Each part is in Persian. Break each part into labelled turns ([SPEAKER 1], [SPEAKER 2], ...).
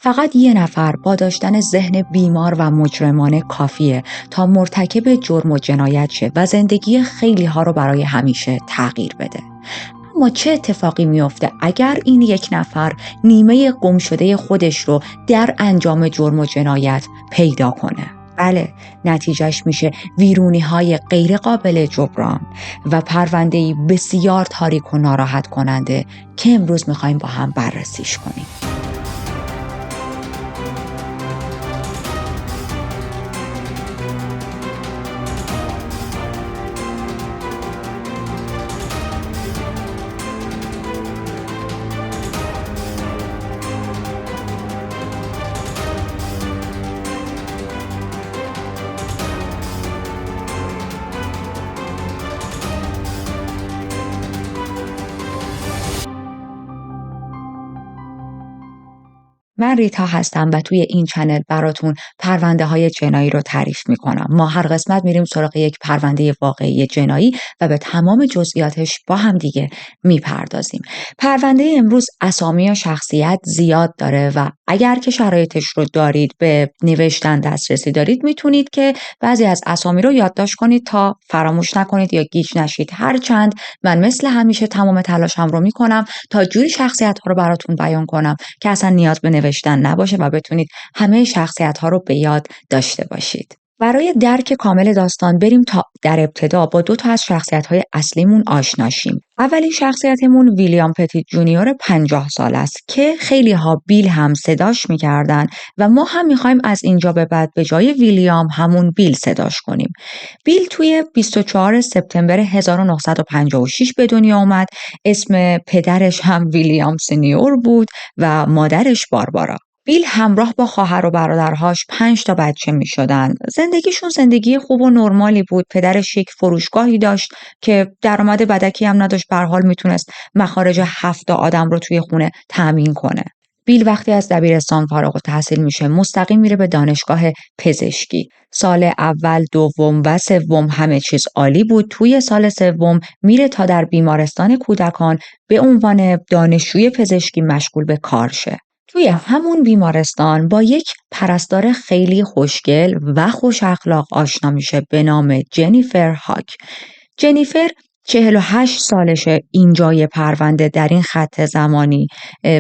[SPEAKER 1] فقط یه نفر با داشتن ذهن بیمار و مجرمانه کافیه تا مرتکب جرم و جنایت شه و زندگی خیلی ها رو برای همیشه تغییر بده. اما چه اتفاقی میفته اگر این یک نفر نیمه گم شده خودش رو در انجام جرم و جنایت پیدا کنه؟ بله، نتیجهش میشه ویرونی‌های غیر قابل جبران و پرونده‌ای بسیار تاریک و ناراحت کننده که امروز میخوایم با هم بررسیش کنیم. من ریتا هستم و توی این چنل براتون پرونده های جنایی رو تعریف میکنم. ما هر قسمت میریم سراغ یک پرونده واقعی جنایی و به تمام جزئیاتش با هم دیگه میپردازیم. پرونده امروز اسامی و شخصیت زیاد داره و اگر که شرایطش رو دارید، به نوشتن دسترسی دارید، میتونید که بعضی از اسامی رو یادداشت کنید تا فراموش نکنید یا گیج نشید. هرچند من مثل همیشه تمام تلاشم رو میکنم تا جوری شخصیت ها رو براتون بیان کنم که اصلا نیاز به نوشتن نباشه و بتونید همه شخصیت ها رو به یاد داشته باشید. برای درک کامل داستان بریم تا در ابتدا با دو تا از شخصیت های اصلیمون آشنا شیم. اولین شخصیتمون ویلیام پتیت جونیور 50 سال است که خیلی ها بیل هم صداش میکردن و ما هم میخوایم از اینجا به بعد به جای ویلیام همون بیل صداش کنیم. بیل توی 24 سپتامبر 1956 به دنیا اومد. اسم پدرش هم ویلیام سنیور بود و مادرش باربارا. بیل همراه با خواهر و برادرهاش 5 تا بچه می شدن. زندگیشون زندگی خوب و نرمالی بود. پدرش یک فروشگاهی داشت که درآمد بدکی هم نداشت، به هر حال میتونست مخارج 7 آدم رو توی خونه تأمین کنه. بیل وقتی از دبیرستان فارغ التحصیل میشه مستقیم میره به دانشگاه پزشکی. سال اول، دوم و سوم همه چیز عالی بود. توی سال سوم میره تا در بیمارستان کودکان به عنوان دانشجوی پزشکی مشغول به کار شه. توی همون بیمارستان با یک پرستار خیلی خوشگل و خوش اخلاق آشنا میشه به نام جنیفر هاک. جنیفر 48 سالشه اینجای پرونده در این خط زمانی.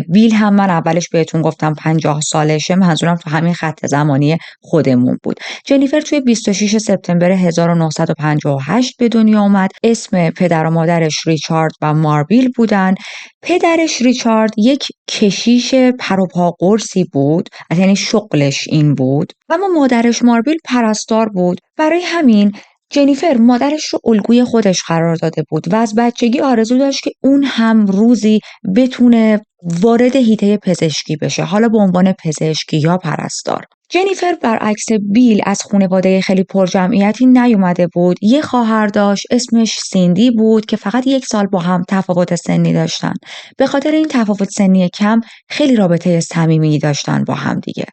[SPEAKER 1] بیل هم من اولش بهتون گفتم 50 سالشه، منظورم تو همین خط زمانی خودمون بود. جنیفر توی 26 سپتامبر 1958 به دنیا اومد. اسم پدر و مادرش ریچارد و ماربیل بودن. پدرش ریچارد یک کشیش پروپا قرصی بود، یعنی شغلش این بود، اما مادرش ماربیل پرستار بود. برای همین جنیفر مادرش رو الگوی خودش قرار داده بود و از بچگی آرزو داشت که اون هم روزی بتونه وارد حیطه پزشکی بشه، حالا به عنوان پزشکی یا پرستار. جنیفر برعکس بیل از خانواده خیلی پرجمعیتی نیومده بود. یه خواهر داشت، اسمش سیندی بود که فقط 1 سال با هم تفاوت سنی داشتن. به خاطر این تفاوت سنی کم خیلی رابطه صمیمی داشتن با هم دیگه.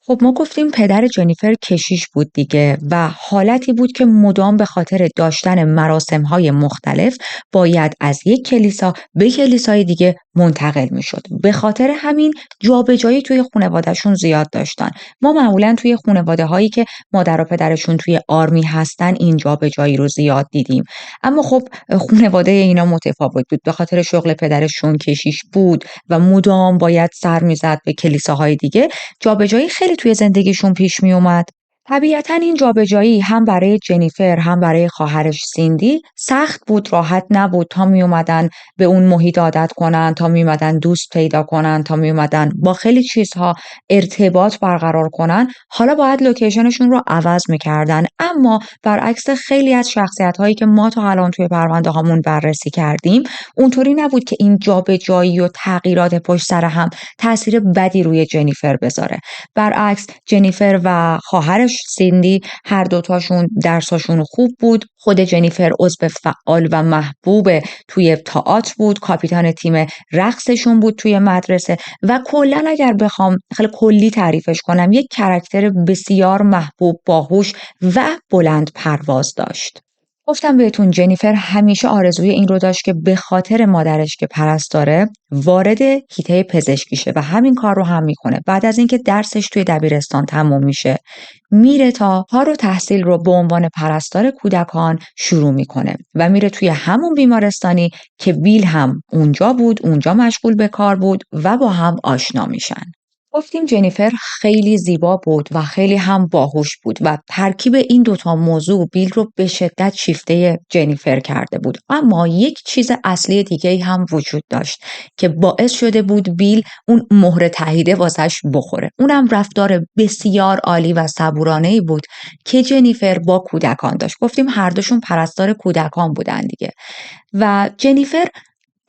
[SPEAKER 1] خب ما گفتیم پدر جنیفر کشیش بود دیگه و حالتی بود که مدام به خاطر داشتن مراسم‌های مختلف باید از یک کلیسا به کلیسای دیگه منتقل می‌شد. به خاطر همین جابجایی توی خانواده‌شون زیاد داشتن. ما معمولاً توی خانواده‌هایی که مادر و پدرشون توی آرمی هستن این جابجایی رو زیاد دیدیم. اما خب خانواده اینا متفاوت بود. به خاطر شغل پدرشون کشیش بود و مدام باید سر می‌زد به کلیساهای دیگه. جابجایی خیلی توی زندگیشون پیش می اومد. طبیعتاً این جابجایی هم برای جنیفر هم برای خواهرش سیندی سخت بود، راحت نبود. تا می اومدن به اون محیط عادت کنن، تا می اومدن دوست پیدا کنن، تا می اومدن با خیلی چیزها ارتباط برقرار کنن، حالا باید لوکیشنشون رو عوض میکردن. اما برعکس خیلی از شخصیت هایی که ما تا الان توی پرونده هامون بررسی کردیم، اونطوری نبود که این جابجایی و تغییرات پشت سر هم تاثیر بدی روی جنیفر بذاره. برعکس جنیفر و خواهرش سیندی هر دوتاشون درساشون خوب بود. خود جنیفر عضو فعال و محبوب توی تئاتر بود، کاپیتان تیم رقصشون بود توی مدرسه و کلا اگر بخوام خیلی کلی تعریفش کنم یک کاراکتر بسیار محبوب، باهوش و بلند پرواز داشت. گفتم بهتون جنیفر همیشه آرزوی این رو داشت که به خاطر مادرش که پرستاره وارد حیطه پزشکیشه و همین کار رو هم میکنه. بعد از اینکه درسش توی دبیرستان تموم میشه میره تا کار و تحصیل رو به عنوان پرستار کودکان شروع میکنه و میره توی همون بیمارستانی که بیل هم اونجا بود، اونجا مشغول به کار بود و با هم آشنا میشن. گفتیم جنیفر خیلی زیبا بود و خیلی هم باهوش بود و ترکیب این دوتا موضوع بیل رو به شدت شیفته جنیفر کرده بود. اما یک چیز اصلی دیگه هم وجود داشت که باعث شده بود بیل اون مهر تایید واسش بخوره. اونم رفتار بسیار عالی و صبورانه‌ای بود که جنیفر با کودکان داشت. گفتیم هر دوشون پرستار کودکان بودن دیگه و جنیفر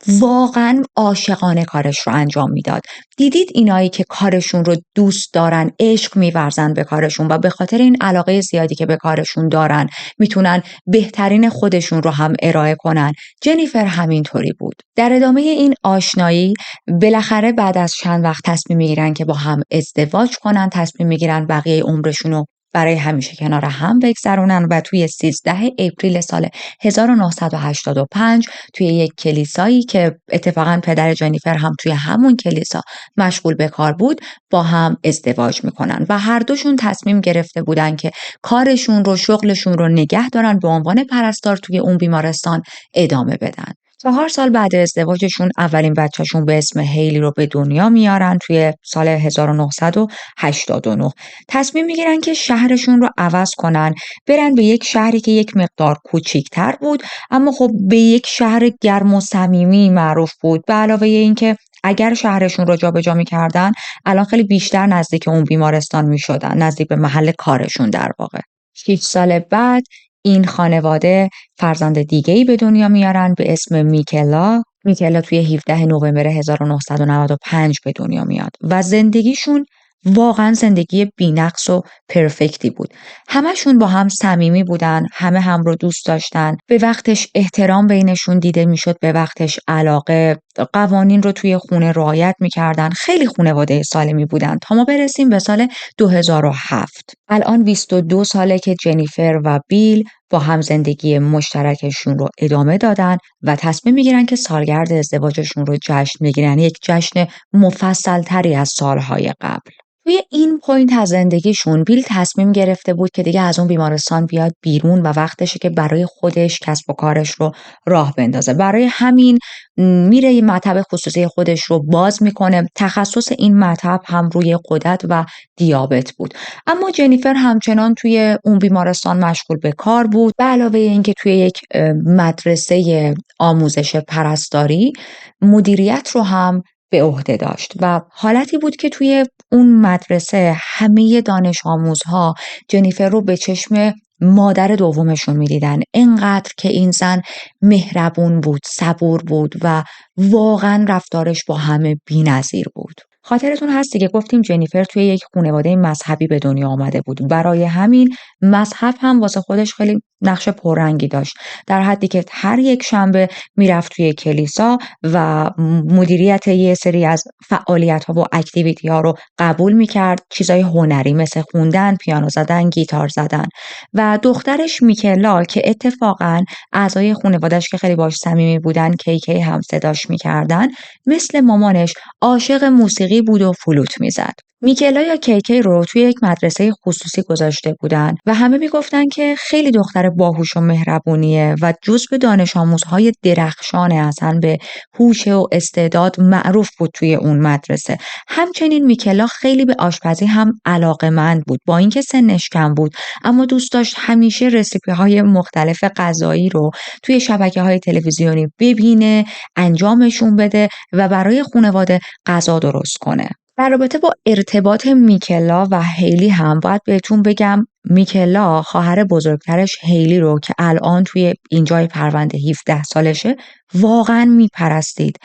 [SPEAKER 1] واقعا عاشقانه کارش رو انجام میداد. دیدید اینایی که کارشون رو دوست دارن، عشق میورزن به کارشون و به خاطر این علاقه زیادی که به کارشون دارن میتونن بهترین خودشون رو هم ارائه کنن. جنیفر همینطوری بود. در ادامه این آشنایی بالاخره بعد از چند وقت تصمیم میگیرن که با هم ازدواج کنن، تصمیم میگیرن بقیه عمرشون رو برای همیشه کنار هم بگذرونن و توی 13 اپریل سال 1985 توی یک کلیسایی که اتفاقا پدر جنیفر هم توی همون کلیسا مشغول به کار بود با هم ازدواج میکنن و هر دوشون تصمیم گرفته بودن که کارشون رو، شغلشون رو نگه دارن، به عنوان پرستار توی اون بیمارستان ادامه بدن. 4 سال بعد ازدواجشون اولین بچهشون به اسم هیلی رو به دنیا میارن توی سال 1989. تصمیم میگیرن که شهرشون رو عوض کنن، برن به یک شهری که یک مقدار کوچیک‌تر بود اما خب به یک شهر گرم و صمیمی معروف بود. به علاوه اینکه اگر شهرشون رو جابجا می‌کردن الان خیلی بیشتر نزدیک اون بیمارستان می‌شدن، نزدیک به محل کارشون در واقع. 6 سال بعد این خانواده فرزند دیگه‌ای به دنیا میارن به اسم میکلا. میکلا توی 17 نوامبر 1995 به دنیا میاد و زندگیشون واقعا زندگی بی‌نقص و پرفکتی بود. همشون با هم صمیمی بودن، همه هم رو دوست داشتن، به وقتش احترام بینشون دیده میشد، به وقتش علاقه، قوانین رو توی خونه رعایت میکردن. خیلی خانواده سالمی بودن تا ما برسیم به سال 2007. الان 22 ساله که جنیفر و بیل با هم زندگی مشترکشون رو ادامه دادن و تصمیم میگیرن که سالگرد ازدواجشون رو جشن بگیرن، یک جشن مفصل تری از سالهای قبل. توی این پوینت از زندگیشون بیل تصمیم گرفته بود که دیگه از اون بیمارستان بیاد بیرون و وقتشه که برای خودش کسب و کارش رو راه بندازه. برای همین میره یه مطب خصوصی خودش رو باز میکنه. تخصص این مطب هم روی غدد و دیابت بود. اما جنیفر همچنان توی اون بیمارستان مشغول به کار بود. به علاوه اینکه توی یک مدرسه آموزش پرستاری مدیریت رو هم به عهده داشت و حالتی بود که توی اون مدرسه همه دانش آموزها جنیفر رو به چشم مادر دومشون می‌دیدن. اینقدر که این زن مهربون بود، صبور بود و واقعا رفتارش با همه بی‌نظیر بود. خاطرتون هست دیگه گفتیم جنیفر توی یک خانواده مذهبی به دنیا آمده بود. برای همین مذهب هم واسه خودش خیلی نقش پررنگی داشت. در حدی که هر یک شنبه میرفت توی کلیسا و مدیریت یه سری از فعالیت‌ها و اکتیویتی‌ها رو قبول می‌کرد، چیزای هنری مثل خوندن، پیانو زدن، گیتار زدن. و دخترش میکلا که اتفاقاً اعضای خانواده‌اش که خیلی باهاش صمیمی بودن کی هم صداش می‌کردن، مثل مامانش عاشق موسیقی بود و فلوت میزد. میکلا یا کی رو توی یک مدرسه خصوصی گذاشته بودن و همه میگفتن که خیلی دختر باهوش و مهربونیه و جزو دانش آموزهای درخشانه، اصلا به هوش و استعداد معروف بود توی اون مدرسه. همچنین میکلا خیلی به آشپزی هم علاقه‌مند بود. با اینکه سنش کم بود اما دوست داشت همیشه رسیپی‌های مختلف غذایی رو توی شبکه‌های تلویزیونی ببینه، انجامشون بده و برای خانواده غذا درست کنه. در رابطه با ارتباط میکلا و هیلی هم باید بهتون بگم میکلا خواهر بزرگترش هیلی رو که الان توی اینجای پرونده 17 سالشه واقعا میپرستید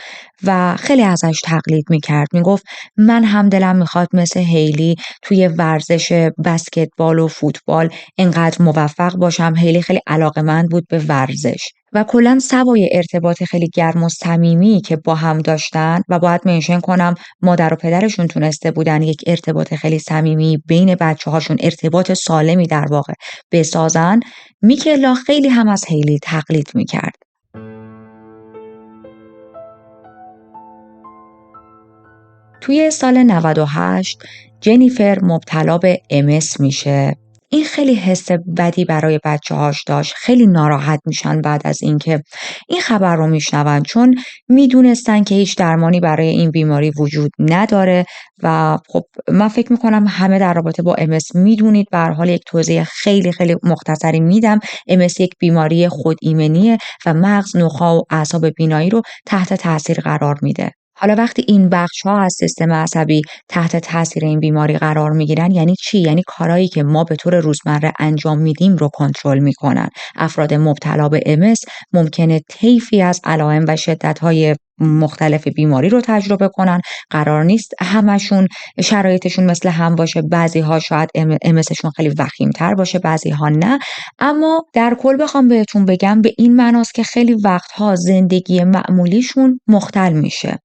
[SPEAKER 1] و خیلی ازش تقلید میکرد. میگفت من هم دلم میخواد مثل هیلی توی ورزش بسکتبال و فوتبال اینقدر موفق باشم. هیلی خیلی علاقه‌مند بود به ورزش و کلا سوای ارتباط خیلی گرم و صمیمی که با هم داشتن و باید منشن کنم مادر و پدرشون تونسته بودن یک ارتباط خیلی صمیمی بین بچه‌هاشون، ارتباط سالمی در واقع بسازن، میکلا خیلی هم از هیلی تقلید میکرد. توی سال 98 جنیفر مبتلا به MS میشه. این خیلی حس بدی برای بچه‌هاش داشت. خیلی ناراحت میشن بعد از اینکه این خبر رو میشنون، چون میدونستن که هیچ درمانی برای این بیماری وجود نداره و خب من فکر میکنم همه در رابطه با MS میدونید. به هر حال یک توضیح خیلی خیلی مختصری میدم. MS یک بیماری خود ایمنیه و مغز، نخاع و اعصاب بینایی رو تحت تاثیر قرار میده. حالا وقتی این بخش‌ها از سیستم عصبی تحت تاثیر این بیماری قرار میگیرن یعنی چی؟ یعنی کارهایی که ما به طور روزمره انجام میدیم رو کنترل میکنن. افراد مبتلا به MS ممکنه طیفی از علائم و شدت‌های مختلف بیماری رو تجربه کنن. قرار نیست همشون شرایطشون مثل هم باشه. بعضی‌ها شاید MSشون خیلی وخیم‌تر باشه، بعضی‌ها نه. اما در کل بخوام بهتون بگم به این معناست که خیلی وقتها زندگی معمولیشون مختل میشه.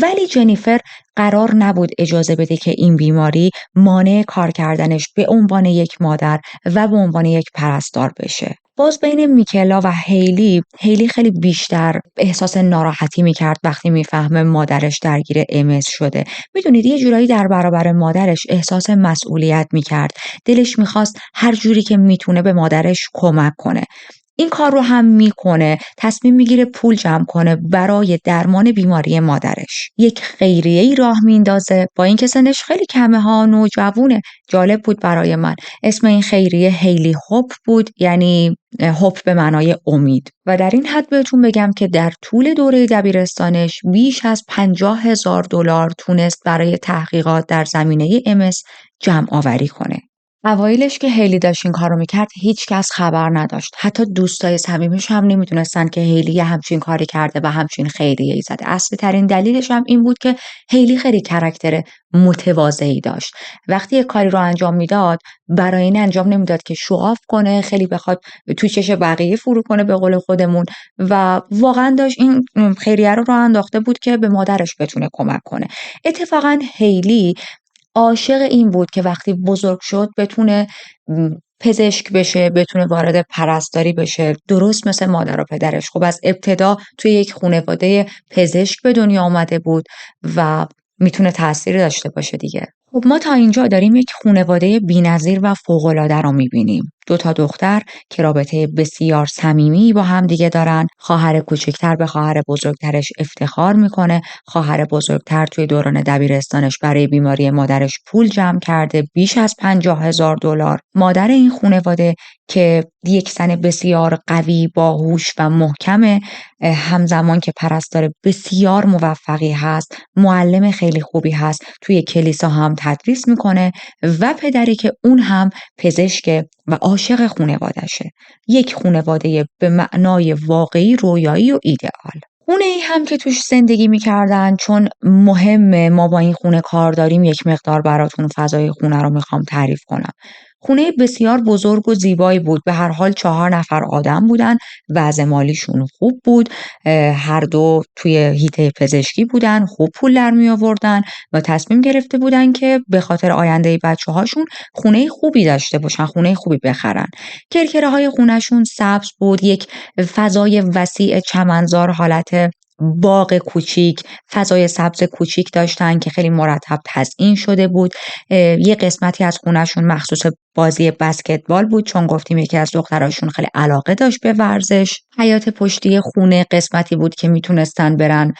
[SPEAKER 1] ولی جنیفر قرار نبود اجازه بده که این بیماری مانع کار کردنش به عنوان یک مادر و به عنوان یک پرستار بشه. باز بین میکلا و هیلی خیلی بیشتر احساس ناراحتی میکرد وقتی میفهمه مادرش درگیر MS شده. میدونید یه جورایی در برابر مادرش احساس مسئولیت میکرد. دلش میخواست هر جوری که میتونه به مادرش کمک کنه. این کار رو هم میکنه، تصمیم میگیره پول جمع کنه برای درمان بیماری مادرش. یک خیریه‌ای راه میندازه، با اینکه سنش خیلی کمه ها، نوجوونه. جالب بود برای من. اسم این خیریه هیلی هوپ بود، یعنی هوپ به معنای امید. و در این حد بهتون بگم که در طول دوره دبیرستانش بیش از $50,000 تونست برای تحقیقات در زمینه MS جمع آوری کنه. اوایلش که هیلی داشت این کارو میکرد هیچ کس خبر نداشت. حتی دوستای صمیمیش هم نمیدونستن که هیلی همچین کاری کرده و همچین خیریه‌ای زده. اصلی ترین دلیلش هم این بود که هیلی خیلی کاراکتر متواضعی داشت. وقتی یک کاری رو انجام میداد برای این انجام نمیداد که شوآف کنه، خیلی بخواد تو چش بقیه فرو کنه به قول خودمون، و واقعا داشت این خیریه رو راه انداخته بود که به مادرش بتونه کمک کنه. اتفاقا هیلی عاشق این بود که وقتی بزرگ شد بتونه پزشک بشه، بتونه وارد پرستاری بشه، درست مثل مادر و پدرش. خب از ابتدا توی یک خانواده پزشک به دنیا آمده بود و میتونه تأثیر داشته باشه دیگه. خب ما تا اینجا داریم یک خانواده بی‌نظیر و فوق‌العاده رو میبینیم. 2 دختر که رابطه بسیار صمیمی با هم دیگه دارن. خواهر کوچکتر به خواهر بزرگترش افتخار میکنه. خواهر بزرگتر توی دوران دبیرستانش برای بیماری مادرش پول جمع کرده، بیش از $50,000. مادر این خانواده که یک زن بسیار قوی، باهوش و محکمه، همزمان که پرستار بسیار موفقی هست، معلم خیلی خوبی هست، توی کلیسا هم تدریس میکنه، و پدری که اون هم پزشک و عاشق خانواده‌شه. یک خانواده به معنای واقعی، رویایی و ایدئال. خونه ای هم که توش زندگی میکردن، چون مهمه ما با این خونه کار داریم، یک مقدار براتون فضای خونه رو میخوام تعریف کنم. خونه بسیار بزرگ و زیبایی بود. به هر حال 4 نفر آدم بودن. وضع مالیشون خوب بود. هر دو توی حیطه پزشکی بودن، خوب پول در می آوردن و تصمیم گرفته بودن که به خاطر آینده بچه‌هاشون خونه خوبی داشته باشن، خونه خوبی بخرن. کرکره‌های خونه‌شون سبز بود. یک فضای وسیع چمنزار، حالت باغ کوچیک، فضای سبز کوچیک داشتن که خیلی مرتب تزیین شده بود. یه قسمتی از خونه‌شون مخصوص بازی بسکتبال بود، چون گفتیم یکی از دختراشون خیلی علاقه داشت به ورزش. حیاط پشتی خونه قسمتی بود که میتونستن برن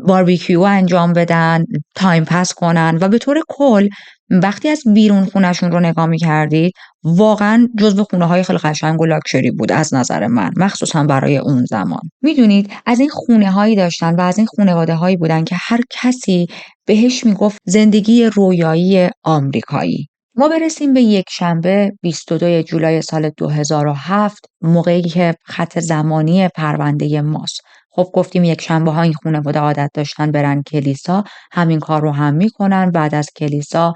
[SPEAKER 1] باربیکیو انجام بدن، تایم پس کنن، و به طور کل وقتی از بیرون خونه‌شون رو نگاه می‌کردید واقعا جزو خونه‌های خیلی قشنگ و لاکچری بود از نظر من، مخصوصا برای اون زمان. میدونید از این خونه‌هایی داشتن و از این خانواده‌هایی بودن که هر کسی بهش میگفت زندگی رویایی آمریکایی. ما برسیم به یک شنبه 22 جولای سال 2007، موقعی که خط زمانی پرونده ماست. خب گفتیم یک شنبه ها این خانواده عادت داشتن برن کلیسا، همین کار رو هم میکنن. بعد از کلیسا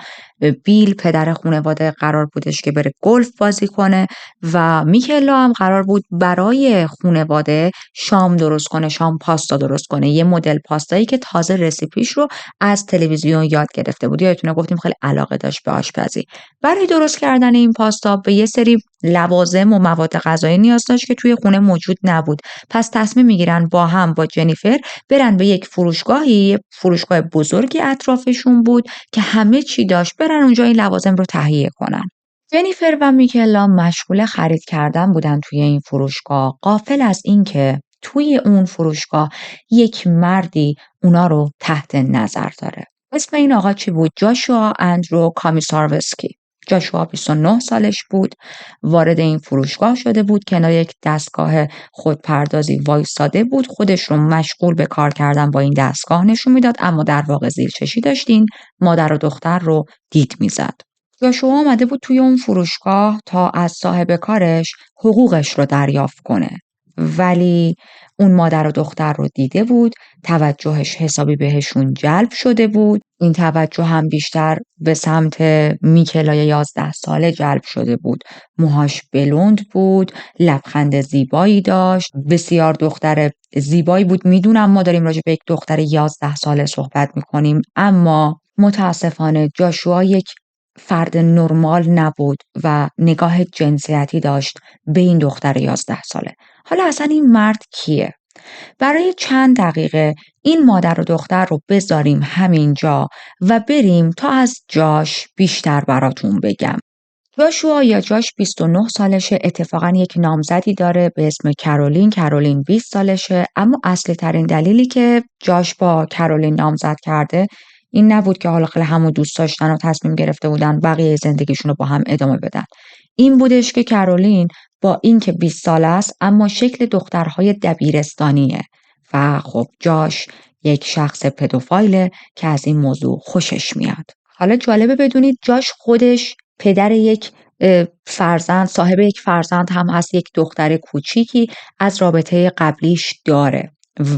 [SPEAKER 1] بیل پدر خانواده قرار بودش که بره گلف بازی کنه و میکلا هم قرار بود برای خانواده شام درست کنه، شام پاستا درست کنه، یه مدل پاستایی که تازه رسیپیش رو از تلویزیون یاد گرفته بود. یادتونه گفتیم خیلی علاقه داشت به آشپزی. برای درست کردن این پاستا به یه سری لوازم و مواد غذایی نیاز داشت که توی خونه موجود نبود. پس تصمیم میگیرن با جنیفر برن به یک فروشگاهی، فروشگاه بزرگی اطرافشون بود که همه چی داشت، برن اونجا این لوازم رو تهیه کنن. جنیفر و میکلا مشغول خرید کردن بودن توی این فروشگاه، غافل از این که توی اون فروشگاه یک مردی اونا رو تحت نظر داره. اسم این آقا چی بود؟ جاشوا اندرو کامیساروسکی. جاشوا 29 سالش بود، وارد این فروشگاه شده بود، کنار یک دستگاه خودپردازی وایساده بود، خودش رو مشغول به کار کردن با این دستگاه نشون میداد، اما در واقع زیر چشی داشتین مادر و دختر رو دید میزد. جاشوا آمده بود توی اون فروشگاه تا از صاحب کارش حقوقش رو دریافت کنه. ولی اون مادر و دختر رو دیده بود، توجهش حسابی بهشون جلب شده بود. این توجه هم بیشتر به سمت میکلای 11 ساله جلب شده بود. موهاش بلوند بود، لبخند زیبایی داشت، بسیار دختر زیبایی بود. میدونم ما داریم راجع به یک دختر 11 ساله صحبت میکنیم، اما متاسفانه جاشوا یک فرد نرمال نبود و نگاه جنسیتی داشت به این دختر 11 ساله. حالا اصلا این مرد کیه؟ برای چند دقیقه این مادر و دختر رو بذاریم همینجا و بریم تا از جاش بیشتر براتون بگم. جاشوا یا جاش 29 سالشه، اتفاقا یک نامزدی داره به اسم کرولین 20 سالشه، اما اصلی ترین دلیلی که جاش با کرولین نامزد کرده این نبود که حالا خیلی همو دوست داشتن و تصمیم گرفته بودن بقیه زندگیشون رو با هم ادامه بدن. این بودش که کرولین با اینکه 20 ساله است اما شکل دخترهای دبیرستانیه و خب جاش یک شخص پدوفایله که از این موضوع خوشش میاد. حالا جالبه بدونید جاش خودش پدر یک فرزند، صاحب یک فرزند هم هست، یک دختر کوچیکی از رابطه قبلیش داره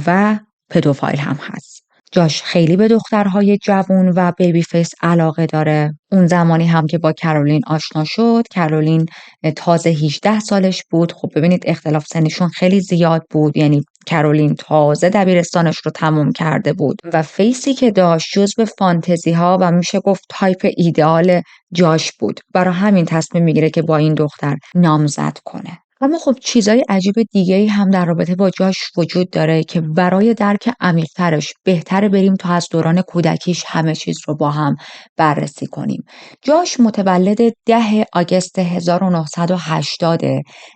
[SPEAKER 1] و پدوفایل هم هست. جاش خیلی به دخترهای جوون و بیبی فیس علاقه داره. اون زمانی هم که با کرولین آشنا شد، کرولین تازه 18 سالش بود. خب ببینید اختلاف سنیشون خیلی زیاد بود، یعنی کرولین تازه دبیرستانش رو تموم کرده بود و فیسی که داشت جزو فانتزی ها و میشه گفت تایپ ایدئال جاش بود. برای همین تصمیم میگیره که با این دختر نامزد کنه. اما خب چیزای عجیب دیگه‌ای هم در رابطه با جاش وجود داره که برای درک عمیق‌ترش بهتره بریم تا از دوران کودکیش همه چیز رو با هم بررسی کنیم. جاش متولد 10 آگوست 1980.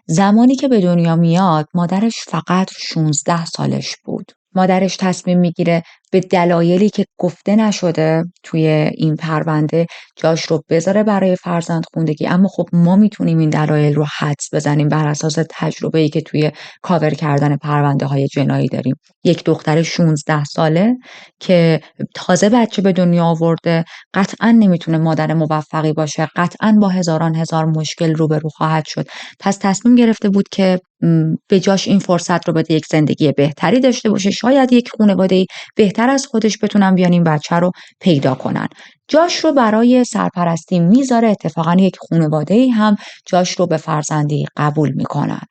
[SPEAKER 1] زمانی که به دنیا میاد مادرش فقط 16 سالش بود. مادرش تصمیم میگیره به دلایلی که گفته نشده توی این پرونده جاش رو بذاره برای فرزند خوندگی، اما خب ما میتونیم این دلایل رو حدس بزنیم بر اساس تجربه‌ای که توی کاور کردن پرونده های جنایی داریم. یک دختر 16 ساله که تازه بچه به دنیا آورده قطعا نمیتونه مادر موفقی باشه، قطعا با هزار مشکل روبرو خواهد شد. پس تصمیم گرفته بود که به جاش این فرصت رو بده یک زندگی بهتری داشته باشه، شاید یک خانواده بهتر از خودش بتونن بیان این بچه رو پیدا کنن. جاش رو برای سرپرستی میذاره، اتفاقا یک خانواده هم جاش رو به فرزندی قبول میکنن.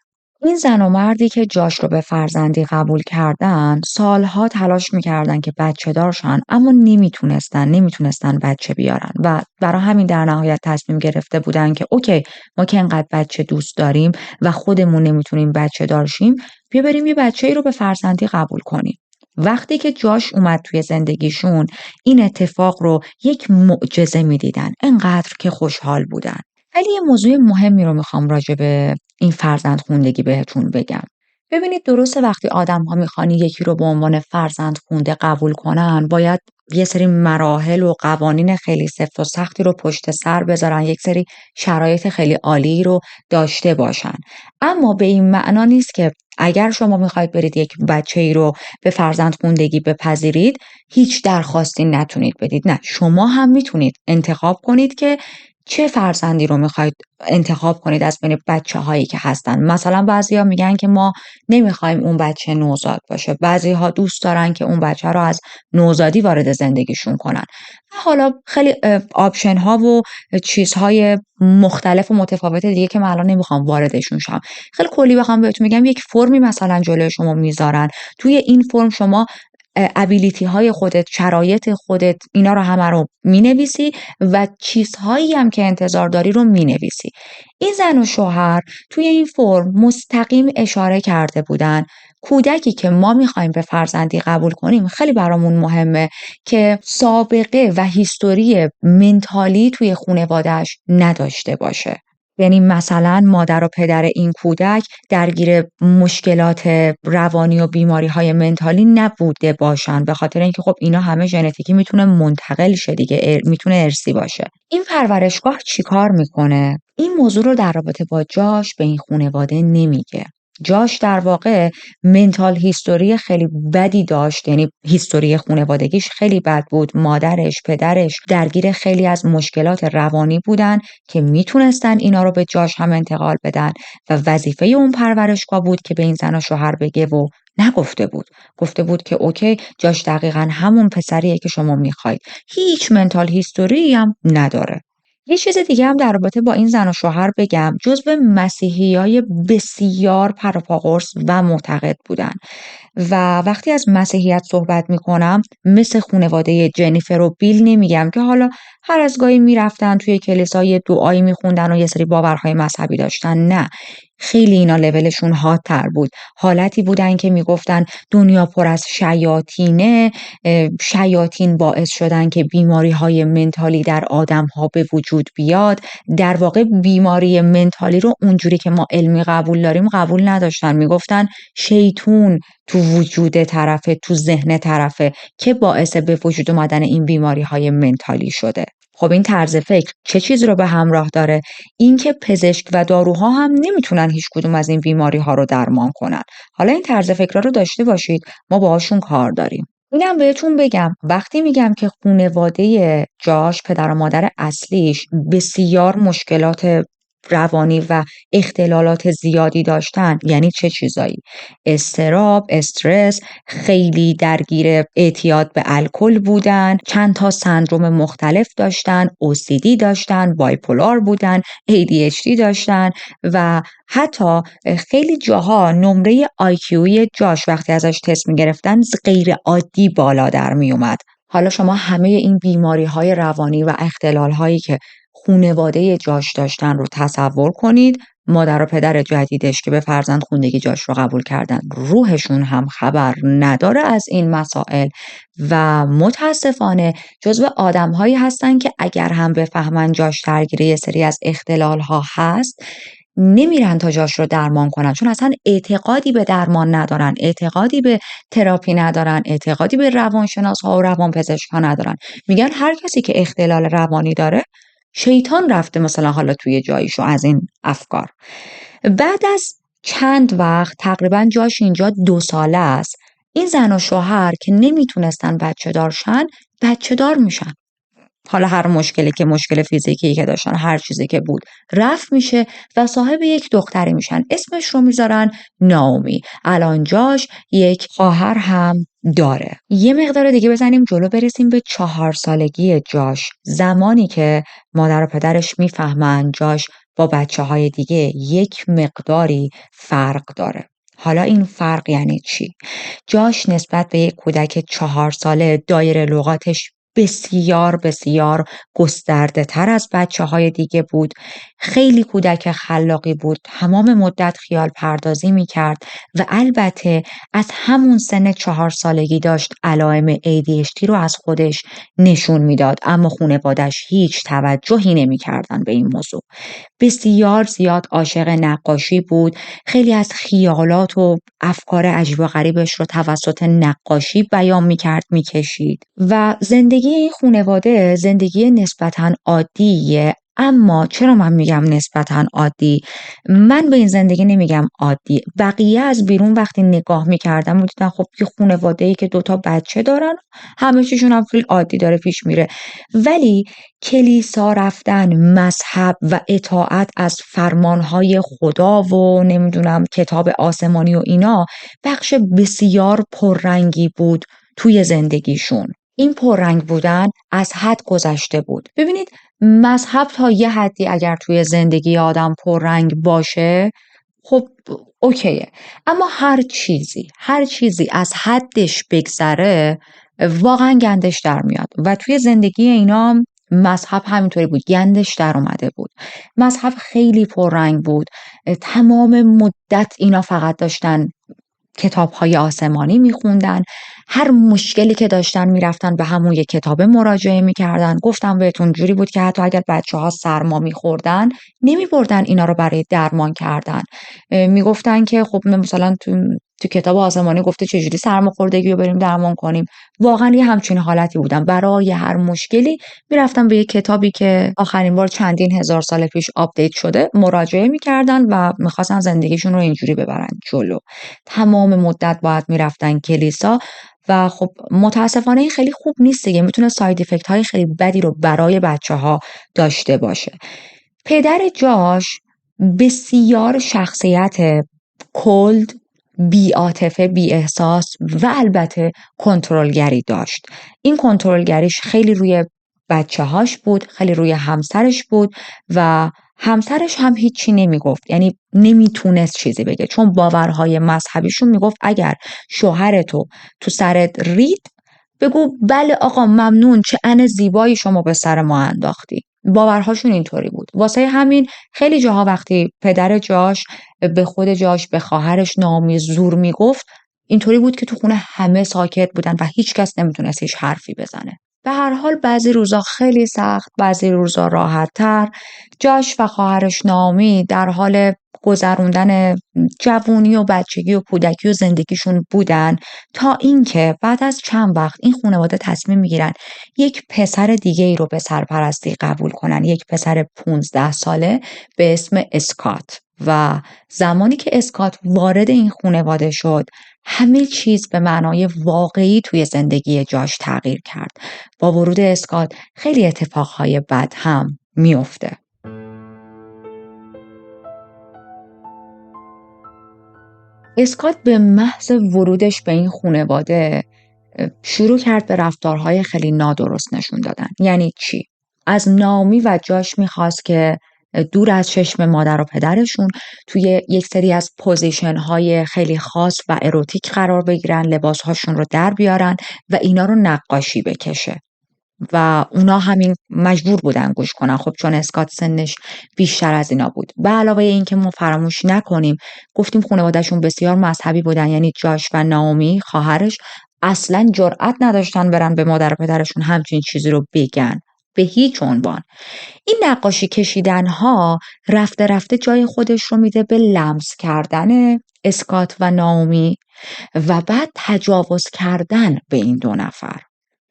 [SPEAKER 1] این زن و مردی که جاش رو به فرزندی قبول کردن سالها تلاش میکردن که بچه دارشن، اما نمیتونستن بچه بیارن و برای همین در نهایت تصمیم گرفته بودن که اوکی، ما که انقدر بچه دوست داریم و خودمون نمیتونیم بچه دارشیم، بیا بریم یه بچه‌ای رو به فرزندی قبول کنیم. وقتی که جاش اومد توی زندگیشون این اتفاق رو یک معجزه میدیدن، انقدر که خوشحال بودن. ولی یه موضوع مهمی رو میخوام راجع به این فرزند خوندگی بهتون بگم. ببینید درسته وقتی آدم ها میخوان یکی رو به عنوان فرزند خونده قبول کنن باید یه سری مراحل و قوانین خیلی سفت و سختی رو پشت سر بذارن، یک سری شرایط خیلی عالی رو داشته باشن، اما به این معنا نیست که اگر شما میخواید برید یک بچه‌ای رو به فرزند خوندگی بپذیرید هیچ درخواستی نتونید بدید. نه، شما هم میتونید انتخاب کنید که چه فرزندی رو میخواید انتخاب کنید از بین بچه‌هایی که هستن. مثلا بعضیا میگن که ما نمیخوایم اون بچه نوزاد باشه، بعضی‌ها دوست دارن که اون بچه رو از نوزادی وارد زندگیشون کنن. و حالا خیلی آپشن ها و چیزهای مختلف و متفاوت دیگه که من الان نمیخوام واردشون شم. خیلی کلی بخوام بهتون میگم، یک فرمی مثلا جلوی شما میذارن، توی این فرم شما ابیلیتی های خودت، شرایط خودت، اینا رو همه رو مینویسی و چیزهایی هم که انتظار داری رو مینویسی. این زن و شوهر توی این فرم مستقیم اشاره کرده بودن کودکی که ما میخوایم به فرزندی قبول کنیم خیلی برامون مهمه که سابقه و هیستوری منتالی توی خانواده‌اش نداشته باشه. یعنی مثلا مادر و پدر این کودک درگیر مشکلات روانی و بیماری‌های منتالی نبوده باشن، به خاطر اینکه خب اینا همه ژنتیکی میتونه منتقل شه دیگه، میتونه ارثی باشه. این پرورشگاه چیکار میکنه؟ این موضوع رو در رابطه با جاش به این خانواده نمیگه. جاش در واقع منتال هیستوری خیلی بدی داشت، یعنی هیستوری خانوادگیش خیلی بد بود. مادرش، پدرش درگیر خیلی از مشکلات روانی بودن که میتونستن اینا رو به جاش هم انتقال بدن و وظیفه اون پرورشگاه بود که به این زن و شوهر بگه و نگفته بود. گفته بود که اوکی، جاش دقیقاً همون پسریه که شما میخواید، هیچ منتال هیستوری هم نداره. یه چیز دیگه هم در رابطه با این زن و شوهر بگم، جزو مسیحیای بسیار پروپاقرص و معتقد بودن و وقتی از مسیحیت صحبت میکنم مثل خانواده جنیفر و بیل نمیگم که حالا هر از گاهی میرفتن توی کلیسای دعایی میخوندن و یه سری باورهای مذهبی داشتن. نه، خیلی اینا لولشون حادتر بود. حالتی بودن که میگفتن دنیا پر از شیاطینه، شیاطین باعث شدن که بیماری های منتالی در آدم ها به وجود بیاد. در واقع بیماری منتالی رو اونجوری که ما علمی قبول داریم قبول نداشتن، میگفتن شیطون تو وجود طرفه، تو ذهن طرفه که باعث به وجود اومدن این بیماری های منتالی شده. خب این طرز فکر چه چیزی رو به همراه داره؟ اینکه پزشک و داروها هم نمیتونن هیچ کدوم از این بیماری ها رو درمان کنن. حالا این طرز فکر رو داشته باشید، ما باهاشون کار داریم. اینم بهتون بگم، وقتی میگم که خانواده جاش، پدر و مادر اصلیش بسیار مشکلات روانی و اختلالات زیادی داشتن، یعنی چه چیزایی؟ اضطراب، استرس، خیلی درگیر اعتیاد به الکل بودن، چند تا سندروم مختلف داشتن، OCD داشتن، بایپولار بودن، ADHD داشتن و حتی خیلی جاها نمره IQ جاش وقتی ازش تست میگرفتن غیر عادی بالا در میومد. حالا شما همه این بیماری های روانی و اختلال هایی که خانواده جاش داشتن رو تصور کنید. مادر و پدر جدیدش که به فرزند خوندگی جاش رو قبول کردن، روحشون هم خبر نداره از این مسائل و متاسفانه جزو آدم هایی هستن که اگر هم بفهمن جاش درگیر یه سری از اختلال ها هست نمیرن تا جاش رو درمان کنن، چون اصلا اعتقادی به درمان ندارن، اعتقادی به تراپی ندارن، اعتقادی به روانشناس ها و روانپزشک ها ندارن. میگن هر کسی که اختلال روانی داره شیطان رفته مثلا حالا توی جاییشو، از این افکار. بعد از چند وقت، تقریبا جاش اینجا 2 ساله است، این زن و شوهر که نمیتونستن بچه دارشن بچه دار میشن. حالا هر مشکلی که مشکل فیزیکی که داشتن، هر چیزی که بود رفت میشه و صاحب یک دختری میشن، اسمش رو میذارن ناومی. الان جاش یک خواهر هم داره. یه مقدار دیگه بزنیم جلو، برسیم به 4 سالگی جاش، زمانی که مادر و پدرش میفهمن جاش با بچه‌های دیگه یک مقداری فرق داره. حالا این فرق یعنی چی؟ جاش نسبت به یک کودک 4 ساله دایره لغاتش بسیار بسیار گسترده تر از بچه‌های دیگه بود. خیلی کودک خلاقی بود، تمام مدت خیال پردازی می‌کرد و البته از همون سن 4 سالگی داشت علائم ADHD رو از خودش نشون میداد، اما خانواده‌اش هیچ توجهی نمی‌کردن به این موضوع. بسیار زیاد عاشق نقاشی بود، خیلی از خیالات و افکار عجیب و غریبش رو توسط نقاشی بیان می‌کرد، می‌کشید و زندگی این خانواده زندگی نسبتاً عادیه، اما چرا من میگم نسبتاً عادی؟ من به این زندگی نمیگم عادی. بقیه از بیرون وقتی نگاه میکردم میدیدن خب یه خانواده‌ای که 2 بچه دارن، همه چیشون هم خیلی عادی داره پیش میره. ولی کلیسا رفتن، مذهب و اطاعت از فرمانهای خدا و نمیدونم کتاب آسمانی و اینا بخش بسیار پررنگی بود توی زندگیشون. این پررنگ بودن از حد گذشته بود. ببینید، مذهب تا یه حدی اگر توی زندگی آدم پررنگ باشه خب اوکیه، اما هر چیزی از حدش بگذره واقعا گندش در میاد و توی زندگی اینا مذهب همینطوری بود، گندش در اومده بود. مذهب خیلی پررنگ بود، تمام مدت اینا فقط داشتن کتاب‌های آسمانی می‌خوندن، هر مشکلی که داشتن می‌رفتن به همون یک کتاب مراجعه می‌کردن. گفتم بهتون جوری بود که حتی اگر بچه‌ها سرما می‌خوردن نمی‌بردن اینا رو برای درمان کردن. میگفتن که خب مثلا تو کتاب آسمانی گفته چجوری سرماخوردگی رو بریم درمان کنیم. واقعا یه همچین حالتی بودن. برای هر مشکلی میرفتن به یه کتابی که آخرین بار چندین هزار سال پیش آپدیت شده مراجعه میکردن و میخواستن زندگیشون رو اینجوری ببرن جلو. تمام مدت باید میرفتن کلیسا و خب متاسفانه این خیلی خوب نیست دیگه، میتونه ساید افکت های خیلی بدی رو برای بچه ها داشته باشه. پدر جاش بسیار شخصیت کلد، بی عاطفه، بی احساس و البته کنترلگری داشت. این کنترلگریش خیلی روی بچه هاش بود، خیلی روی همسرش بود و همسرش هم هیچی نمیگفت، یعنی نمیتونست چیزی بگه، چون باورهای مذهبیشون میگفت اگر شوهرتو تو سرت رید بگو بله آقا ممنون، چه ان زیبایی شما به سر ما انداختی. باورهاشون اینطوری بود. واسه همین خیلی جاها وقتی پدر جاش به خود جاش به خواهرش نامی زور میگفت، اینطوری بود که تو خونه همه ساکت بودن و هیچ کس نمیتونست هیچ حرفی بزنه. به هر حال بعضی روزا خیلی سخت، بعضی روزا راحت تر. جاش و خواهرش نامی در حال گذروندن جوونی و بچگی و کودکی و زندگیشون بودن تا اینکه بعد از چند وقت این خانواده تصمیم میگیرن یک پسر دیگه ای رو به سرپرستی قبول کنن، یک پسر 15 ساله به اسم اسکات. و زمانی که اسکات وارد این خانواده شد همه چیز به معنای واقعی توی زندگی جاش تغییر کرد. با ورود اسکات خیلی اتفاقهای بد هم میفته. اسکات به محض ورودش به این خانواده شروع کرد به رفتارهای خیلی نادرست نشون دادن. یعنی چی؟ از نامی و جاش میخواست که دور از چشم مادر و پدرشون توی یک سری از پوزیشن های خیلی خاص و اروتیک قرار بگیرن، لباس هاشون رو در بیارن و اینا رو نقاشی بکشه. و اونا همین مجبور بودن گوش کنن، خب چون اسکات سنش بیشتر از اینا بود. به علاوه این که ما فراموش نکنیم گفتیم خانوادهشون بسیار مذهبی بودن، یعنی جاش و نامی خواهرش اصلا جرئت نداشتن برن به مادر و پدرشون همچین چیزی رو بگن به هیچ عنوان. این نقاشی کشیدن ها رفته رفته جای خودش رو میده به لمس کردن اسکات و نامی و بعد تجاوز کردن به این 2 نفر.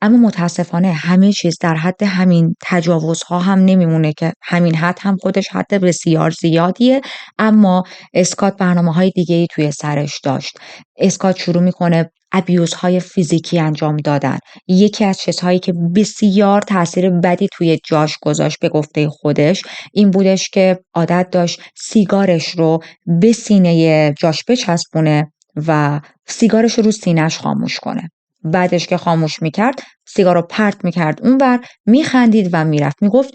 [SPEAKER 1] اما متاسفانه همه چیز در حد همین تجاوزها هم نمیمونه که همین حد هم خودش حد بسیار زیادیه. اما اسکات برنامه‌های دیگه‌ای توی سرش داشت. اسکات شروع میکنه ابیوزهای فیزیکی انجام دادن. یکی از چیزهایی که بسیار تاثیر بدی توی جاش گذاشت به گفته خودش این بودش که عادت داشت سیگارش رو به سینه جاش بچسبونه و سیگارش رو سینه‌اش خاموش کنه. بعدش که خاموش میکرد سیگار رو پرت میکرد اونور، میخندید و میرفت. میگفت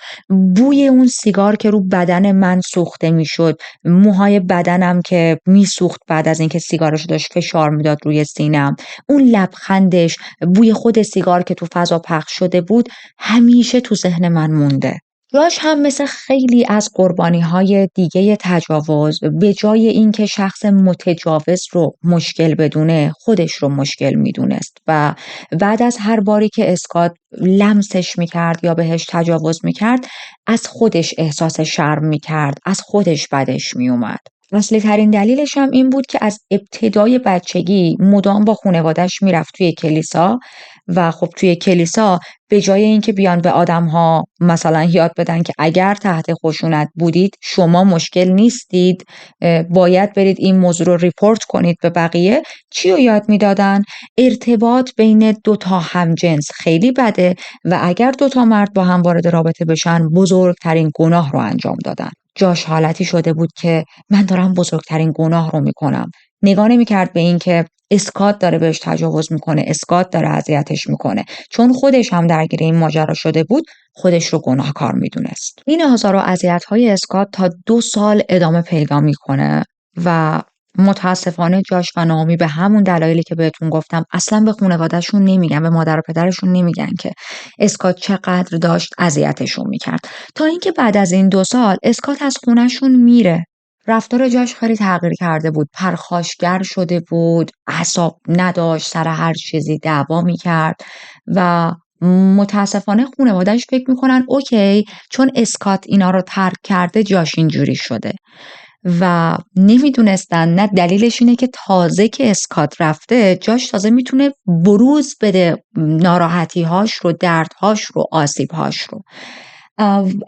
[SPEAKER 1] بوی اون سیگار که رو بدن من سوخته میشد، موهای بدنم که میسوخت بعد از اینکه سیگارش داشت فشار میداد روی سینم، اون لبخندش، بوی خود سیگار که تو فضا پخش شده بود همیشه تو ذهن من مونده. جاش هم مثل خیلی از قربانی‌های دیگه تجاوز به جای اینکه شخص متجاوز رو مشکل بدونه خودش رو مشکل میدونست و بعد از هر باری که اسکات لمسش میکرد یا بهش تجاوز میکرد از خودش احساس شرم میکرد، از خودش بدش میومد. اصلی ترین دلیلش هم این بود که از ابتدای بچگی مدام با خانواده‌اش میرفت توی کلیسا و خب توی کلیسا به جای اینکه بیان به آدم‌ها مثلا یاد بدن که اگر تحت خشونت بودید شما مشکل نیستید، باید برید این موضوع رو ریپورت کنید به بقیه، چی رو یاد میدادن؟ ارتباط بین دو تا همجنس خیلی بده و اگر دو تا مرد با هم وارد رابطه بشن بزرگترین گناه رو انجام دادن. جاش حالتی شده بود که من دارم بزرگترین گناه رو میکنم. نگاه نمی‌کرد به این که اسکات داره بهش تجاوز میکنه، اسکات داره اذیتش میکنه، چون خودش هم درگیر این ماجرا شده بود خودش رو گناهکار میدونست. این آزار و اذیت‌های اسکات تا 2 سال ادامه پیدا میکنه و متاسفانه جاش و نامی به همون دلایلی که بهتون گفتم اصلا به خانواده‌شون نمیگن، به مادر و پدرشون نمیگن که اسکات چقدر داشت اذیتشون میکرد، تا اینکه بعد از این 2 سال اسکات از خونه‌شون میره. رفتار جاش خیلی تغییر کرده بود، پرخاشگر شده بود، اعصاب نداشت، سر هر چیزی دعوا میکرد و متاسفانه خانواده‌اش فکر میکنن اوکی چون اسکات اینا رو ترک کرده جاش اینجوری شده و نمیدونستن نه دلیلش اینه که تازه که اسکات رفته جاش تازه میتونه بروز بده ناراحتی‌هاش رو، دردهاش رو، آسیب‌هاش رو.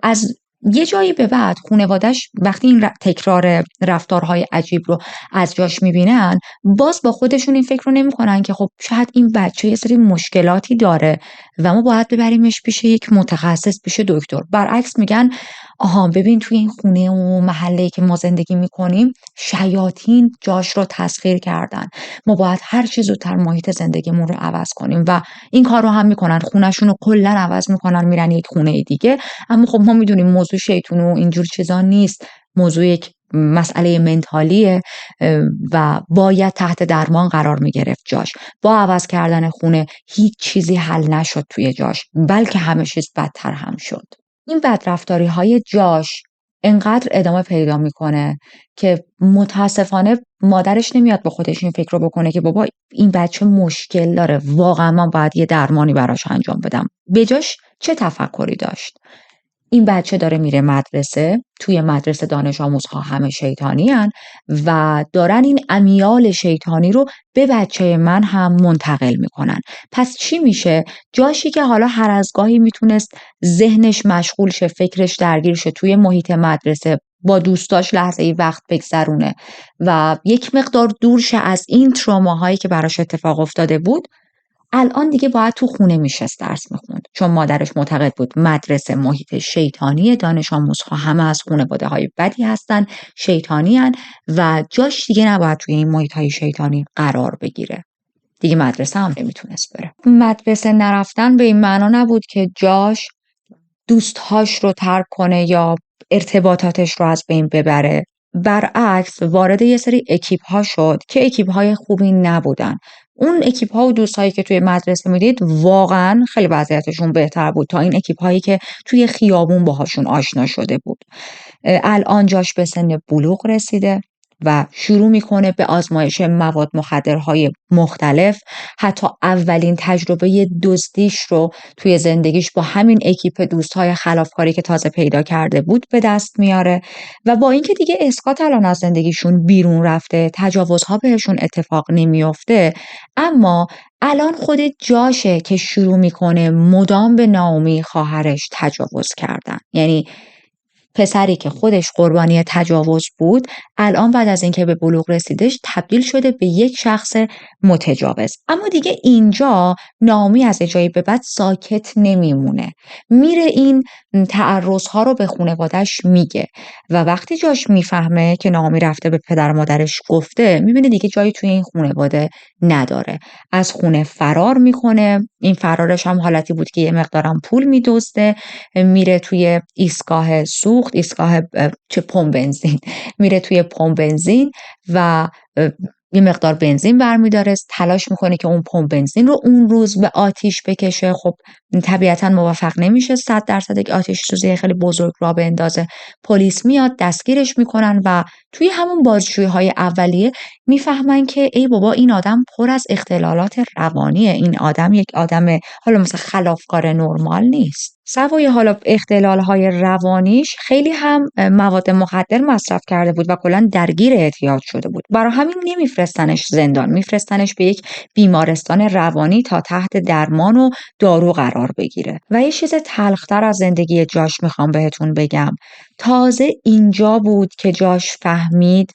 [SPEAKER 1] از یه جایی به بعد خانواده‌اش وقتی این تکرار رفتارهای عجیب رو از جاش میبینن باز با خودشون این فکر رو نمیکنن که خب شاید این بچه یه سری مشکلاتی داره و ما باید ببریمش پیش یک متخصص، پیش دکتر. برعکس میگن آها ببین توی این خونه و محله‌ای که ما زندگی میکنیم شیاطین جاش رو تسخیر کردن، ما باید هر چیز زودتر محیط زندگیمون رو عوض کنیم و این کار رو هم میکنن، خونه‌شون رو کلا عوض میکنن، میرن یک خونه دیگه. اما خب ما میدونیم موضوع شیطون و اینجور چیزا نیست، موضوع یک مسئله منتالیه و باید تحت درمان قرار میگرفت جاش. با عوض کردن خونه هیچ چیزی حل نشد توی جاش، بلکه همه چیز بدتر هم شد. این بدرفتاری های جاش انقدر ادامه پیدا میکنه که متاسفانه مادرش نمیاد با خودش این فکر رو بکنه که بابا این بچه مشکل داره، واقعا من باید یه درمانی براش انجام بدم. به جاش چه تفکری داشت؟ این بچه داره میره مدرسه، توی مدرسه دانش آموزها همه شیطانی هن و دارن این امیال شیطانی رو به بچه من هم منتقل میکنن. پس چی میشه؟ جاشی که حالا هر از گاهی میتونست ذهنش مشغول شه، فکرش درگیر شه توی محیط مدرسه، با دوستاش لحظه ای وقت بگذرونه و یک مقدار دور شه از این تروماهایی که براش اتفاق افتاده بود، الان دیگه باید تو خونه میشست درس میخوند، چون مادرش معتقد بود مدرسه محیط شیطانی، دانش آموزها همه از خانواده‌های بدی هستن، شیطانی هن و جاش دیگه نباید توی این محیط های شیطانی قرار بگیره. دیگه مدرسه هم نمیتونست بره. مدرسه نرفتن به این معنا نبود که جاش دوستهاش رو ترک کنه یا ارتباطاتش رو از بین ببره. برعکس وارد یه سری اکیپ ها شد که اکیپ های خوبی نبودن. اون اکیپ ها و دوستایی که توی مدرسه میدید واقعا خیلی وضعیتشون بهتر بود تا این اکیپ هایی که توی خیابون باهاشون آشنا شده بود. الان جاش به سن بلوغ رسیده و شروع میکنه به آزمایش مواد مخدرهای مختلف. حتی اولین تجربه دزدیش رو توی زندگیش با همین اکیپ دوستهای خلافکاری که تازه پیدا کرده بود به دست میاره و با اینکه دیگه اسکات الان از زندگیشون بیرون رفته، تجاوزها بهشون اتفاق نمیافته، اما الان خود جاشه که شروع میکنه مدام به ناومی خواهرش تجاوز کردن. یعنی پسری که خودش قربانی تجاوز بود الان بعد از اینکه به بلوغ رسیدش تبدیل شده به یک شخص متجاوز. اما دیگه اینجا نامی از جایی به بعد ساکت نمیمونه، میره این تعرض‌ها رو به خانواده‌اش میگه و وقتی جاش میفهمه که نامی رفته به پدر و مادرش گفته، میبینه دیگه جایی توی این خانواده نداره، از خونه فرار میکنه. این فرارش هم حالتی بود که یه مقدارم پول میدزده، میره توی ایستگاه سوخت، ایستگاه پمپ بنزین، میره توی پمپ بنزین و یه مقدار بنزین برمیداره، تلاش میکنه که اون پمپ بنزین رو اون روز به آتیش بکشه. خب طبیعتا موفق نمیشه 100% یک آتش سوزی خیلی بزرگ را بندازه. پلیس میاد دستگیرش میکنن و توی همون بازجویی های اولیه میفهمن که ای بابا این آدم پر از اختلالات روانیه، این آدم یک آدم حالا مثلا خلافکار نرمال نیست. سوای حالا اختلال‌های روانیش خیلی هم مواد مخدر مصرف کرده بود و کلا درگیر اعتیاد شده بود. برای همین نمیفرستنش زندان، میفرستنش به یک بیمارستان روانی تا تحت درمان و دارو قرار بگیره. و یه چیز تلختر از زندگی جاش میخوام بهتون بگم. تازه اینجا بود که جاش فهمید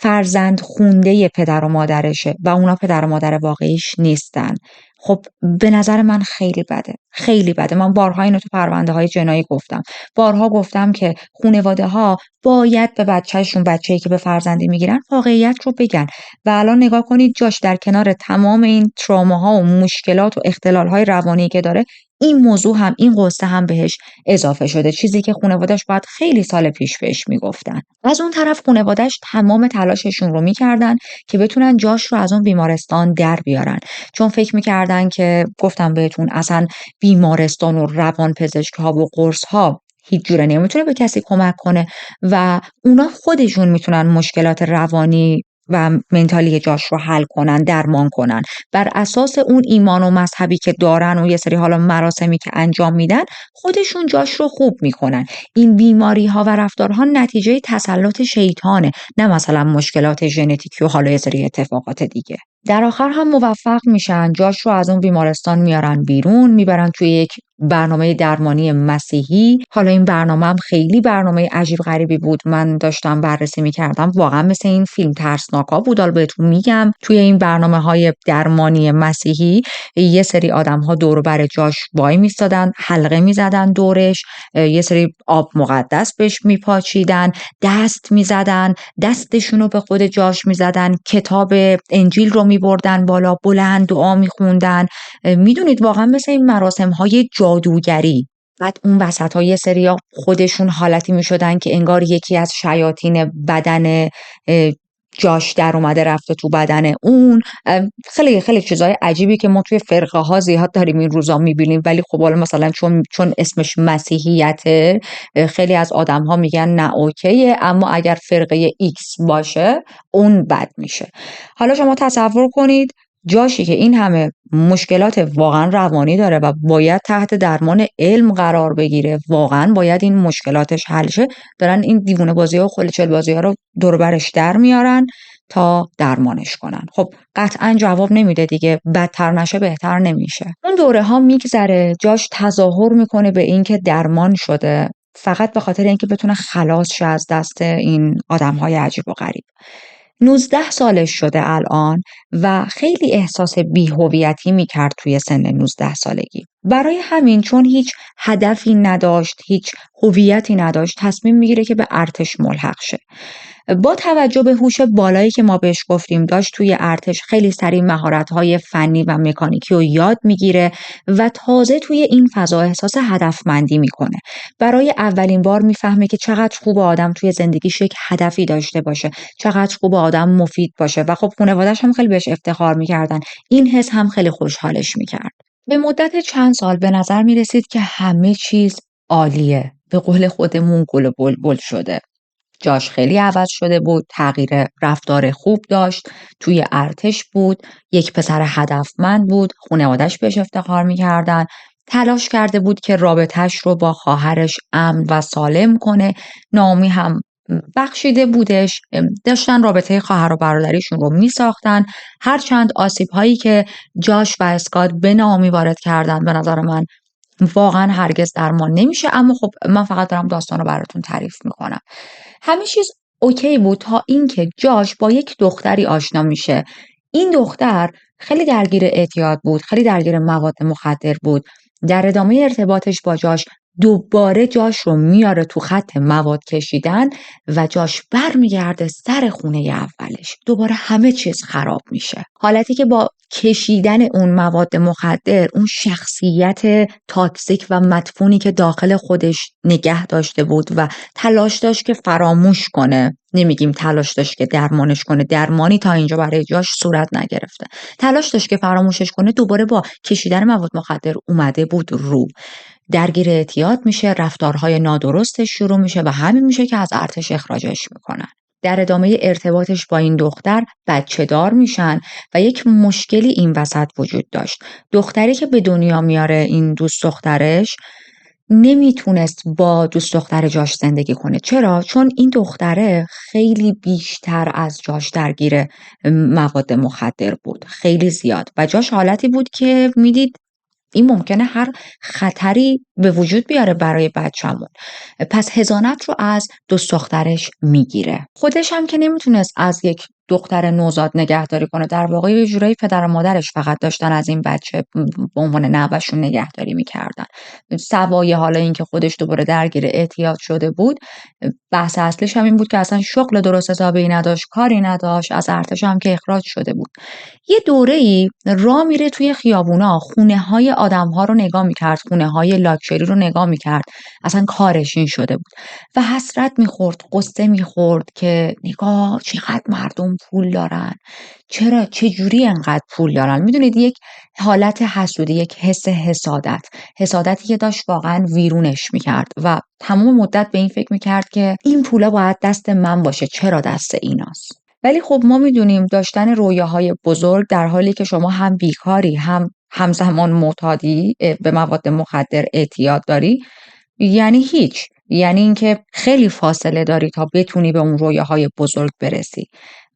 [SPEAKER 1] فرزند خونده پدر و مادرشه و اونا پدر و مادر واقعیش نیستن. خب به نظر من خیلی بده، خیلی بده. من بارها اینو تو پرونده های جنایی گفتم، بارها گفتم که خانواده ها باید به بچه‌ای که به فرزندی میگیرن واقعیت رو بگن. و الان نگاه کنید جاش در کنار تمام این تروماها و مشکلات و اختلال‌های روانی که داره، این موضوع هم، این قصه هم بهش اضافه شده، چیزی که خانواده‌اش باید خیلی سال پیش بهش میگفتن. از اون طرف خانواده‌اش تمام تلاششون رو میکردن که بتونن جاش رو از اون بیمارستان در بیارن، چون فکر میکردن که گفتم بهتون اصلا بیمارستان و روانپزشک‌ها و قرص‌ها هیچ جوره نمیتونه به کسی کمک کنه و اونا خودشون میتونن مشکلات روانی و منتالی جاش رو حل کنن، درمان کنن. بر اساس اون ایمان و مذهبی که دارن و یه سری حالا مراسمی که انجام میدن، خودشون جاش رو خوب میکنن. این بیماری ها و رفتارها نتیجه تسلط شیطانه، نه مثلا مشکلات ژنتیکی و حالا یه سری اتفاقات دیگه. در آخر هم موفق میشن، جاش رو از اون بیمارستان میارن بیرون، میبرن توی یک برنامه درمانی مسیحی. حالا این برنامه هم خیلی برنامه عجیب غریبی بود. من داشتم بررسی میکردم، واقعا مثل این فیلم ترسناکا بود. حالا بهتون میگم توی این برنامه‌های درمانی مسیحی یه سری آدم‌ها دور و بر جاش وای میستادن، حلقه میزدن دورش، یه سری آب مقدس بهش میپاچیدن، دست میزدن، دستشون رو به خود جاش میزدن، کتاب انجیل رو میبردن بالا، بلند دعا میخوندن. میدونید واقعا مثل این مراسم‌های جادوگری. بعد اون وسط‌ها یه سریا خودشون حالتی میشدن که انگار یکی از شیاطین بدن جاش در اومده رفته تو بدن اون. خیلی خیلی چیزای عجیبی که ما توی فرقه ها زیاد داریم این روزا میبینیم، ولی خب حالا مثلا چون اسمش مسیحیته، خیلی از آدم ها میگن نه اوکیه، اما اگر فرقه ایکس باشه اون بد میشه. حالا شما تصور کنید جاشی که این همه مشکلات واقعا روانی داره و باید تحت درمان علم قرار بگیره، واقعا باید این مشکلاتش حل شه، دارن این دیوونه بازی ها و خلچل بازی ها رو دور برش در میارن تا درمانش کنن. خب قطعا جواب نمیده دیگه، بدتر نشه بهتر نمیشه. اون دوره ها میگذره، جاش تظاهر میکنه به این که درمان شده، فقط به خاطر اینکه بتونه خلاص شه از دست این آدم های عجیب و غریب. 19 سالش شده الان و خیلی احساس بی‌هویتی میکرد توی سن 19 سالگی. برای همین چون هیچ هدفی نداشت، هیچ هویتی نداشت، تصمیم میگیره که به ارتش ملحق شه. با توجه به هوش بالایی که ما بهش گفتیم داشت، توی ارتش خیلی سریع مهارت‌های فنی و مکانیکی رو یاد میگیره و تازه توی این فضا احساس هدفمندی میکنه. برای اولین بار میفهمه که چقدر خوب آدم توی زندگیش یک هدفی داشته باشه، چقدر خوب آدم مفید باشه و خب خانواده‌اش هم خیلی بهش افتخار میکردن. این حس هم خیلی خوشحالش میکرد. به مدت چند سال به نظر میرسید که همه چیز عالیه. به قول خودمون گل و بلبل شده. جاش خیلی عوض شده بود، تغییر رفتار خوب داشت، توی ارتش بود، یک پسر هدفمند بود، خانواده‌اش بهش افتخار میکردن، تلاش کرده بود که رابطه‌اش رو با خواهرش امن و سالم کنه. نامی هم بخشیده بودش، داشتن رابطه خواهر و برادریشون رو میساختن. هرچند آسیب هایی که جاش و اسکات به نامی وارد کردن به نظر من واقعا هرگز درمان نمیشه، اما خب من فقط دارم داستان رو براتون تعریف میکنم. همه چیز اوکی بود تا اینکه جاش با یک دختری آشنا میشه. این دختر خیلی درگیر اعتیاد بود، خیلی درگیر مواد مخدر بود. در ادامه ارتباطش با جاش دوباره جاش رو میاره تو خط مواد کشیدن و جاش برمیگرده سر خونه اولش. دوباره همه چیز خراب میشه. حالتی که با کشیدن اون مواد مخدر، اون شخصیت تاکسیک و مدفونی که داخل خودش نگه داشته بود و تلاش داشت که فراموش کنه، نمیگیم تلاش داشت که درمانش کنه، درمانی تا اینجا برای جاش صورت نگرفته، تلاش داشت که فراموشش کنه، دوباره با کشیدن مواد مخدر اومده بود رو. درگیر اعتیاد میشه، رفتارهای نادرستش شروع میشه و همین میشه که از ارتش اخراجش میکنن. در ادامه ارتباطش با این دختر بچه دار میشن و یک مشکلی این وسط وجود داشت. دختری که به دنیا میاره این دوست دخترش نمیتونست با دوست دختر جاش زندگی کنه. چرا؟ چون این دختره خیلی بیشتر از جاش درگیر مواد مخدر بود، خیلی زیاد، و جاش حالتی بود که میدید این ممکنه هر خطری به وجود بیاره برای بچه‌مون. پس حضانت رو از دوست دخترش میگیره. خودش هم که نمیتونست از یک دختر نوزاد نگهداری کنه، در واقع یه جورایی پدر و مادرش فقط داشتن از این بچه به عنوان نوه‌شون نگهداری میکردن. سوای حالا اینکه خودش دوباره درگیر اعتیاد شده بود، بحث اصلیش هم این بود که اصلا شغل درست حسابی نداشت، کاری نداشت، از ارتش هم که اخراج شده بود. یه دوره‌ای راه میره توی خیابونا، خونه‌های آدم‌ها رو نگاه می‌کرد، خونه‌های لاکچری رو نگاه می‌کرد، اصلا کارش این شده بود و حسرت می‌خورد، قصه می‌خورد که نگاه چقدر مردم پول دارن، چرا چجوری انقدر پول دارن. میدونید یک حالت حسودی، یک حس حسادتی که داشت واقعا ویرونش می‌کرد و تمام مدت به این فکر می‌کرد که این پولا باید دست من باشه، چرا دست ایناست. ولی خب ما میدونیم داشتن رویاهای بزرگ در حالی که شما هم بیکاری هم همزمان معتادی به مواد مخدر اعتیاد داری، یعنی هیچ، یعنی اینکه خیلی فاصله داری تا بتونی به اون رویاهای بزرگ برسی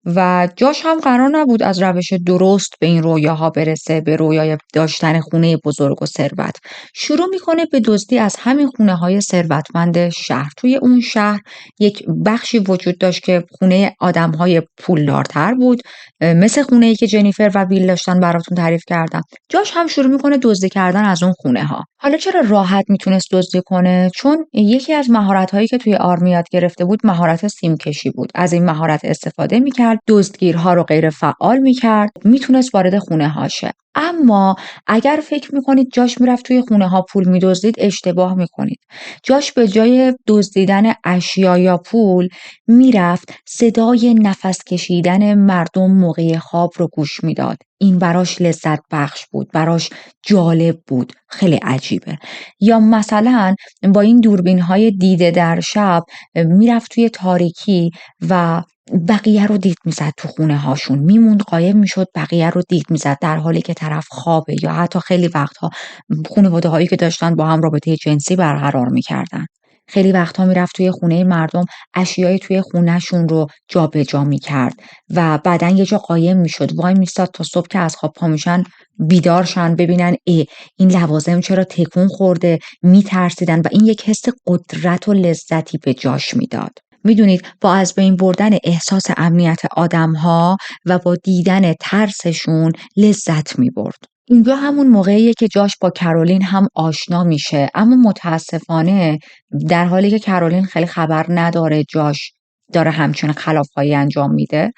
[SPEAKER 1] و جاش هم قرار نبود از روش درست به این رویاها برسه، به رویای داشتن خونه بزرگ و ثروت. شروع میکنه به دزدی از همین خونه های ثروتمند شهر. توی اون شهر یک بخشی وجود داشت که خونه آدم های پولدارتر بود، مثل خونه ای که جنیفر و بیل داشتن براتون تعریف کردم. جاش هم شروع میکنه دزدی کردن از اون خونه ها. حالا چرا راحت میتونست دزدی کنه؟ چون یکی از مهارت هایی که توی آرمی یاد گرفته بود مهارت سیمکشی بود. از این مهارت استفاده میکرد، دزدگیرها رو غیر فعال میکرد، میتونست وارد خونه ها شه. اما اگر فکر میکنید جاش میرفت توی خونه ها پول میدزدید، اشتباه میکنید. جاش به جای دزدیدن اشیا یا پول میرفت صدای نفس کشیدن مردم موقع خواب رو گوش میداد. این براش لذت بخش بود، براش جالب بود، خیلی عجیبه. یا مثلا با این دوربین های دیده در شب میرفت توی تاریکی و بقیه رو دید میزد، تو خونه هاشون میموند، قایم میشد، بقیه رو دید میزد در حالی که طرف خوابه، یا حتی خیلی وقتها خانواده هایی که داشتن با هم رابطه جنسی برقرار میکردن. خیلی وقتها میرفت توی خونه مردم، اشیای توی خونهشون رو جابجا میکرد و بعدن یه جا قایم میشد، وای میستاد تا صبح که از خواب پا میشن بیدارشن، ببینن این لوازم چرا تکون خورده، میترسیدن و این یک حس قدرت و لذتی به جاش میداد. میدونید با از بین بردن احساس امنیت آدم‌ها و با دیدن ترسشون لذت می‌برد. اینجا همون موقعیه که جاش با کرولین هم آشنا میشه، اما متاسفانه در حالی که کرولین خیلی خبر نداره جاش داره همچین خلاف‌هایی انجام میده،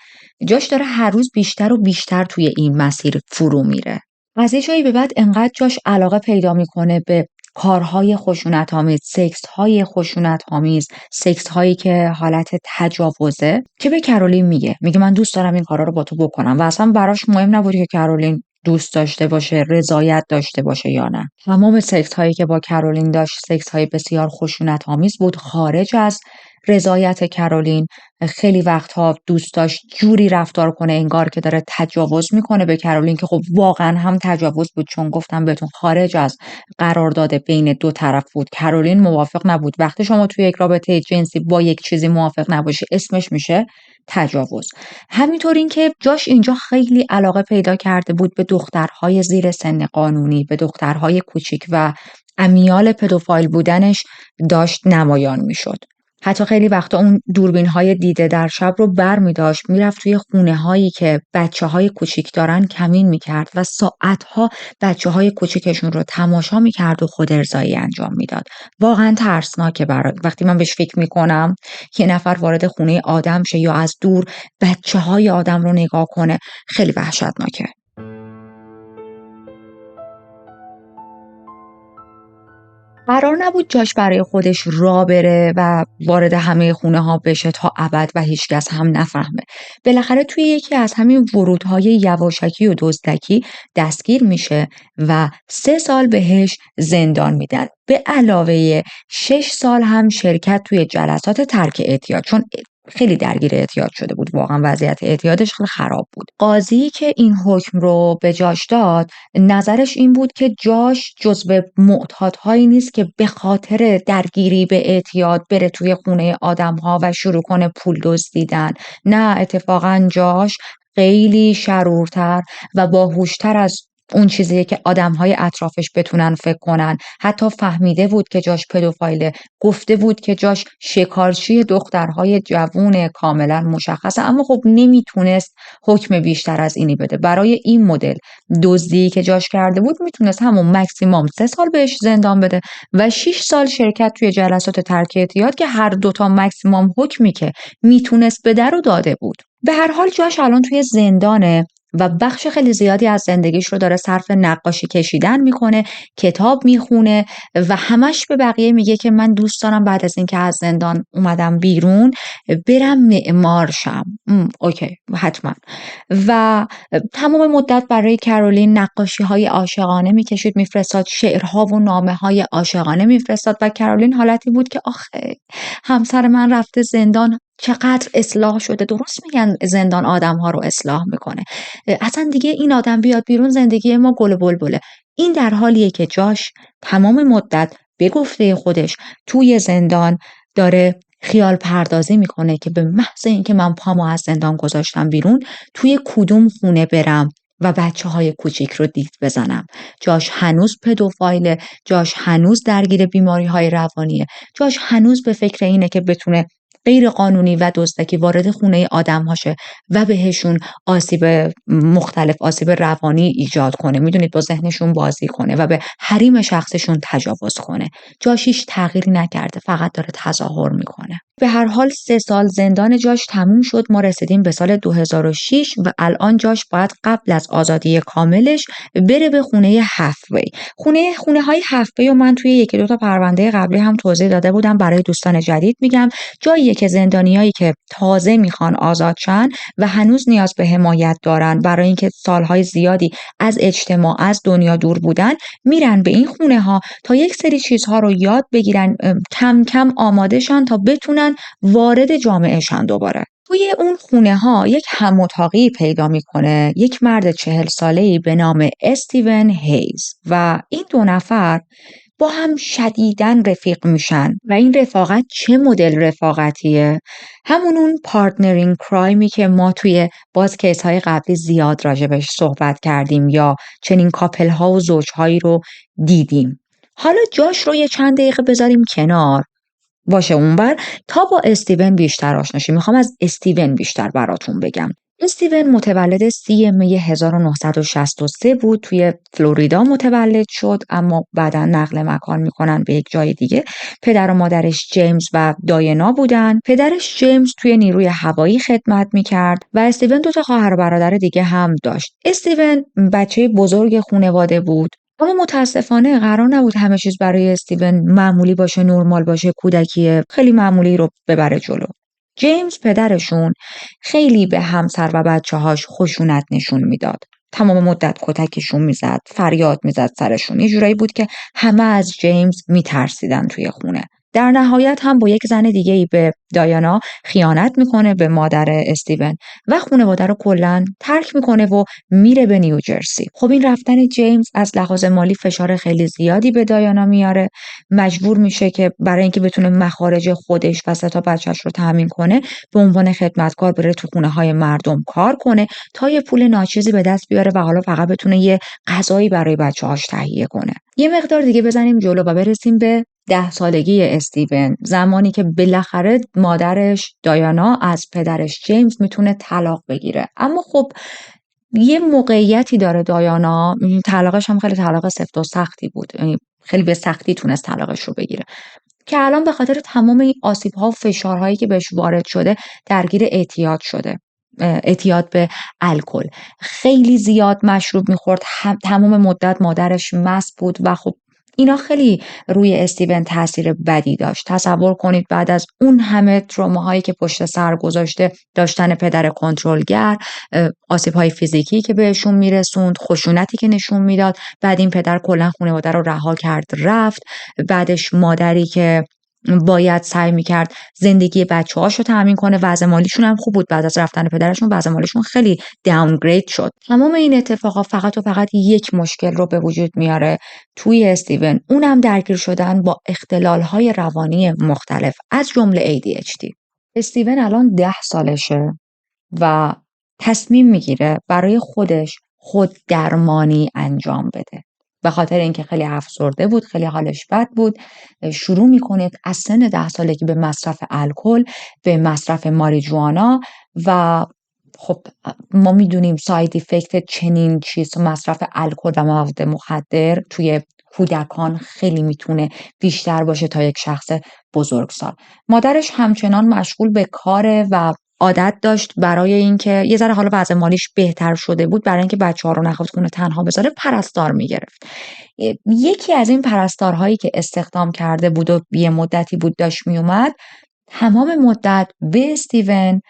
[SPEAKER 1] جاش داره هر روز بیشتر و بیشتر توی این مسیر فرو میره. از یه جایی به بعد انقدر جاش علاقه پیدا میکنه به کارهای خشونت‌آمیز، سکس‌های خشونت‌آمیز، سکس‌هایی که حالت تجاوزه، که به کرولین میگه من دوست دارم این کارا رو با تو بکنم و اصلا براش مهم نبود که کرولین دوست داشته باشه، رضایت داشته باشه یا نه. تمام سکس‌هایی که با کرولین داشت سکس‌های بسیار خشونت‌آمیز بود، خارج از رضایت کرولین. خیلی وقتها دوست داشت جوری رفتار کنه انگار که داره تجاوز میکنه به کرولین، که خب واقعا هم تجاوز بود، چون گفتم بهتون خارج از قرارداد بین دو طرف بود. کرولین موافق نبود. وقتی شما توی یک رابطه جنسی با یک چیزی موافق نباشی، اسمش میشه تجاوز. همینطور این که جاش اینجا خیلی علاقه پیدا کرده بود به دخترهای زیر سن قانونی، به دخترهای کوچیک و امیال پدوفایل بودنش داشت نمایان میشد. حتی خیلی وقتا اون دوربین‌های دیده در شب رو برمی‌داشت، میرفت توی خونه‌هایی که بچه‌های کوچیک دارن کمین می‌کرد و ساعت‌ها بچه‌های کوچیکشون رو تماشا می‌کرد و خود ارضایی انجام میداد. واقعا ترسناکه وقتی من بهش فکر می‌کنم که نفر وارد خونه آدم شه یا از دور بچه‌های آدم رو نگاه کنه، خیلی وحشتناکه. قرار نبود جاش برای خودش راه بره و وارد همه خونه ها بشه تا ابد و هیچکس هم نفهمه. بالاخره توی یکی از همین ورودهای یواشکی و دزدکی دستگیر میشه و 3 سال بهش زندان میدن. به علاوه 6 سال هم شرکت توی جلسات ترک اعتیاد، چون خیلی درگیر اعتیاد شده بود، واقعا وضعیت اعتیادش خیلی خراب بود. قاضی که این حکم رو به جاش داد نظرش این بود که جاش جزو معتادهایی نیست که به خاطر درگیری به اعتیاد بره توی خونه آدم‌ها و شروع کنه پول دزدیدن. نه، اتفاقا جاش خیلی شرورتر و باهوشتر از اون چیزیه که آدم‌های اطرافش بتونن فکر کنن. حتی فهمیده بود که جاش پدوفایله، گفته بود که جاش شکارچی دخترهای جوون کاملا مشخصه، اما خب نمیتونست حکم بیشتر از اینی بده. برای این مدل دزدی که جاش کرده بود میتونست همون مکسیموم 3 سال بهش زندان بده و 6 سال شرکت توی جلسات ترک اعتیاد که هر دوتا مکسیموم حکمی که میتونست بده رو داده بود. به هر حال جاش الان توی زندانه و بخش خیلی زیادی از زندگیش رو داره صرف نقاشی کشیدن میکنه، کتاب میخونه و همش به بقیه میگه که من دوست دارم بعد از اینکه از زندان اومدم بیرون برم معمار شم. اوکی، حتما. و تمام مدت برای کرولین نقاشی های عاشقانه میکشید، میفرستاد شعرها و نامه های عاشقانه میفرستاد و کرولین حالتی بود که آخه همسر من رفته زندان، چقدر اصلاح شده. درست میگن زندان آدم‌ها رو اصلاح میکنه. اصلا دیگه این آدم بیاد بیرون زندگی ما گل و بلبله. این در حالیه که جاش تمام مدت به گفته خودش توی زندان داره خیال پردازی میکنه که به محض اینکه من پامو از زندان گذاشتم بیرون توی کدوم خونه برم و بچه‌های کوچیک رو دید بزنم. جاش هنوز پدوفایله، جاش هنوز درگیر بیماری‌های روانیه، جاش هنوز به فکر اینه که بتونه غیر قانونی و دزدکی وارد خونه آدم هاشه و بهشون آسیب روانی ایجاد کنه. میدونید، با ذهنشون بازی کنه و به حریم شخصشون تجاوز کنه. جاش هیچ تغییری نکرده، فقط داره تظاهر میکنه. به هر حال 3 سال زندان جاش تموم شد. ما رسیدیم به سال 2006 و الان جاش باید قبل از آزادی کاملش بره به خونه هفوی. خونه های هفوی و من توی 1-2 تا پرونده قبلی هم توضیح داده بودم، برای دوستان جدید میگم. جاییه که زندانیایی که تازه میخوان آزاد شن و هنوز نیاز به حمایت دارن برای اینکه سالهای زیادی از اجتماع، از دنیا دور بودن، میرن به این خونه ها تا یک سری چیزها رو یاد بگیرن، کم کم آماده شن تا بتونن وارد جامعه شن دوباره. توی اون خونه ها یک هم اتاقی پیدا میکنه، یک مرد 40 ساله‌ای به نام استیون هیز و این 2 نفر با هم شدیداً رفیق میشن. و این رفاقت چه مدل رفاقتیه؟ همون اون پارتنرینگ کرایمی که ما توی باز کیس های قبلی زیاد راجبش صحبت کردیم یا چنین کاپل ها و زوج هایی رو دیدیم. حالا جاش رو یه چند دقیقه بذاریم کنار باشه اونور تا با استیون بیشتر آشنا شیم. میخوام از استیون بیشتر براتون بگم. استیون متولد 30 می 1963 بود. توی فلوریدا متولد شد، اما بعدا نقل مکان میکنن به یک جای دیگه. پدر و مادرش جیمز و داینا بودن. پدرش جیمز توی نیروی هوایی خدمت میکرد و استیون 2 تا خواهر و برادر دیگه هم داشت. استیون بچه بزرگ خانواده بود، اما متاسفانه قرار نبود همه چیز برای استیون معمولی باشه، نرمال باشه، کودکی خیلی معمولی رو ببره جلو. جیمز پدرشون خیلی به همسر و بچه‌هاش خشونت نشون میداد. تمام مدت کتکشون میزد، فریاد میزد سرشون. یه جورایی بود که همه از جیمز میترسیدن توی خونه. در نهایت هم با یک زن دیگه‌ای به دایانا خیانت میکنه، به مادر استیون، و خانواده رو کلاً ترک میکنه و میره به نیوجرسی. خب این رفتن جیمز از لحاظ مالی فشار خیلی زیادی به دایانا میاره. مجبور میشه که برای اینکه بتونه مخارج خودش و 3 تا بچه‌ش رو تامین کنه به عنوان خدمتکار بره تو خونه‌های مردم کار کنه تا یه پول ناچیزی به دست بیاره و حالا فقط بتونه یه غذایی برای بچه‌هاش تهیه کنه. یه مقدار دیگه بزنیم جلو و برسیم به 10 سالگی استیون، زمانی که بالاخره مادرش دایانا از پدرش جیمز میتونه طلاق بگیره. اما خب یه موقعیتی داره دایانا، طلاقش هم خیلی طلاق سفت و سختی بود، یعنی خیلی به سختی تونست طلاقش رو بگیره، که الان به خاطر تمام این آسیب‌ها و فشارهایی که بهش وارد شده درگیر اعتیاد شده. اعتیاد به الکل، خیلی زیاد مشروب میخورد، تمام مدت مادرش مست بود و خب اینا خیلی روی استیون تاثیر بدی داشت. تصور کنید بعد از اون همه تروماهایی که پشت سر گذاشته، داشتن پدر کنترلگر، آسیب‌های فیزیکی که بهشون میرسوند، خشونتی که نشون میداد، بعد این پدر کلا خانواده رو رها کرد رفت، بعدش مادری که باید سعی میکرد زندگی بچه‌هاشو تأمین کنه. وضع مالیشون هم خوب بود، بعد از رفتن پدرشون وضع مالیشون خیلی داونگرید شد. تمام این اتفاقا فقط و فقط یک مشکل رو به وجود میاره توی استیون، اونم درگیر شدن با اختلال‌های روانی مختلف از جمله ADHD. استیون الان 10 سالشه و تصمیم میگیره برای خودش خود درمانی انجام بده. به خاطر اینکه خیلی افسرده بود، خیلی حالش بد بود، شروع میکنه از سن 10 سالگی به مصرف الکل، به مصرف ماریجوانا و خب ما میدونیم ساید افکت چنین چیز مصرف الکل و مواد مخدر توی کودکان خیلی میتونه بیشتر باشه تا یک شخص بزرگسال. مادرش همچنان مشغول به کاره و عادت داشت برای اینکه یه ذره حالا وضع مالیش بهتر شده بود، برای اینکه بچه‌ها رو نخواد کنه تنها بذاره پرستار میگرفت. یکی از این پرستارهایی که استخدام کرده بود و یه مدتی بود داشت میومد، تمام مدت به استیون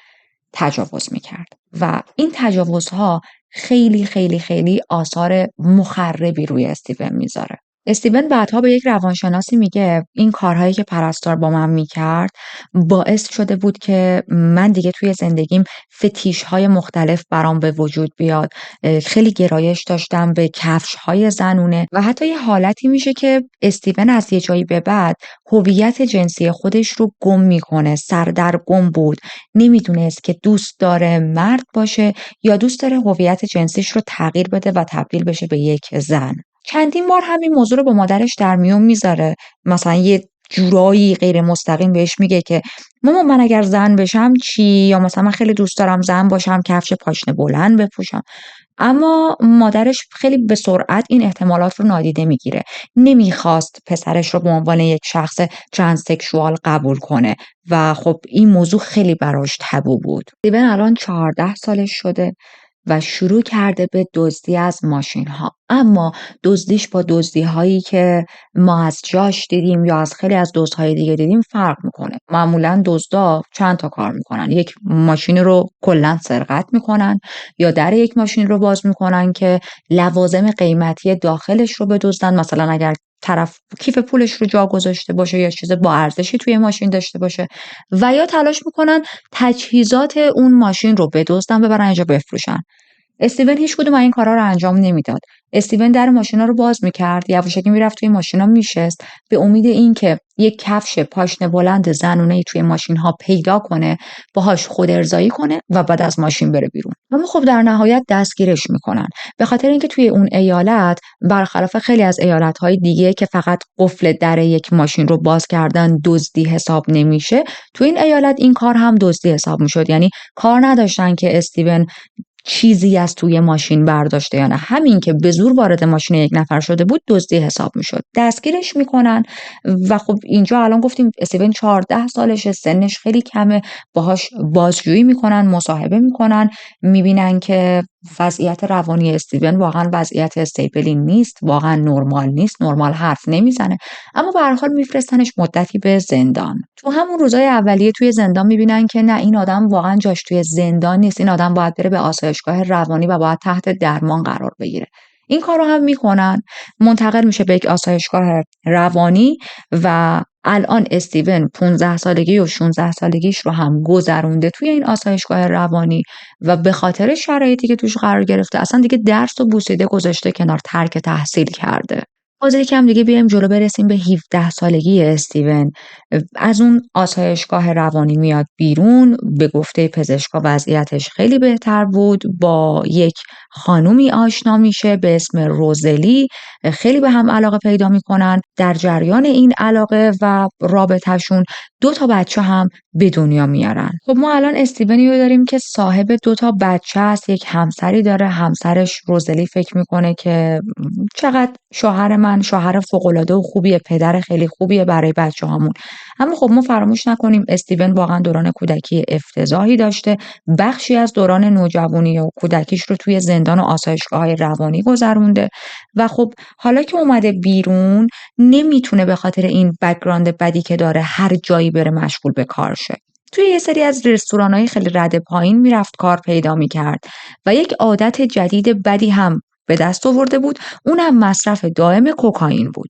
[SPEAKER 1] تجاوز میکرد و این تجاوزها خیلی خیلی خیلی آثار مخربی روی استیون میذاره. استیون بعدها به یک روانشناسی میگه این کارهایی که پرستار با من میکرد باعث شده بود که من دیگه توی زندگیم فتیش‌های مختلف برام به وجود بیاد. خیلی گرایش داشتم به کفش‌های زنونه و حتی یه حالتی میشه که استیون از یه جایی به بعد هویت جنسی خودش رو گم میکنه، سردرگم بود، نمیدونست که دوست داره مرد باشه یا دوست داره هویت جنسیش رو تغییر بده و تبدیل بشه به یک زن. چندین بار همین موضوع رو با مادرش در میون میذاره، مثلا یه جورایی غیر مستقیم بهش میگه که مامان من اگر زن بشم چی، یا مثلا من خیلی دوست دارم زن باشم، کفش پاشنه بلند بپوشم. اما مادرش خیلی به سرعت این احتمالات رو نادیده میگیره. نمیخواست پسرش رو به عنوان یک شخص ترانسکشوال قبول کنه و خب این موضوع خیلی براش تبو بود. استیون الان 14 سالش شده و شروع کرده به دزدی از ماشین ها، اما دزدیش با دزدی هایی که ما از جاش دیدیم یا از خیلی از دزدهای دیگه دیدیم فرق میکنه. معمولا دزدا چند تا کار میکنن، یک ماشین رو کلا سرقت میکنن یا در یک ماشین رو باز میکنن که لوازم قیمتی داخلش رو بدزدن، مثلا اگر طرف کیف پولش رو جا گذاشته باشه یا چیز با ارزشی توی ماشین داشته باشه، و یا تلاش میکنن تجهیزات اون ماشین رو بدزدن ببرن اینجا بفروشن. استیون هیچ کدوم از این کارا رو انجام نمیداد. استیون در ماشینا رو باز میکرد، یواشکی میرفت توی ماشینا میشست به امید اینکه یک کفش پاشنه بلند زنونه‌ای توی ماشین‌ها پیدا کنه، باهاش خود ارضایی کنه و بعد از ماشین بره بیرون. اما خب در نهایت دستگیرش میکنن، به خاطر اینکه توی اون ایالت برخلاف خیلی از ایالت‌های دیگه که فقط قفل در یک ماشین رو باز کردن دزدی حساب نمیشه، توی این ایالت این کار هم دزدی حساب میشد. یعنی کار نداشتن که استیون چیزی از توی ماشین برداشته یا نه، همین که به زور وارد ماشین یک نفر شده بود دزدی حساب میشد. دستگیرش میکنن و خب اینجا الان گفتیم استیون 14 سالشه، سنش خیلی کمه، باهاش بازجویی میکنن، مصاحبه میکنن، میبینن که وضعیت روانی استیون واقعا وضعیت استیبلی نیست، واقعا نرمال نیست، نرمال حرف نمیزنه، اما به هر حال میفرستنش مدتی به زندان. تو همون روزای اولیه توی زندان میبینن که نه، این آدم واقعا جاش توی زندان نیست، این آدم باید بره به آسایشگاه روانی و باید تحت درمان قرار بگیره. این کار رو هم میکنن، منتقل میشه به یک آسایشگاه روانی و الان استیون 15 سالگی و 16 سالگیش رو هم گذرونده توی این آسایشگاه روانی و به خاطر شرایطی که توش قرار گرفته اصلا دیگه درس و بوسیده گذاشته کنار، ترک تحصیل کرده. باز یکم دیگه بیایم جلو برسیم به 17 سالگی استیون. از اون آسایشگاه روانی میاد بیرون، به گفته پزشکا وضعیتش خیلی بهتر بود، با یک خانومی آشنا میشه به اسم روزلی، خیلی به هم علاقه پیدا میکنن. در جریان این علاقه و رابطهشون 2 تا بچه هم به دنیا میارن. خب ما الان استیونی رو داریم که صاحب 2 تا بچه است، یک همسری داره، همسرش روزلی فکر میکنه که چقدر شوهر من شوهر فوق‌العاده و خوبیه، پدر خیلی خوبیه برای بچه‌هامون. اما خب ما فراموش نکنیم استیون واقعا دوران کودکی افتضاحی داشته، بخشی از دوران نوجوانی و کودکیش رو توی زندان و آسایشگاه‌های روانی گذرونده و خب حالا که اومده بیرون نمیتونه به خاطر این بک‌گراند بدی که داره هر جایی بره مشغول به کار شه. توی یه سری از رستوران‌های خیلی رد پایین میرفت کار پیدا میکرد و یک عادت جدید بدی هم به دست آورده بود، اونم مصرف دائم کوکائین بود.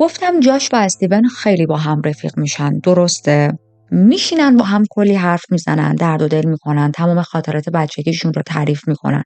[SPEAKER 1] گفتم جاش و استیون خیلی با هم رفیق میشن، درسته؟ میشینن با هم کلی حرف میزنن، درد و دل میکنن، تمام خاطرات بچگیشون رو تعریف میکنن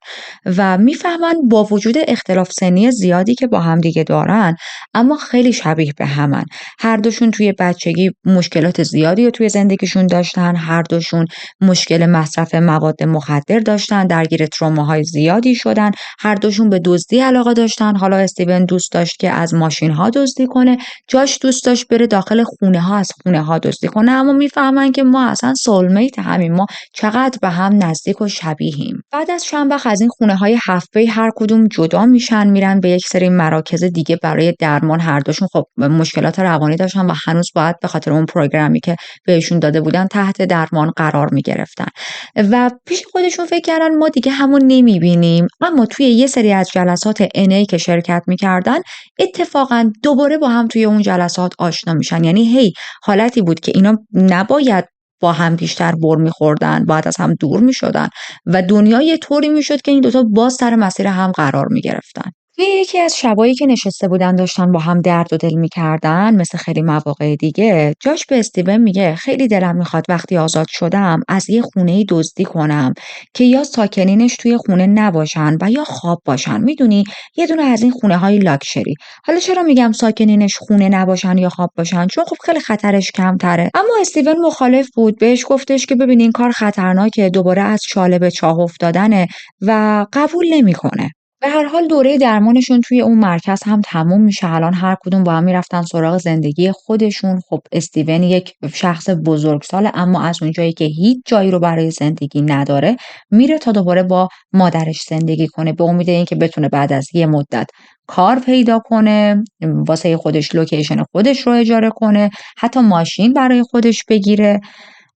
[SPEAKER 1] و میفهمن با وجود اختلاف سنی زیادی که با هم دیگه دارن، اما خیلی شبیه به همن. هر دوشون توی بچگی مشکلات زیادی رو توی زندگیشون داشتن، هر دوشون مشکل مصرف مواد مخدر داشتن، درگیر تروماهای زیادی شدن، هر دوشون به دزدی علاقه داشتن. حالا استیون دوست داشت که از ماشین ها دزدی کنه، جاش دوست داشت بره داخل خونه ها از خونه ها دزدی کنه. اما میفهمن که ما اصلا سولمیت همیم، ما چقدر به هم نزدیک و شبیهیم. بعد از چند وقت از این خونه های هفته هر کدوم جدا میشن، میرن به یک سری مراکز دیگه برای درمان. هر دوشون خب مشکلات روانی داشتن و هنوز باید به خاطر اون پروگرامی که بهشون داده بودن تحت درمان قرار میگرفتن و پیش خودشون فکر کردن ما دیگه همون نمیبینیم. اما توی یه سری از جلسات NA که شرکت میکردن، اتفاقا دوباره با هم توی اون جلسات آشنا میشن. یعنی حالتی بود که اینا نباید با هم بیشتر بر میخوردن، باید از هم دور میشدن و دنیا یه طوری میشد که این دوتا باز سر مسیر هم قرار میگرفتن. توی یکی از شبایی که نشسته بودن داشتن با هم درد و دل میکردن، مثل خیلی مواقع دیگه، جاش به استیون میگه خیلی دلم میخواد وقتی آزاد شدم از یه خونه‌ای دزدی کنم که یا ساکنینش توی خونه نباشن و یا خواب باشن. میدونی، یه دونه از این خونه های لاکچری. حالا چرا میگم ساکنینش خونه نباشن یا خواب باشن؟ چون خب خیلی خطرش کمتره. اما استیون مخالف بود، بهش گفتش که ببین این کار خطرناکه، دوباره از چاله به چاه افتادنه و قبول نمیکنه. به هر حال دوره درمانشون توی اون مرکز هم تموم میشه. الان هر کدوم با هم میرفتن سراغ زندگی خودشون. خب استیون یک شخص بزرگساله، اما از اونجایی که هیچ جایی رو برای زندگی نداره، میره تا دوباره با مادرش زندگی کنه، به امید اینکه بتونه بعد از یه مدت کار پیدا کنه، واسه خودش لوکیشن خودش رو اجاره کنه، حتی ماشین برای خودش بگیره.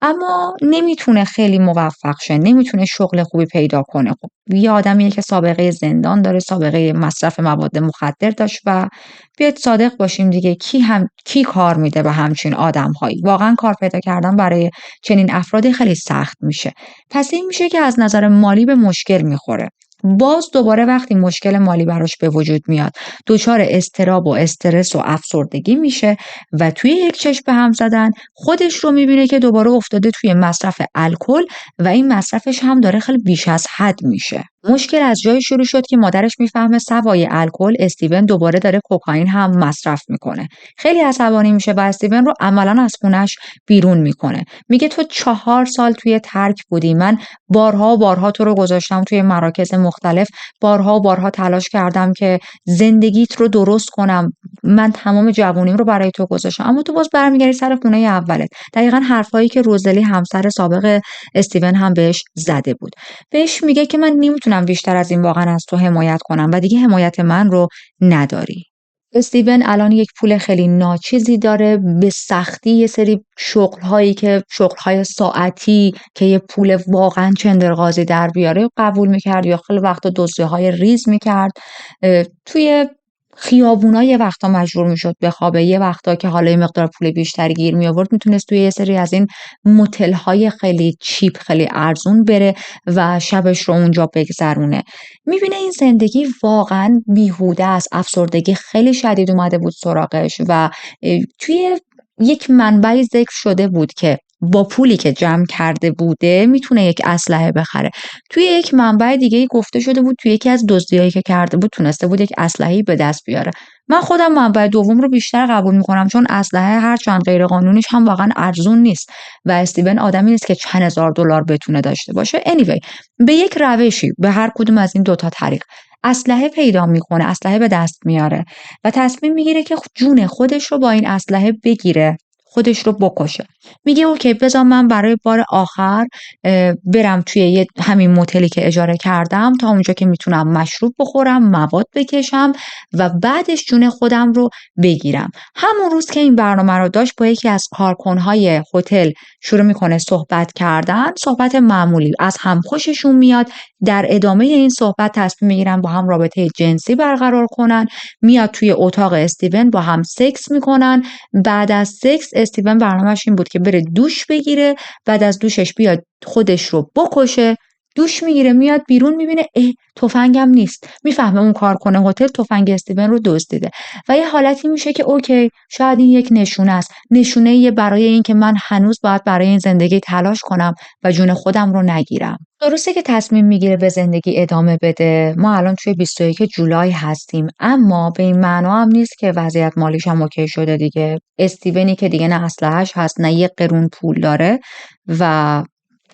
[SPEAKER 1] اما نمیتونه خیلی موفق شه، نمیتونه شغل خوبی پیدا کنه. خب یه آدمیه که سابقه زندان داره، سابقه مصرف مواد مخدر داشت و بیاید صادق باشیم دیگه، کی کار میده به همچین آدم‌هایی؟ واقعا کار پیدا کردن برای چنین افرادی خیلی سخت میشه. پس این میشه که از نظر مالی به مشکل میخوره. باز دوباره وقتی مشکل مالی براش به وجود میاد، دچار اضطراب و استرس و افسردگی میشه و توی یک چشم به هم زدن خودش رو میبینه که دوباره افتاده توی مصرف الکل و این مصرفش هم داره خیلی بیش از حد میشه. مشکل از جایی شروع شد که مادرش میفهمه سوای الکل استیون دوباره داره کوکائین هم مصرف میکنه. خیلی عصبانی میشه و استیون رو عملاً از خونش بیرون میکنه. میگه تو 4 سال توی ترک بودی، من بارها و بارها تو رو گذاشتم توی مراکز مختلف، بارها و بارها تلاش کردم که زندگیت رو درست کنم، من تمام جوونیم رو برای تو گذاشتم، اما تو باز برمیگردی سر خونه اولت. دقیقاً حرفایی که روزلی همسر سابق استیون هم بهش زده بود. بهش میگه که من نمیتونم بیشتر از این واقعا از تو حمایت کنم و دیگه حمایت من رو نداری. استیون الان یک پول خیلی ناچیزی داره، به سختی یه سری شغل‌های ساعتی که یه پول واقعا چندرغازی در بیاره قبول میکرد یا خیلی وقتا دزدی‌های ریز میکرد. توی خیابونا یه وقتا مجبور میشد بخوابه، یه وقتا که حالا یه مقدار پول بیشتری گیر می آورد میتونست توی یه سری از این موتل‌های خیلی چیپ، خیلی ارزون بره و شبش رو اونجا بگذرونه. میبینه این زندگی واقعا بیهوده است. افسردگی خیلی شدید اومده بود سراغش و توی یک منبعی ذکر شده بود که با پولی که جمع کرده بوده میتونه یک اسلحه بخره. توی یک منبع دیگه گفته شده بود توی یکی از دزدیایی که کرده بود تونسته بود یک اسلحه‌ای به دست بیاره. من خودم منبع دوم رو بیشتر قبول میکنم، چون اسلحه هرچند غیر قانونیش هم واقعا ارزون نیست و استیون آدمی نیست که چند هزار دلار بتونه داشته باشه. anyway، به یک روشی، به هر کدوم از این دوتا طریق اسلحه پیدا میکنه، اسلحه به دست میاره و تصمیم میگیره که جون خودش رو با این اسلحه بگیره، خودش رو بکشه. میگه اوکی، بذار من برای بار آخر برم توی همین موتلی که اجاره کردم، تا اونجا که میتونم مشروب بخورم، مواد بکشم و بعدش جون خودم رو بگیرم. همون روز که این برنامه رو داشت با یکی از کارکنهای هتل شروع میکنه صحبت کردن، صحبت معمولی، از هم خوششون میاد. در ادامه این صحبت تصمیم میگیرن با هم رابطه جنسی برقرار کنن. میاد توی اتاق استیون، با هم سکس میکنن. بعد از سکس استیون برنامه‌اش این بود که بره دوش بگیره، بعد از دوشش بیاد خودش رو بکشه، دوش میگیره، میاد بیرون، میبینه تفنگم نیست، میفهمه اون کارکنه هتل تفنگ استیون رو دزدیده و یه حالتی میشه که اوکی، شاید این یک نشونه است، نشونه برای این که من هنوز باید برای این زندگی تلاش کنم و جون خودم رو نگیرم. درسته که تصمیم میگیره به زندگی ادامه بده. ما الان توی 21 جولای هستیم، اما به این معنا هم نیست که وضعیت مالیش هم اوکی شده دیگه. استیونی که دیگه نه اسلحه‌اش هست، نه یه قرون پول داره و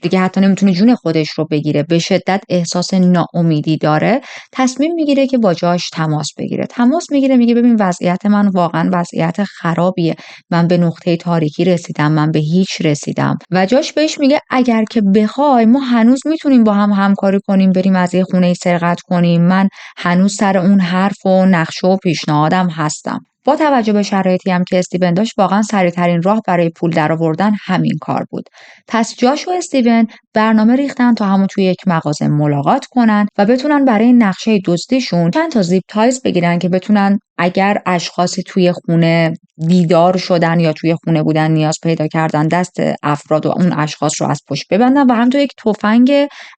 [SPEAKER 1] دیگه حتی نمیتونه جون خودش رو بگیره، به شدت احساس ناامیدی داره، تصمیم میگیره که با جاش تماس بگیره. تماس میگیره، میگه ببین وضعیت من واقعا وضعیت خرابیه، من به نقطه تاریکی رسیدم، من به هیچ رسیدم. و جاش بهش میگه اگر که بخوای ما هنوز میتونیم با هم همکاری کنیم، بریم از یه خونه سرقت کنیم، من هنوز سر اون حرف و نقشه و پیشنهادم هستم. با توجه به شرایطی هم که استیون داشت، واقعا سریع‌ترین راه برای پول درآوردن همین کار بود. پس جاش و استیون برنامه ریختن تا همون توی یک مغازه ملاقات کنن و بتونن برای نقشه دزدیشون چند تا زیپ تایز بگیرن که بتونن اگر اشخاصی توی خونه دیدار شدن یا توی خونه بودن، نیاز پیدا کردن، دست افراد و اون اشخاص رو از پشت ببندن و همینطور یک تفنگ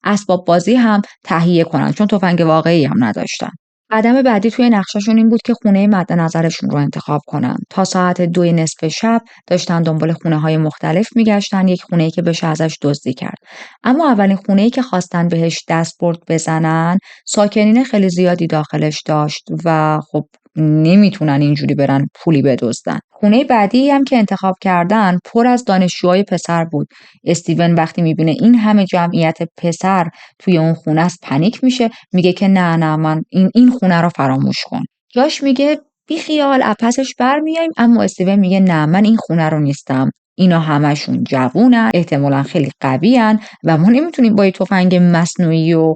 [SPEAKER 1] اسباب بازی هم تهیه کنن، چون تفنگ واقعی هم نداشتن. قدم بعدی توی نقشه‌شون این بود که خونه مد نظرشون رو انتخاب کنن. تا ساعت 2 نصف شب داشتن دنبال خونه‌های مختلف میگشتن، یک خونه‌ای که بشه ازش دزدی کرد. اما اولین خونه‌ای که خواستن بهش دستبرد بزنن، ساکنین خیلی زیادی داخلش داشت و خب نمیتونن اینجوری برن پولی بدزدن. خونه بعدی هم که انتخاب کردن پر از دانشجوهای پسر بود. استیون وقتی میبینه این همه جمعیت پسر توی اون خونه است پنیک میشه، میگه که نه من این خونه رو فراموش کن. جاش میگه بی خیال، پسش برمیایم، اما استیون میگه نه، من این خونه رو نیستم. اینا همشون جوونن، احتمالاً خیلی قویان و ما نمیتونیم با یه تفنگ مصنوعی و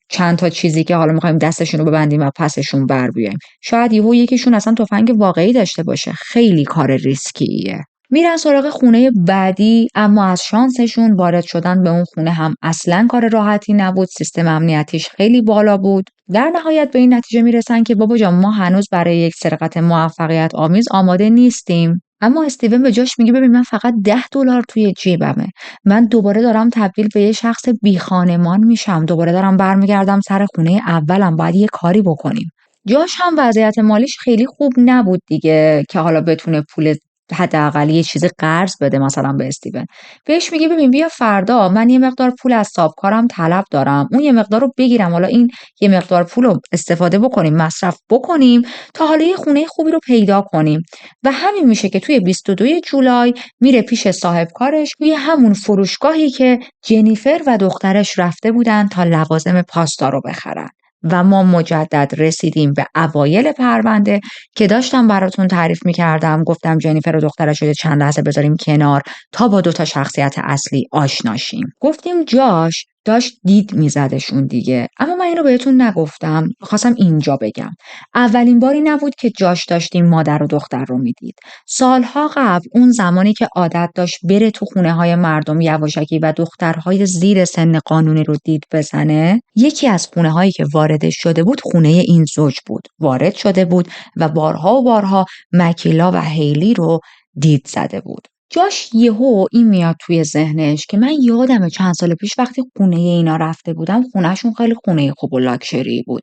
[SPEAKER 1] چند تا چیزی که حالا میخوایم دستشون رو ببندیم و پسشون بر بیایم. شاید یکیشون اصلا تفنگ واقعی داشته باشه. خیلی کار ریسکیه. میرن سراغ خونه بعدی، اما از شانسشون وارد شدن به اون خونه هم اصلا کار راحتی نبود. سیستم امنیتیش خیلی بالا بود. در نهایت به این نتیجه میرسن که بابا جان، ما هنوز برای یک سرقت موفقیت آمیز آماده نیستیم. اما استیون به جاش میگه ببین من فقط $10 توی جیبمه، من دوباره دارم تبدیل به یه شخص بی خانمان میشم، دوباره دارم برمیگردم سر خونه اولم، باید یه کاری بکنیم. جاش هم وضعیت مالیش خیلی خوب نبود دیگه که حالا بتونه پول حداقل یه چیزی قرض بده مثلا به استیون. بهش میگه ببین بیا فردا من یه مقدار پول از صاحبکارم طلب دارم، اون یه مقدار رو بگیرم، حالا این یه مقدار پول رو استفاده بکنیم، مصرف بکنیم تا حالا یه خونه خوبی رو پیدا کنیم. و همین میشه که توی 22 جولای میره پیش صاحبکارش توی همون فروشگاهی که جنیفر و دخترش رفته بودن تا لوازم پاستا رو بخرن. و ما مجدد رسیدیم به اوایل پرونده که داشتم براتون تعریف میکردم. گفتم جنیفر و دخترش رو چند لحظه بذاریم کنار تا با 2 تا شخصیت اصلی آشناشیم. گفتیم جاش داشت دید میزدشون دیگه، اما من این رو بهتون نگفتم، خواستم اینجا بگم. اولین باری نبود که جاش داشتیم مادر و دختر رو میدید. سالها قبل، اون زمانی که عادت داشت بره تو خونه های مردم یواشکی و دخترهای زیر سن قانونی رو دید بزنه، یکی از خونه هایی که وارد شده بود خونه این زوج بود. وارد شده بود و بارها و بارها مکیلا و هیلی رو دید زده بود. جاش یهو این میاد توی ذهنش که من یادمه چند سال پیش وقتی خونه اینا رفته بودم، خونهشون خیلی خونه خوب و لاکچری بود.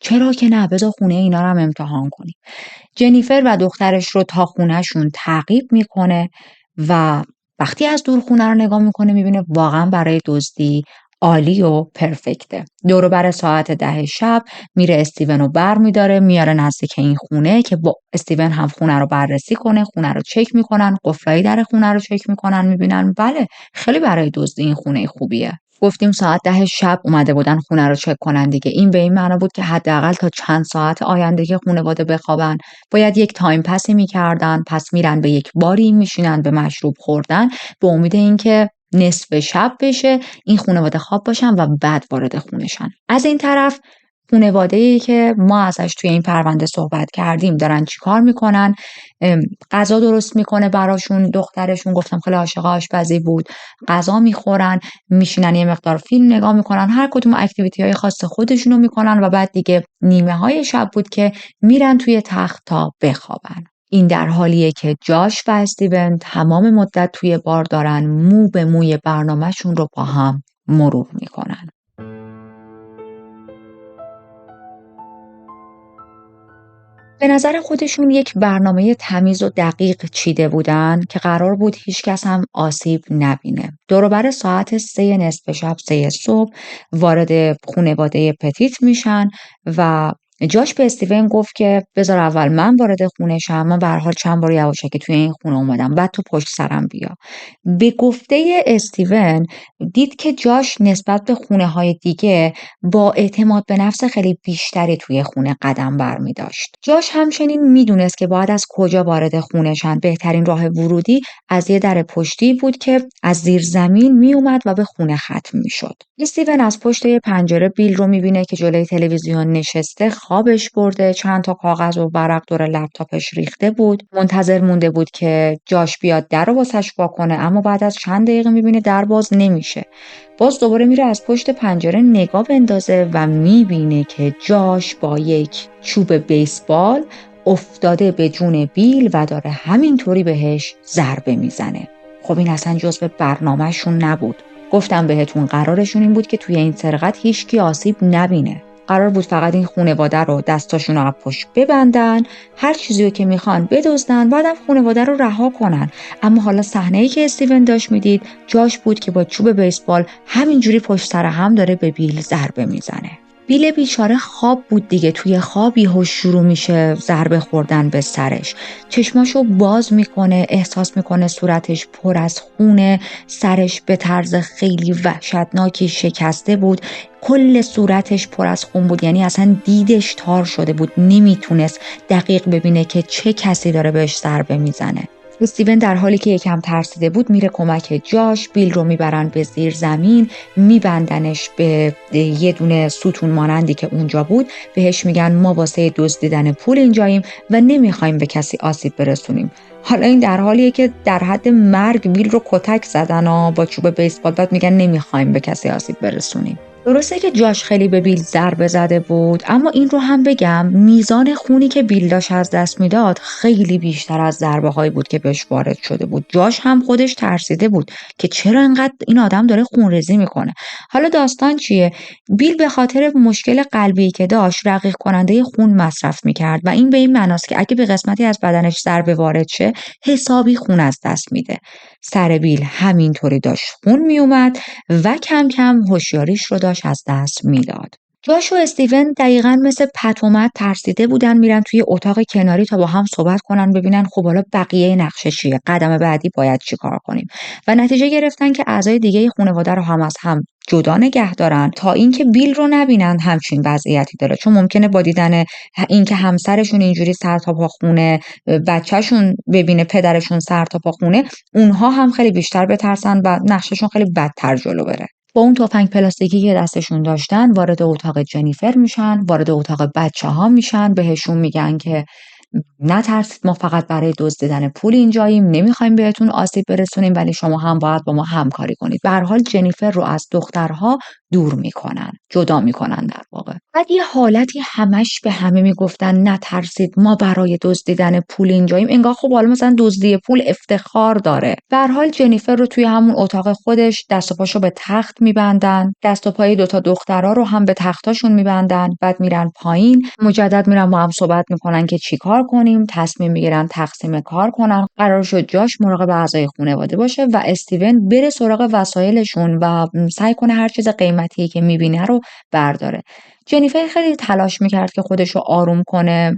[SPEAKER 1] چرا که نه، بذار خونه اینا رو هم امتحان کنیم. جنیفر و دخترش رو تا خونهشون تعقیب میکنه و وقتی از دور خونه رو نگاه میکنه میبینه واقعا برای دزدی عالی و پرفکته. دور بر ساعت 10 شب میره استیون رو بر میداره، میاره نزدیک این خونه که با استیون هم خونه رو بررسی کنه. خونه رو چک میکنن، قفلای در خونه رو چک میکنن، میبینن بله خیلی برای دزدی این خونه خوبیه. گفتیم ساعت 10 شب اومده بودن خونه رو چک کنن دیگه. این به این معنا بود که حداقل تا چند ساعت آینده که خانواده بخوابن باید یک تایم پسی میکردن. پس میرن به یک باری میشینن به مشروب خوردن به امید اینکه نصف شب بشه این خانواده خواب باشن و بعد وارد خونه‌شن. از این طرف خانواده‌ای که ما ازش توی این پرونده صحبت کردیم دارن چیکار میکنن؟ غذا درست میکنه براشون دخترشون، گفتم خیلی عاشق آشپزی بود. غذا میخورن، میشینن یه مقدار فیلم نگاه میکنن، هر کدوم اکتیویتی های خاص خودشونو میکنن و بعد دیگه نیمه های شب بود که میرن توی تخت تا بخوابن. این در حالیه که جاش و استیون تمام مدت توی بار دارن مو به موی برنامهشون رو با هم مرور میکنن. به نظر خودشون یک برنامه تمیز و دقیق چیده بودن که قرار بود هیچکس هم آسیب نبینه. دور و بر ساعت 3 نصف شب، 3 صبح وارد خانواده پتیت میشن و جاش به استیون گفت که بذار اول من وارد خونه شم، من به هر حال چند بار یواشکی توی این خونه اومدم، بعد تو پشت سرم بیا. به گفته استیون دید که جاش نسبت به خونه‌های دیگه با اعتماد به نفس خیلی بیشتری توی خونه قدم برمی داشت. جاش همچنین میدونست که باید از کجا وارد خونه شن. بهترین راه ورودی از یه در پشتی بود که از زیر زمین می اومد و به خونه ختم می شد. استیون از پشت یه پنجره بیل رو میبینه که جلوی تلویزیون نشسته، خوابش برده، چند تا کاغذ و ورق دور لپتاپش ریخته بود. منتظر مونده بود که جاش بیاد در رو واسش وا کنه، اما بعد از چند دقیقه میبینه در باز نمیشه. باز دوباره میره از پشت پنجره نگاه بندازه و میبینه که جاش با یک چوب بیسبال افتاده به جون بیل و داره همینطوری بهش ضربه میزنه. خب این اصلا جزو برنامه‌شون نبود. گفتم بهتون قرارشون این بود که توی این سرقت هیچکی آسیب نبینه. قرار بود فقط این خانواده رو دستاشون رو از پشت ببندن، هر چیزی رو که میخوان بدزدن، بعدم خانواده رو رها کنن. اما حالا صحنه‌ای که استیون داشت میدید جاش بود که با چوب بیسبال همینجوری پشت سر هم داره به بیل ضربه میزنه. بیل بیچاره خواب بود دیگه، توی خواب یهو شروع میشه ضربه خوردن به سرش. چشماشو باز میکنه، احساس میکنه صورتش پر از خونه، سرش به طرز خیلی وحشتناکی شکسته بود، کل صورتش پر از خون بود، یعنی اصلا دیدش تار شده بود، نمیتونست دقیق ببینه که چه کسی داره بهش ضربه میزنه. استیون در حالی که یکم ترسیده بود میره کمک جاش. بیل رو میبرن به زیر زمین، میبندنش به یه دونه ستون مانندی که اونجا بود. بهش میگن ما واسه دزدیدن پول اینجاییم و نمیخوایم به کسی آسیب برسونیم. حالا این در حالیه که در حد مرگ بیل رو کتک زدن با چوب بیسبال، بعد میگن نمیخوایم به کسی آسیب برسونیم. درسته که جاش خیلی به بیل ضربه زده بود، اما این رو هم بگم میزان خونی که بیل داشت از دست میداد خیلی بیشتر از ضربه هایی بود که بهش وارد شده بود. جاش هم خودش ترسیده بود که چرا انقدر این آدم داره خونریزی میکنه. حالا داستان چیه؟ بیل به خاطر مشکل قلبی که داشت رقیق کننده خون مصرف میکرد و این به این معناست که اگه به قسمتی از بدنش ضربه وارد شه حسابی خون از دست میده. سر بیل همینطوری داشت خون میومد و کم کم هوشیاریش رو داشت از دست میداد. جاش و استیون دقیقاً مثل پتومت ترسیده بودن، میرن توی اتاق کناری تا با هم صحبت کنن، ببینن خب حالا بقیه نقشه چیه، قدم بعدی باید چی کار کنیم. و نتیجه گرفتن که اعضای دیگه خانواده رو هم از هم جدا نگه دارن تا اینکه بیل رو نبینن همچین وضعیتی داره، چون ممکنه با دیدن اینکه همسرشون اینجوری سر تا پا خونه، بچه‌شون ببینه پدرشون سر تا پا خونه، اونها هم خیلی بیشتر بترسن و نقششون خیلی بدتر جلو بره. با اون تفنگ پلاستیکی که دستشون داشتن وارد اتاق جنیفر میشن، وارد اتاق بچه‌ها میشن، بهشون میگن که نترسید، ما فقط برای دزدیدن پول اینجاییم، نمیخوایم بهتون آسیب برسونیم، ولی شما هم باید با ما همکاری کنید. به هر حال جنیفر رو از دخترها دور میکنن، جدا میکنن در واقع. بعد یه حالتی همش به همه میگفتن نترسید، ما برای دزدیدن پول اینجاییم، انگار خب حالا مثلا دزدی پول افتخار داره. به هر حال جنیفر رو توی همون اتاق خودش دست و پاشو به تخت میبندن، دست و پای دوتا دخترها رو هم به تختاشون میبندن، بعد میرن پایین، مجدد میرن با هم صحبت میکنن که چیکار کنیم، تصمیم میگیرن تقسیم کار کنن. قرار شد جاش مراقب اعضای خانواده باشه و استیون بره سراغ وسایلشون و سعی کنه هر چیز قیمتی که میبینه رو برداره. جنیفر خیلی تلاش میکرد که خودش رو آروم کنه،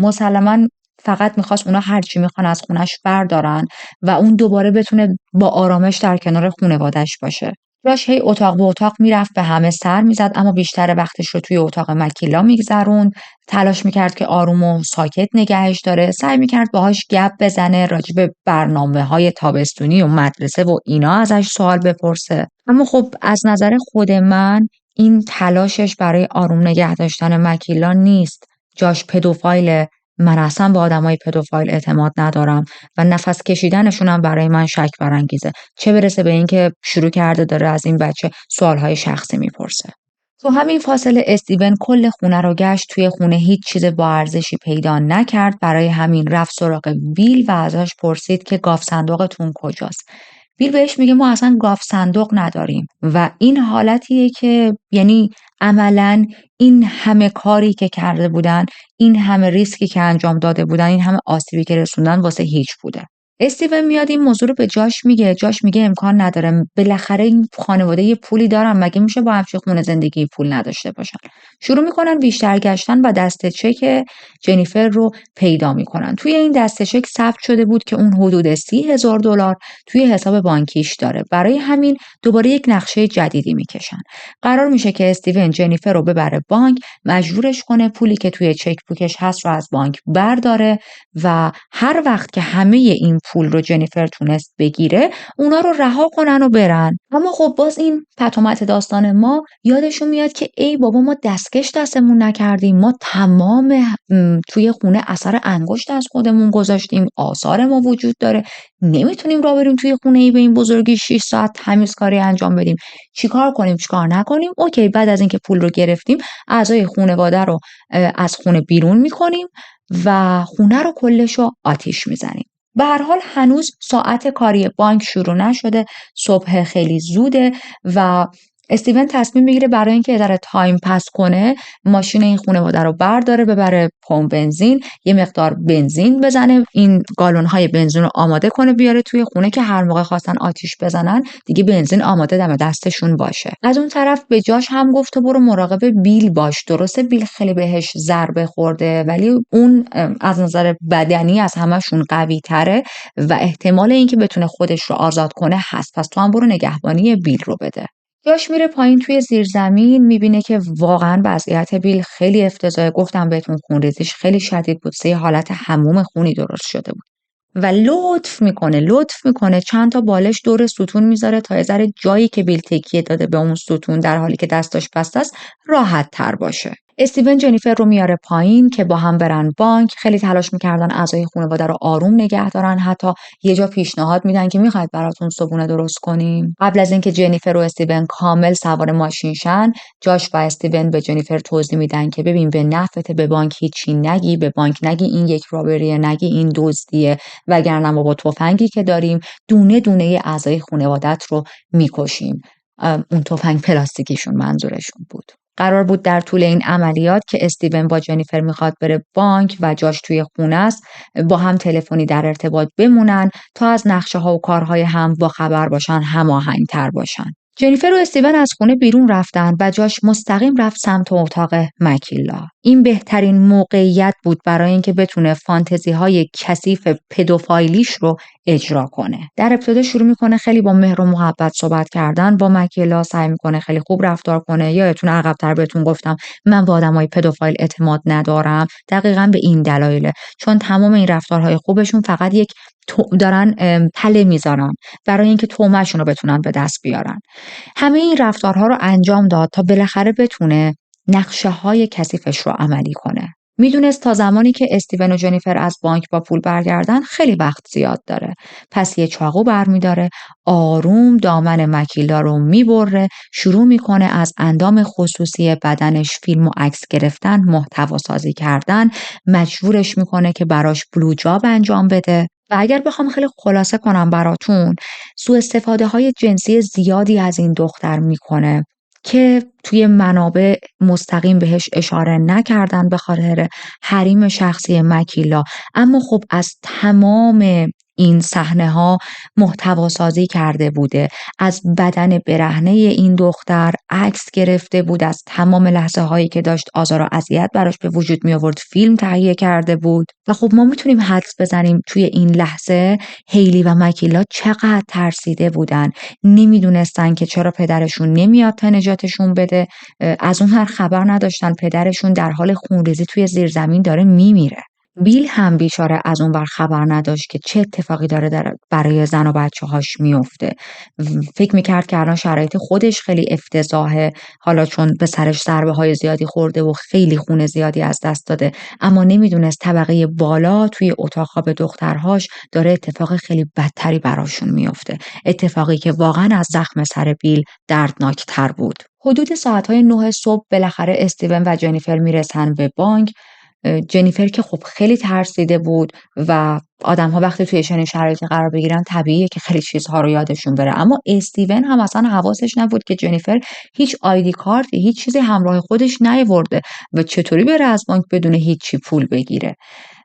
[SPEAKER 1] مسلماً فقط میخواست اونا هر چی میخوان از خونش بردارن و اون دوباره بتونه با آرامش در کنار خانواده‌اش باشه. جاش هی اتاق به اتاق میرفت، به همه سر میزد، اما بیشتر وقتش رو توی اتاق مکیلا میگذروند. تلاش میکرد که آروم و ساکت نگهش داره، سعی میکرد باهاش گپ بزنه، راجع به برنامه‌های تابستونی و مدرسه و اینا ازش سوال بپرسه. اما خب از نظر خود من این تلاشش برای آروم نگه داشتن مکیلا نیست. جاش پدوفایل، من اصلا با آدمای پدوفایل اعتماد ندارم و نفس کشیدنشون هم برای من شک برانگیزه، چه برسه به اینکه شروع کرده داره از این بچه سوالهای شخصی میپرسه. تو همین فاصله استیون کل خونه رو گشت، توی خونه هیچ چیز با ارزشی پیدا نکرد، برای همین رفت سراغ بیل و ازش پرسید که گاف صندوقتون کجاست. بیل بهش میگه ما اصلا گاف صندوق نداریم و این حالتیه که یعنی عملاً این همه کاری که کرده بودن، این همه ریسکی که انجام داده بودن، این همه آسیبی که رسوندن واسه هیچ بوده. استیون میاد این موضوع رو به جاش میگه امکان نداره، بالاخره این خانواده یه پولی دارن، مگه میشه با همچین خونه زندگی پول نداشته باشن. شروع میکنن بیشتر گشتن و دسته چک جنیفر رو پیدا میکنن. توی این دسته چک ثبت شده بود که اون حدود $30,000 توی حساب بانکیش داره. برای همین دوباره یک نقشه جدیدی میکشن. قرار میشه که استیون جنیفر رو ببره بانک، مجبورش کنه پولی که توی چک بوکش هست رو از بانک برداره و هر وقت که همه این پول رو جنیفر تونست بگیره، اونا رو رها کنن و برن. اما خب باز این پتومت داستان ما یادشون میاد که ای بابا، ما دستکش دستمون نکردیم، ما تمام توی خونه اثر انگشت از خودمون گذاشتیم، آثار ما وجود داره، نمیتونیم راه بریم توی خونه ای به این بزرگی 6 ساعت تمیزکاری انجام بدیم. چیکار کنیم چیکار نکنیم؟ اوکی، بعد از اینکه پول رو گرفتیم، اعضای خانواده رو از خونه بیرون میکنیم و خونه رو کلش رو آتیش میزنیم. به هر حال هنوز ساعت کاری بانک شروع نشده، صبح خیلی زوده و استیون تصمیم میگیره برای اینکه یه ذره تایم پس کنه، ماشین این خانواده رو برداره ببره پمپ بنزین، یه مقدار بنزین بزنه، این گالون‌های بنزین رو آماده کنه بیاره توی خونه که هر موقع خواستن آتیش بزنن دیگه بنزین آماده دم دستشون باشه. از اون طرف به جاش هم گفت تو برو مراقب بیل باش. درسته بیل خیلی بهش ضربه خورده، ولی اون از نظر بدنی از همشون قوی تره و احتمال اینکه بتونه خودش رو آزاد کنه هست. پس تو هم برو نگهبانی بیل رو بده. جاش میره پایین توی زیرزمین، میبینه که واقعا وضعیت بیل خیلی افتضاحه. گفتم بهتون خونریزیش خیلی شدید بود، یه حالت حموم خونی درست شده بود و لطف میکنه چند تا بالش دور ستون میذاره تا یه ذره جایی که بیل تکیه داده به اون ستون در حالی که دستاش بسته است راحت تر باشه. استیون جنیفر رو میاره پایین که با هم برن بانک. خیلی تلاش میکردن اعضای خانواده رو آروم نگه دارن، حتی یه جا پیشنهاد میدن که میخواید براتون صبحونه درست کنیم. قبل از اینکه جنیفر و استیون کامل سوار ماشین شن، جاش و استیون به جنیفر توضیح میدن که ببین به نفعت به بانک هیچی نگی، به بانک نگی این یک رابریه، نگی این دزدیه، وگرنه ما با تفنگی که داریم دونه دونه اعضای خانوادت رو میکشیم. اون تفنگ پلاستیکیشون منظورشون بود. قرار بود در طول این عملیات که استیون با جنیفر میخواد بره بانک و جاش توی خونه است، با هم تلفنی در ارتباط بمونن تا از نقشه ها و کارهای هم با خبر باشن، هماهنگ‌تر باشن. جنیفر و استیون از خونه بیرون رفتن و جاش مستقیم رفت سمت اتاق مکیلا. این بهترین موقعیت بود برای اینکه بتونه فانتزی های کثیف پدوفایلیش رو اجرا کنه. در ابتدا شروع میکنه خیلی با مهر و محبت صحبت کردن با مکیلا، سعی میکنه خیلی خوب رفتار کنه. یادتونه عقب‌تر بهتون گفتم من با آدمای پدوفایل اعتماد ندارم، دقیقاً به این دلایله، چون تمام این رفتارهای خوبشون فقط یک دارن تله میذارن برای اینکه تومه‌شون رو بتونن به دست بیارن. همه این رفتارها رو انجام داد تا بالاخره بتونه نقشه های کثیفش رو عملی کنه. میدونست تا زمانی که استیون و جنیفر از بانک با پول برگردن خیلی وقت زیاد داره. پس یه چاقو برمیداره، آروم دامن مکیلا رو میبره، شروع میکنه از اندام خصوصی بدنش فیلم و عکس گرفتن، محتوا سازی کردن، مجبورش میکنه که براش بلوجاب انجام بده. و اگر بخوام خیلی خلاصه کنم براتون، سوء استفاده های جنسی زیادی از این دختر میکنه که توی منابع مستقیم بهش اشاره نکردن به خاطر حریم شخصی مکیلا، اما خب از تمام این صحنه ها محتوا سازی کرده بوده. از بدن برهنه این دختر عکس گرفته بود، از تمام لحظه هایی که داشت آزار و اذیت براش به وجود می آورد فیلم تهیه کرده بود. و خب ما میتونیم حدس بزنیم توی این لحظه هیلی و مکیلا چقدر ترسیده بودن، نمیدونستن که چرا پدرشون نمیاد تا نجاتشون بده. از اون هر خبر نداشتن پدرشون در حال خونریزی توی زیرزمین داره میمیره. بیل هم بیچاره از اون ور خبر نداشت که چه اتفاقی داره برای زن و بچه هاش میفته. فکر میکرد که الان شرایط خودش خیلی افتضاحه، حالا چون به سرش ضربه های زیادی خورده و خیلی خون زیادی از دست داده، اما نمیدونست طبقه بالا توی اتاق خواب دخترهاش داره اتفاق خیلی بدتری براشون میفته، اتفاقی که واقعا از زخم سر بیل دردناکتر بود. حدود ساعتهای 9 صبح بالاخره استیون و جنیفر میرسن به بانک. جنیفر که خب خیلی ترسیده بود و آدم‌ها وقتی توی چنین شرایطی قرار بگیرن طبیعیه که خیلی چیزها رو یادشون بره. اما استیون هم اصلا حواسش نبود که جنیفر هیچ آیدی کارتی، هیچ چیزی همراه خودش نیاورده و چطوری بره از بانک بدون هیچی پول بگیره.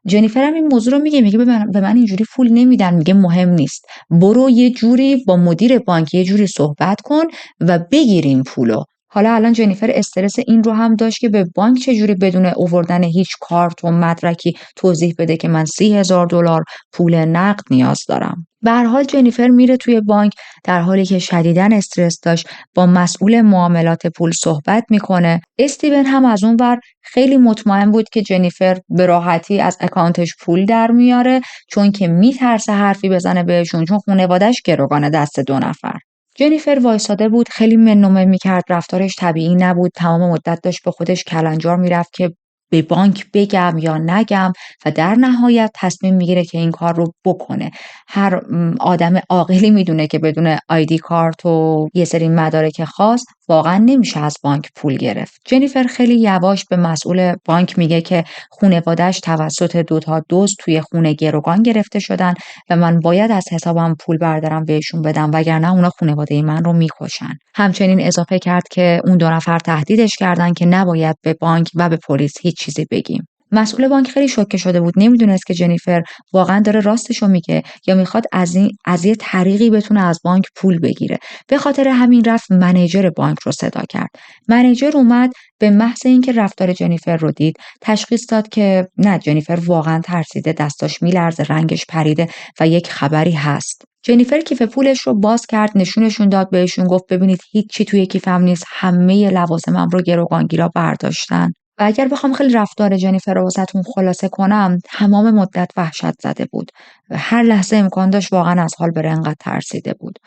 [SPEAKER 1] جنیفر هم این موضوع رو میگه به من اینجوری پول نمیدن. میگه مهم نیست، برو یه جوری با مدیر بانک یه جوری صحبت کن و بگیر این پولو. حالا الان جنیفر استرس این رو هم داشت که به بانک چجوری بدون آوردن هیچ کارت و مدرکی توضیح بده که من $30,000 پول نقد نیاز دارم. به هر حال جنیفر میره توی بانک در حالی که شدیداً استرس داشت، با مسئول معاملات پول صحبت میکنه. استیون هم از اون ور خیلی مطمئن بود که جنیفر به راحتی از اکانتش پول در میاره، چون که میترسه حرفی بزنه بهشون، چون خانواده‌اش گروگان دست 2 نفر. جنیفر وایساده بود، خیلی منومه میکرد، رفتارش طبیعی نبود، تمام مدت داشت به خودش کلنجار میرفت که به بانک بگم یا نگم و در نهایت تصمیم میگیره که این کار رو بکنه. هر آدم عاقلی میدونه که بدون آیدی کارت و یه سری مدارک خاص واقعا نمیشه از بانک پول گرفت. جنیفر خیلی یواش به مسئول بانک میگه که خانواده‌اش توسط 2 تا دزد توی خونه گروگان گرفته شدن و من باید از حسابم پول بردارم بهشون بدم، وگرنه اونا خانواده من رو میکشن. همچنین اضافه کرد که اون 2 نفر تهدیدش کردن که نباید به بانک و به پلیس هیچ چیزی بگیم. مسئول بانک خیلی شوکه شده بود، نمیدونست که جنیفر واقعا داره راستشو میگه یا میخواد از یه طریقی بتونه از بانک پول بگیره. به خاطر همین رفت منیجر بانک رو صدا کرد. منیجر اومد، به محض اینکه رفتار جنیفر رو دید تشخیص داد که نه، جنیفر واقعا ترسیده، دستاش میلرزه، رنگش پریده و یک خبری هست. جنیفر کیف پولش رو باز کرد، نشونشون داد، بهشون گفت ببینید هیچی توی کیفم نیست، همه لوازمم رو گروگانگیرا برداشتن. و اگر بخوام خیلی رفتار جنیفر رو واسهتون خلاصه کنم، تمام مدت وحشت زده بود و هر لحظه امکان داشت واقعا از حال بره، انقدر ترسیده بود.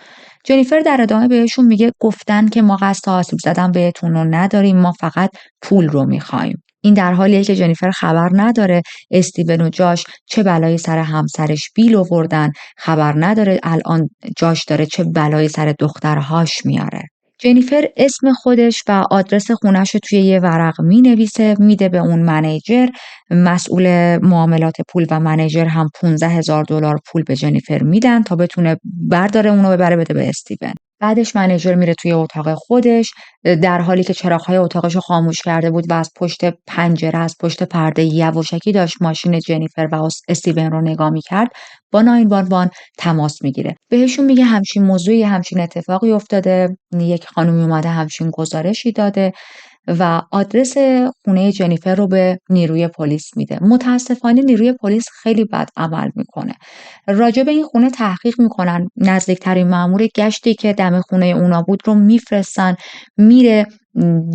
[SPEAKER 1] جنیفر در ادامه بهشون میگه گفتن که ما قصد آسیب زدن بهتون رو نداریم، ما فقط پول رو میخوایم. این در حالیه که جنیفر خبر نداره استیون و جاش چه بلایی سر همسرش بیل آوردن، خبر نداره الان جاش داره چه بلایی سر دخترهاش میاره. جنیفر اسم خودش و آدرس خونش رو توی یه ورق مینویسه، میده به اون منیجر. مسئول معاملات پول و منیجر هم $15,000 پول به جنیفر میدن تا بتونه برداره اونو ببره بده به استیون. بعدش منیجر میره توی اتاق خودش، در حالی که چراغ‌های اتاقش رو خاموش کرده بود و از پشت پنجره، از پشت پرده یواشکی داشت ماشین جنیفر و استیون رو نگاه میکرد، با 911 تماس میگیره. بهشون میگه همچین اتفاقی افتاده، یک خانومی اومده همچین گزارشی داده و آدرس خونه جنیفر رو به نیروی پلیس میده. متاسفانه نیروی پلیس خیلی بد عمل میکنه. راجع به این خونه تحقیق میکنن، نزدیکترین مأمور گشتی که دم خونه اونا بود رو میفرستن، میره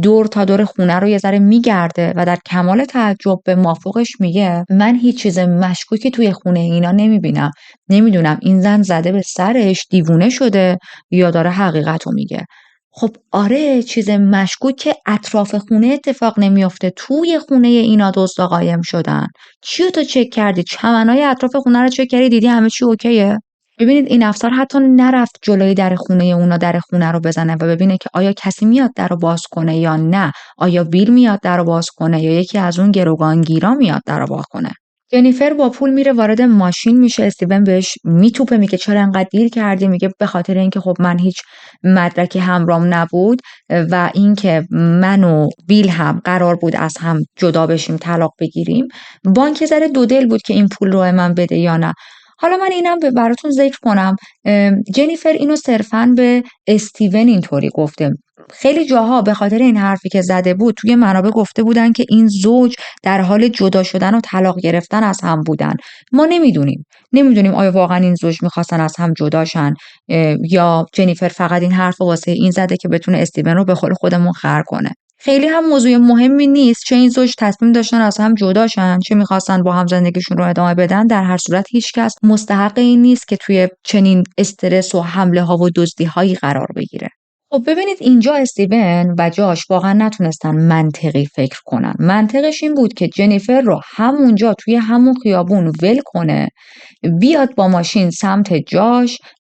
[SPEAKER 1] دور تا دور خونه رو یه ذره میگرده و در کمال تعجب به مافوقش میگه من هیچ چیز مشکوکی توی خونه اینا نمیبینم، نمیدونم این زن زده به سرش، دیوونه شده یا داره حقیقت رو میگه. خب آره، چیز مشکوک که اطراف خونه اتفاق نمیافته، توی خونه اینا دزدا قایم شدن. چیو تو چک کردی؟ چمنای اطراف خونه رو چک کردی، دیدی همه چی اوکیه؟ ببینید این افسر حتی نرفت جلوی در خونه اونا در خونه رو بزنه و ببینه که آیا کسی میاد در رو باز کنه یا نه، آیا بیل میاد در رو باز کنه یا یکی از اون گروگانگیرا میاد در رو باز کنه. جنیفر با پول میره وارد ماشین میشه، استیون بهش میتوپه، میگه چرا انقدر دیر کردی؟ میگه به خاطر اینکه خب من هیچ مدرکی همراهم نبود و اینکه من و بیل هم قرار بود از هم جدا بشیم، طلاق بگیریم. بانک ذره دو دل بود که این پول رو من بده یا نه. حالا من اینم براتون ذکر کنم، جنیفر اینو صرفاً به استیون اینطوری گفته. خیلی جاها به خاطر این حرفی که زده بود توی منابع گفته بودن که این زوج در حال جدا شدن و طلاق گرفتن از هم بودن. ما نمیدونیم آیا واقعا این زوج میخواستن از هم جداشن یا جنیفر فقط این حرف واسه این زده که بتونه استیون رو به قول خودمون خر کنه. خیلی هم موضوع مهمی نیست، چه این زوج تصمیم داشتن از هم جداشن، چه میخواستن با هم زندگیشون رو ادامه بدن. در هر صورت هیچکس مستحق این نیست که توی چنین استرس و حمله ها و دزدی هایی قرار بگیره. خب ببینید اینجا استیون و جاش واقعا نتونستن منطقی فکر کنن. منطقش این بود که جنیفر رو همونجا توی همون خیابون ول کنه، بیاد با ماشین سمت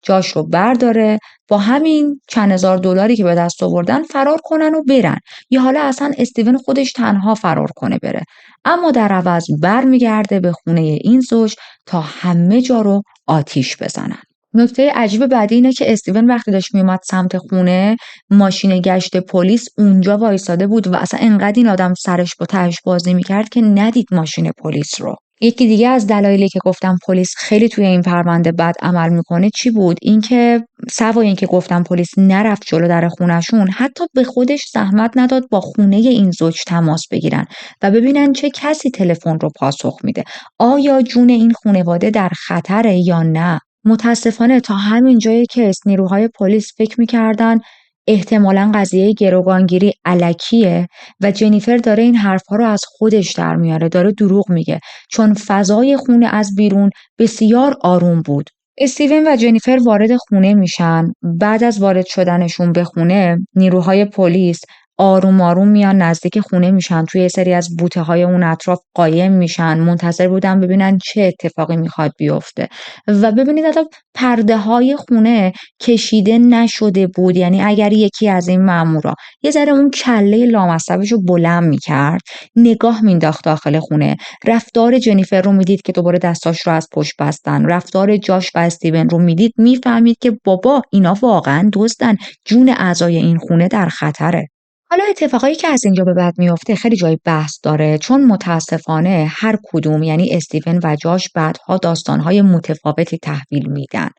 [SPEAKER 1] جاش رو برداره، با همین چند هزار دلاری که به دست آوردن فرار کنن و برن، یا حالا اصلا استیون خودش تنها فرار کنه بره. اما در عوض برمیگرده به خونه این زوج تا همه جا رو آتیش بزنن. نکته عجیب بعدی اینه که استیون وقتی داشت میومد سمت خونه، ماشین گشت پلیس اونجا وایساده بود و اصلا انقدر این آدم سرش با تهش بازی میکرد که ندید ماشین پلیس رو. یکی دیگه از دلایلی که گفتم پلیس خیلی توی این پرونده بد عمل میکنه چی بود؟ اینکه سوای اینکه گفتم پلیس نرفت جلو در خونشون، حتی به خودش زحمت نداد با خونه این زوج تماس بگیرن و ببینن چه کسی تلفن رو پاسخ میده. آیا جون این خانواده در خطره یا نه؟ متاسفانه تا همین جایی که نیروهای پلیس فکر میکردن احتمالاً قضیه گروگانگیری الکیه و جنیفر داره این حرفها رو از خودش در میاره، داره دروغ میگه، چون فضای خونه از بیرون بسیار آروم بود. استیون و جنیفر وارد خونه میشن. بعد از وارد شدنشون به خونه، نیروهای پلیس آروم آروم میان نزدیک خونه میشن، توی یه سری از بوته های اون اطراف قایم میشن، منتظر بودن ببینن چه اتفاقی میخواد بیفته. و ببینید حتی پرده های خونه کشیده نشده بود، یعنی اگر یکی از این مامورا یه ذره اون کله لامصبش رو بلند میکرد، نگاه مینداخت داخل خونه، رفتار جنیفر رو میدید که دوباره دستاش رو از پشت بستن، رفتار جاش و استیون رو میدید، میفهمید که بابا اینا واقعا دزدن، جون اعضای این خونه در خطره. حالا اتفاقایی که از اینجا به بعد میفته خیلی جای بحث داره، چون متاسفانه هر کدوم، یعنی استیون و جاش، بعدها داستانهای متفاوتی تحویل میدن.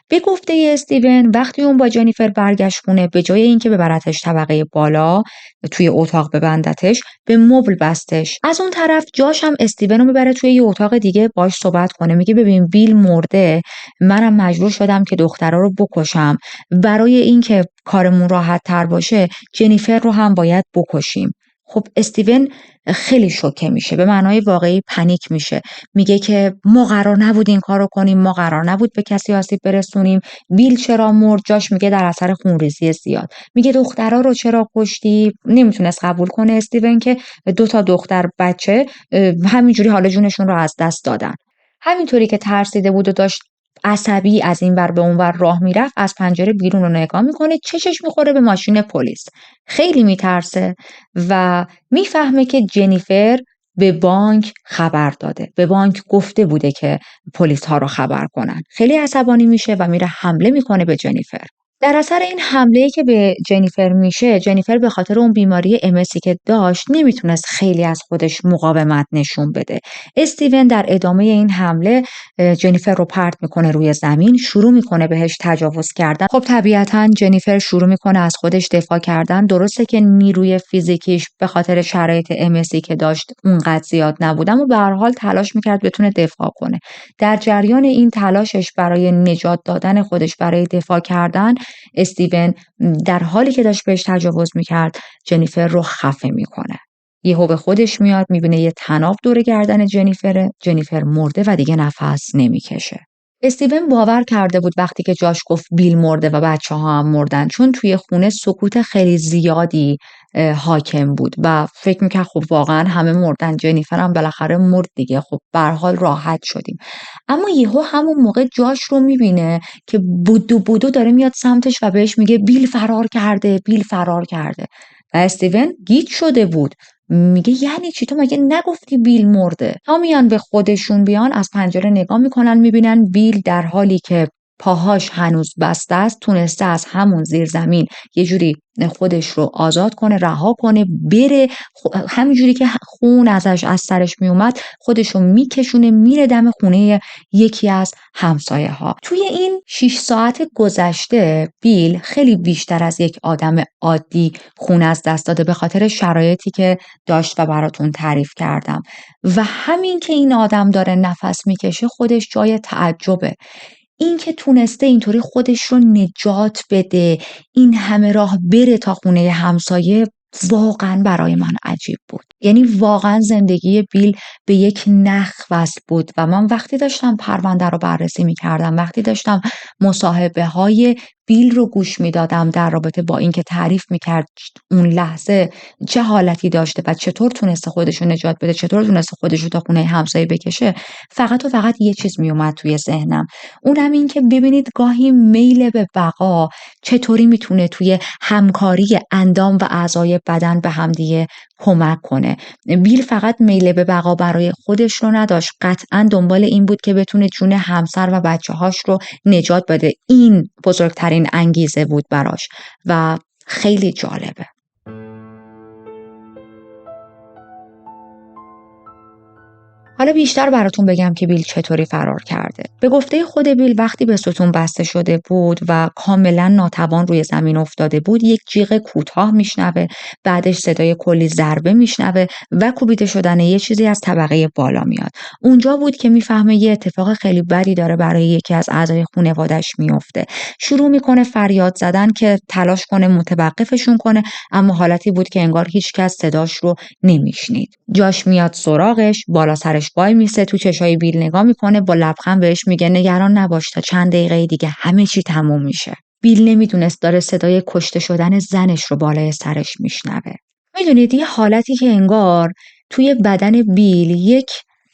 [SPEAKER 1] به گفته استیون وقتی اون با جنیفر برگشت خونه، به جای اینکه ببرتش طبقه بالا توی اتاق ببندتش، به مبل بستش. از اون طرف جاش هم استیون رو میبره توی یه اتاق دیگه باش صحبت کنه، میگه ببین بیل مرده، منم مجبور شدم که دخترا رو بکشم، برای اینکه کارمون راحت تر باشه جنیفر رو هم باید بکشیم. خب استیون خیلی شوکه میشه، به معنای واقعی پنیک میشه، میگه که ما قرار نبود این کارو کنیم، ما قرار نبود به کسی آسیب برسونیم. بیل چرا مرد؟ جاش میگه در اثر خونریزی زیاد. میگه دخترا رو چرا کشتی؟ نمیتونست قبول کنه استیون که 2 دختر بچه همینجوری حالا جونشون رو از دست دادن. همینطوری که ترسیده بود و داشت عصبی از این ور به اون ور راه میرفت، از پنجره بیرون رو نگاه میکنه، چشش میخوره به ماشین پلیس. خیلی میترسه و میفهمه که جنیفر به بانک خبر داده، به بانک گفته بوده که پلیس ها رو خبر کنن. خیلی عصبانی میشه و میره حمله میکنه به جنیفر. در اثر این حمله‌ای که به جنیفر میشه، جنیفر به خاطر اون بیماری امسی که داشت نمیتونست خیلی از خودش مقاومت نشون بده. استیون در ادامه این حمله جنیفر رو پرت میکنه روی زمین، شروع میکنه بهش تجاوز کردن. خب طبیعتاً جنیفر شروع میکنه از خودش دفاع کردن. درسته که نیروی فیزیکیش به خاطر شرایط امسی که داشت اونقدر زیاد نبود، اما به هر حال تلاش میکرد بتونه دفاع کنه. در جریان این تلاشش برای نجات دادن خودش، برای دفاع کردن، استیون در حالی که داشت بهش تجاوز میکرد جنیفر رو خفه میکنه. یهو به خودش میاد، میبینه یه طناب دور گردن جنیفره، جنیفر مرده و دیگه نفس نمیکشه. استیون باور کرده بود وقتی که جاش گفت بیل مرده و بچه‌ها هم مردن، چون توی خونه سکوت خیلی زیادی حاکم بود و فکر میکرد خب واقعا همه مردن، جنیفر هم بالاخره مرد دیگه، خب به هر حال راحت شدیم. اما یهو همون موقع جاش رو میبینه که بودو داره میاد سمتش و بهش میگه بیل فرار کرده، بیل فرار کرده. و استیون گیج شده بود، میگه یعنی چی؟ تو مگه نگفتی بیل مرده؟ تا میان به خودشون بیان، از پنجره نگاه میکنن، میبینن بیل در حالی که پاهاش هنوز بسته است تونسته از همون زیر زمین یه جوری خودش رو آزاد کنه، رها کنه، بره. همینجوری که خون ازش از سرش میومد خودش رو میکشونه میره دم خونه یکی از همسایه ها. توی این 6 ساعت گذشته بیل خیلی بیشتر از یک آدم عادی خون از دست داده، به خاطر شرایطی که داشت و براتون تعریف کردم. و همین که این آدم داره نفس میکشه خودش جای تعجبه. این که تونسته اینطوری خودش رو نجات بده، این همه راه بره تا خونه همسایه، واقعا برای من عجیب بود. یعنی واقعا زندگی بیل به یک نخ وصل بود و من وقتی داشتم پرونده رو بررسی می‌کردم، وقتی داشتم مصاحبه‌های بیل رو گوش میدادم در رابطه با اینکه تعریف میکرد اون لحظه چه حالتی داشته و چطور تونسته خودش رو نجات بده، چطور تونسته خودش رو تا خونه همسایه بکشه، فقط و فقط یه چیز میومد توی ذهنم، اونم این که ببینید گاهی میل به بقا چطوری میتونه توی همکاری اندام و اعضای بدن به همدیگه کمک کنه. بیل فقط میل به بقا برای خودش رو نداشت، قطعا دنبال این بود که بتونه جون همسر و بچه‌هاش رو نجات بده. این بزرگترین انگیزه بود براش و خیلی جالبه. حالا بیشتر براتون بگم که بیل چطوری فرار کرده. به گفته خود بیل وقتی به ستون بسته شده بود و کاملا ناتوان روی زمین افتاده بود، یک جیغ کوتاه میشنوه، بعدش صدای کلی ضربه میشنوه و کوبیده شدن یه چیزی از طبقه بالا میاد. اونجا بود که میفهمه یه اتفاق خیلی بدی داره برای یکی از اعضای خانواده‌اش میفته. شروع میکنه فریاد زدن که تلاش کنه متوقفشون کنه، اما حالتی بود که انگار هیچکس صداش رو نمیشنید. جاش میاد سراغش، بالا سرش وای میسه، تو چشای بیل نگاه میکنه، با لبخند بهش میگه نگران نباش، تا چند دقیقه دیگه همه چی تموم میشه. بیل نمیدونست داره صدای کشته شدن زنش رو بالای سرش میشنوه. میدونید یه حالتی که انگار توی بدن بیل یک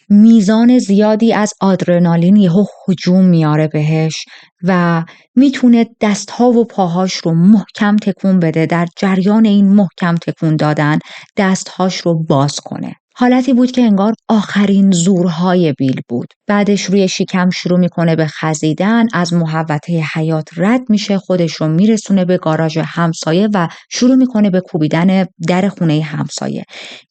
[SPEAKER 1] میزان زیادی از آدرنالین یهو هجوم میاره بهش و میتونه دستها و پاهاش رو محکم تکون بده، در جریان این محکم تکون دادن دستهاش رو باز کنه. حالتی بود که انگار آخرین زورهای بیل بود. بعدش روی شکم شروع میکنه به خزیدن، از محوطه حیاط رد میشه، خودش رو میرسونه به گاراژ همسایه و شروع میکنه به کوبیدن در خونه همسایه.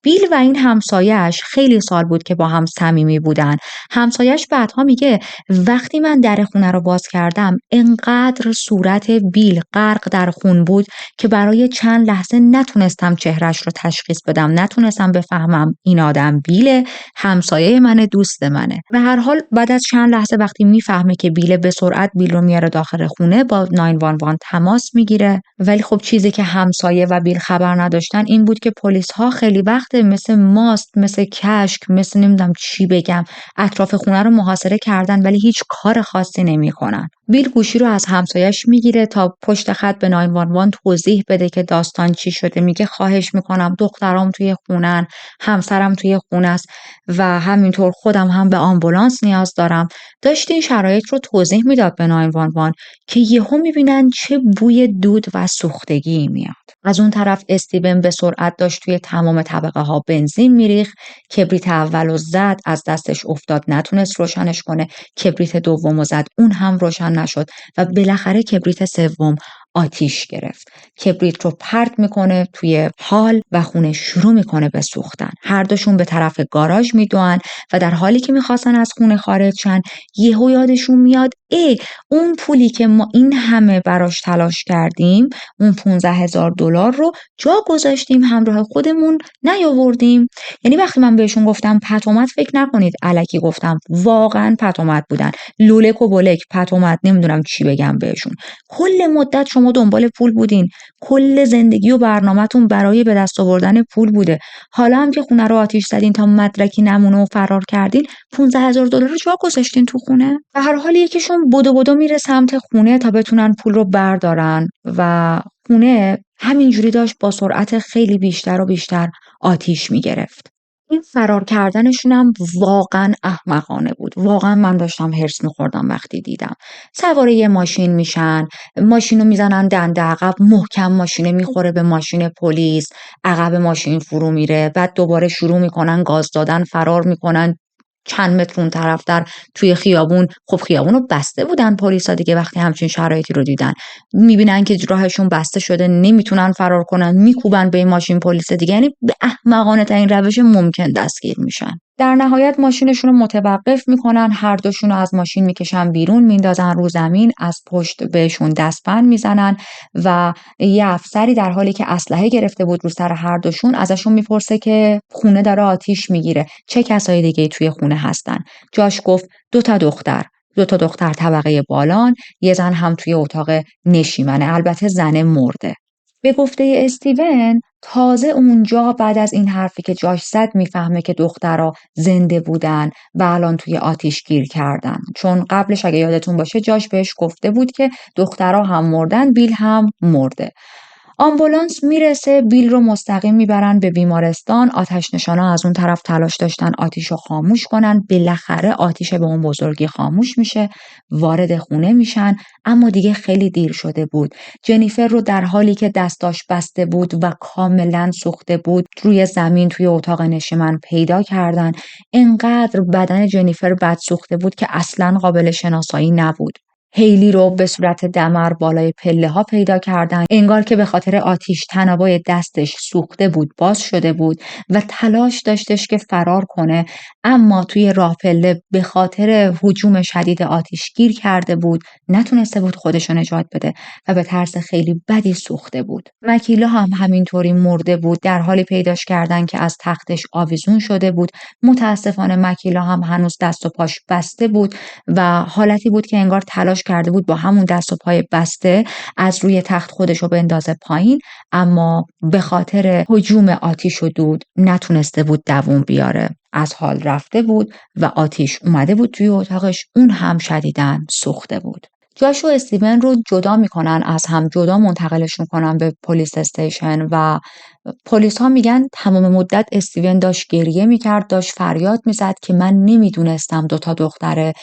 [SPEAKER 1] بیل و این همسایه‌اش خیلی سال بود که با هم صمیمی بودن. همسایه‌اش بعدها میگه وقتی من در خونه رو باز کردم انقدر صورت بیل غرق در خون بود که برای چند لحظه نتونستم چهرش رو تشخیص بدم، نتونستم بفهمم این آدم بیل همسایه منه، دوست منه. به هر حال بعد از چند لحظه وقتی میفهمه که بیل، به سرعت بیل رو میاره داخل خونه، با 911 تماس میگیره. ولی خب چیزی که همسایه و بیل خبر نداشتن این بود که پلیس ها خیلی وقت مثل ماست، مثل کشک، مثل نمیدونم چی بگم، اطراف خونه رو محاصره کردن ولی هیچ کار خاصی نمیکنن. بیل گوشی رو از همسایه‌اش میگیره تا پشت خط به 911 توضیح بده که داستان چی شده. میگه خواهش میکنم، دخترام توی خونن، همسرم توی خونه است و همینطور خودم هم به آمبولانس نیاز دارم. داشت این شرایط رو توضیح میداد به 911 که یهو میبینن چه بوی دود و سوختگی میاد. از اون طرف استیون به سرعت داشت توی تمام طبقه ها بنزین میریخت. کبریت اولو زد، از دستش افتاد، نتونست روشنش کنه. کبریت دومو زد، اون هم روشن نشد و بالاخره کبریت سوم آتیش گرفت. کبریت رو پرت میکنه توی حال و خونه شروع میکنه به سوختن. هر دوشون به طرف گاراژ میدوئن و در حالی که میخواستن از خونه خارج شن یهو یادشون میاد اون پولی که ما این همه براش تلاش کردیم، اون $15,000 رو جا گذاشتیم، همراه خودمون نیاوردیم. یعنی وقتی من بهشون گفتم پتومت، فکر نکنید الکی گفتم، واقعا پتومت بودن، لولک و بولک پتومت، نمیدونم چی بگم بهشون. کل مدت شما دنبال پول بودین، کل زندگی و برنامه‌تون برای به دست آوردن پول بوده، حالا هم که خونه رو آتیش زدین تا مدرکی نمونه و فرار کردین، $15,000 رو جا گذاشتین تو خونه. به هر حال یکیشون بدو میره سمت خونه تا بتونن پول رو بردارن و خونه همینجوری داشت با سرعت خیلی بیشتر و بیشتر آتیش میگرفت. این فرار کردنشون هم واقعا احمقانه بود. واقعا من داشتم هرس میخوردم وقتی دیدم. سوار یه ماشین میشن، ماشینو میزنن دنده عقب، محکم ماشینه میخوره به ماشین پلیس، عقب ماشین فرو میره، بعد دوباره شروع میکنن گاز دادن، فرار میکنن چند متر اون طرفتر توی خیابون. خب خیابونو بسته بودن پلیسا دیگه، وقتی همچین شرایطی رو دیدن میبینن که راهشون بسته شده، نمیتونن فرار کنن، میکوبن به این ماشین پلیس دیگه. یعنی به احمقانه ترین روش ممکن دستگیر میشن. در نهایت ماشینشون رو متوقف میکنن، هر دوشون رو از ماشین میکشن بیرون، میندازن رو زمین، از پشت بهشون دستبند میزنن و یه افسری در حالی که اسلحه گرفته بود رو سر هر دوشون ازشون میپرسه که خونه داره آتیش میگیره، چه کسای دیگه توی خونه هستن. جاش گفت 2 دختر، 2 دختر طبقه بالان، یه زن هم توی اتاق نشیمنه، البته زنه مرده. به گفته استیون تازه اونجا بعد از این حرفی که جاش زد میفهمه که دخترها زنده بودن و الان توی آتیش گیر کردن، چون قبلش اگه یادتون باشه جاش بهش گفته بود که دخترها هم مردن، بیل هم مرده. آمبولانس میرسه، بیل رو مستقیم میبرن به بیمارستان. آتش نشانا از اون طرف تلاش داشتن آتیش رو خاموش کنن. بالاخره آتیش به اون بزرگی خاموش میشه، وارد خونه میشن، اما دیگه خیلی دیر شده بود. جنیفر رو در حالی که دستاش بسته بود و کاملا سوخته بود روی زمین توی اتاق نشیمن پیدا کردن. انقدر بدن جنیفر بد سوخته بود که اصلا قابل شناسایی نبود. هیلی رو به صورت دمر بالای پله ها پیدا کردن، انگار که به خاطر آتیش تنابای دستش سوخته بود، باز شده بود و تلاش داشتش که فرار کنه، اما توی راه پله به خاطر هجوم شدید آتیش گیر کرده بود، نتونسته بود خودشو نجات بده و به طرز خیلی بدی سوخته بود. مکیلا هم همینطوری مرده بود، در حالی پیداش کردن که از تختش آویزون شده بود. متاسفانه مکیلا هم هنوز دست و پاش بسته بود و حالتی بود که انگار تلاش کرده بود با همون دست و پای بسته از روی تخت خودشو بندازه پایین، اما به خاطر هجوم آتیش و دود نتونسته بود دووم بیاره. از حال رفته بود و آتیش اومده بود توی اتاقش، اون هم شدیداً سوخته بود. جاش و استیون رو جدا میکنن، از هم جدا منتقلش میکنن به پلیس استیشن و پلیس ها میگن تمام مدت استیون داشت گریه میکرد، داشت فریاد میزد که من نمیدونستم 2 دختر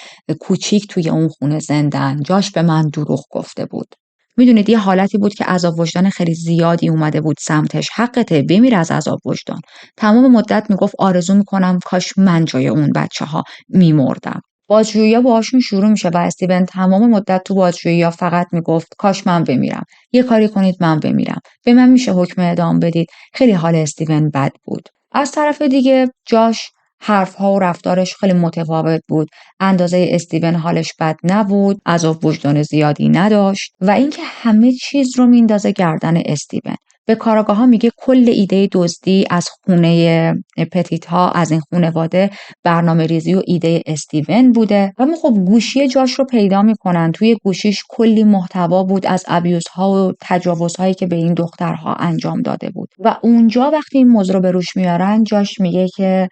[SPEAKER 1] کوچیک توی اون خونه زندن، جاش به من دروغ گفته بود. میدونید یه حالتی بود که عذاب وجدان خیلی زیادی اومده بود سمتش. حقته بمیر از عذاب وجدان. تمام مدت میگفت آرزو میکنم کاش من جای اون بچه‌ها میمردم. بازجویی‌ها باهاشون شروع میشه و استیون تمام مدت تو بازجویی‌ها فقط میگفت کاش من بمیرم. یه کاری کنید من بمیرم. به من میشه حکم اعدام بدید. خیلی حال استیون بد بود. از طرف دیگه جاش حرفها و رفتارش خیلی متفاوت بود. اندازه استیون حالش بد نبود، عذاب وجدان زیادی نداشت و اینکه همه چیز رو میندازه گردن استیون. به کاراگاه‌ها میگه کل ایده دزدی از خونه پتیت ها، از این خانواده، برنامه ریزی و ایده استیون بوده. و خب گوشی جاش رو پیدا میکنن. توی گوشیش کلی محتوا بود از ابیوزها و تجاوزهایی که به این دخترها انجام داده بود و اونجا وقتی این موضوع رو به روش میارن جاش میگه که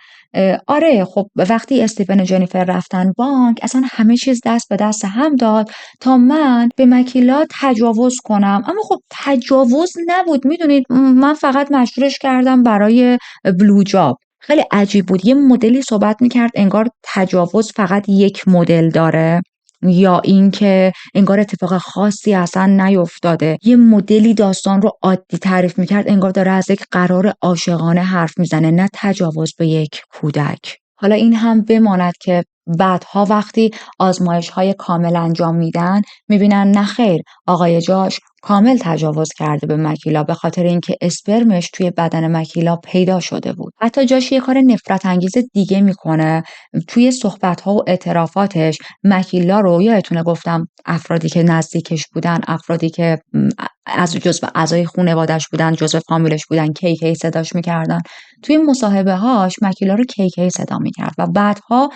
[SPEAKER 1] آره خب وقتی استیون و جنیفر رفتن بانک اصلا همه چیز دست به دست هم داد تا من به مکیلا تجاوز کنم، اما خب تجاوز نبود. میدونید من فقط مجبورش کردم برای بلو جاب. خیلی عجیب بود. یه مدلی صحبت میکرد انگار تجاوز فقط یک مدل داره، یا اینکه انگار اتفاق خاصی اصلا نیفتاده. یه مدلی داستان رو عادی تعریف میکرد انگار داره از یک قرار عاشقانه حرف میزنه، نه تجاوز به یک کودک. حالا این هم بماند که بعدها وقتی آزمایش‌های کامل انجام میدن میبینن نه خیر، آقای جاش کامل تجاوز کرده به مکیلا به خاطر اینکه اسپرمش توی بدن مکیلا پیدا شده بود. حتی جاش یه کار نفرت انگیز دیگه میکنه. توی صحبت‌ها و اعترافاتش مکیلا رو، یادتونه گفتم افرادی که نزدیکش بودن، افرادی که از جزو اعضای خانواده‌اش بودن، جزو فامیلش بودن، کی صداش میکردن. توی مصاحبه‌هاش مکیلا رو کی صدا میکرد و بعدها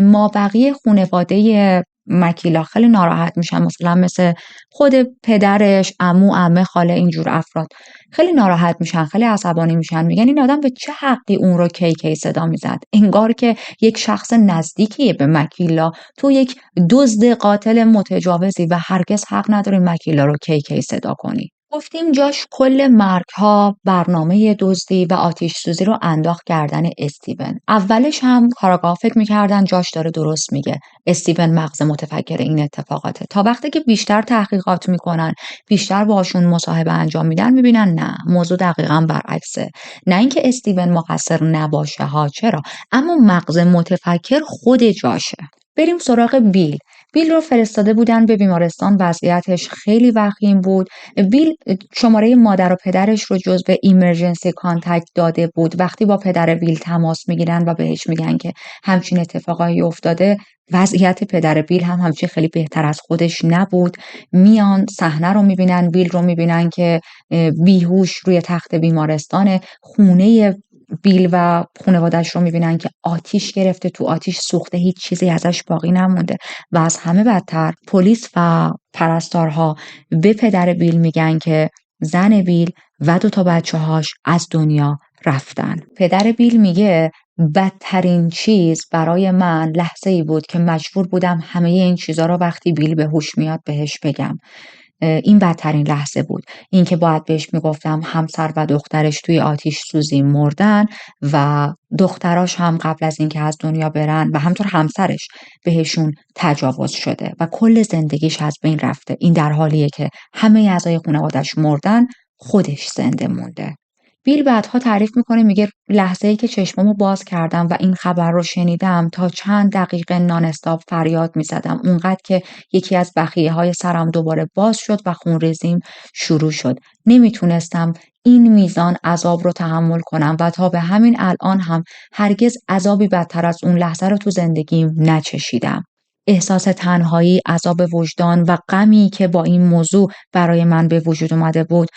[SPEAKER 1] مابقی خانواده مکیلا خیلی ناراحت میشن، مثل خود پدرش، عمو، عمه، خاله، اینجور افراد خیلی ناراحت میشن، خیلی عصبانی میشن، میگن این آدم به چه حقی اون رو کی صدا میزد، انگار که یک شخص نزدیکیه به مکیلا، تو یک دزد قاتل متجاوزی و هرگز حق نداری مکیلا رو کی صدا کنی. گفتیم جاش کل مرگ‌ها، برنامه دزدی و آتش سوزی رو انداخت گردن استیون. اولش هم کاراگاه فکر می‌کردن جاش داره درست میگه، استیون مغز متفکر این اتفاقاته. تا وقتی که بیشتر تحقیقات میکنن، بیشتر باشون مصاحبه انجام میدن، میبینن نه، موضوع دقیقاً برعکسه. نه اینکه استیون مقصر نباشه ها، چرا، اما مغز متفکر خود جاشه. بریم سراغ بیل. بیل رو فرستاده بودن به بیمارستان، وضعیتش خیلی وخیم بود. بیل شماره مادر و پدرش رو جزو ایمرجنسی کانتکت داده بود. وقتی با پدر بیل تماس میگیرن و بهش میگن که همچین اتفاقایی افتاده، وضعیت پدر بیل هم همچین خیلی بهتر از خودش نبود. میان صحنه رو میبینن، بیل رو میبینن که بیهوش روی تخت بیمارستان. خونه بیل و خانواده‌اش رو میبینن که آتیش گرفته، تو آتیش سوخته، هیچ چیزی ازش باقی نمونده. و از همه بدتر پلیس و پرستارها به پدر بیل میگن که زن بیل و 2 بچه‌هاش از دنیا رفتن. پدر بیل میگه بدترین چیز برای من لحظه‌ای بود که مجبور بودم همه این چیزا رو وقتی بیل به هوش میاد بهش بگم. این بدترین لحظه بود. این که باید بهش میگفتم همسر و دخترش توی آتیش سوزی مردن و دختراش هم قبل از اینکه از دنیا برن و همطور همسرش بهشون تجاوز شده و کل زندگیش از بین رفته. این در حالیه که همه اعضای خانواده‌اش مردن، خودش زنده مونده. بیل بعدها تعریف میکنه، میگه لحظه‌ای که چشمامو باز کردم و این خبر رو شنیدم تا چند دقیقه نان استاپ فریاد میزدم، اونقدر که یکی از بخیه‌های سرم دوباره باز شد و خونریزیم شروع شد. نمیتونستم این میزان عذاب رو تحمل کنم و تا به همین الان هم هرگز عذابی بدتر از اون لحظه رو تو زندگیم نچشیدم. احساس تنهایی، عذاب وجدان و غمی که با این موضوع برای من به وجود اومده بود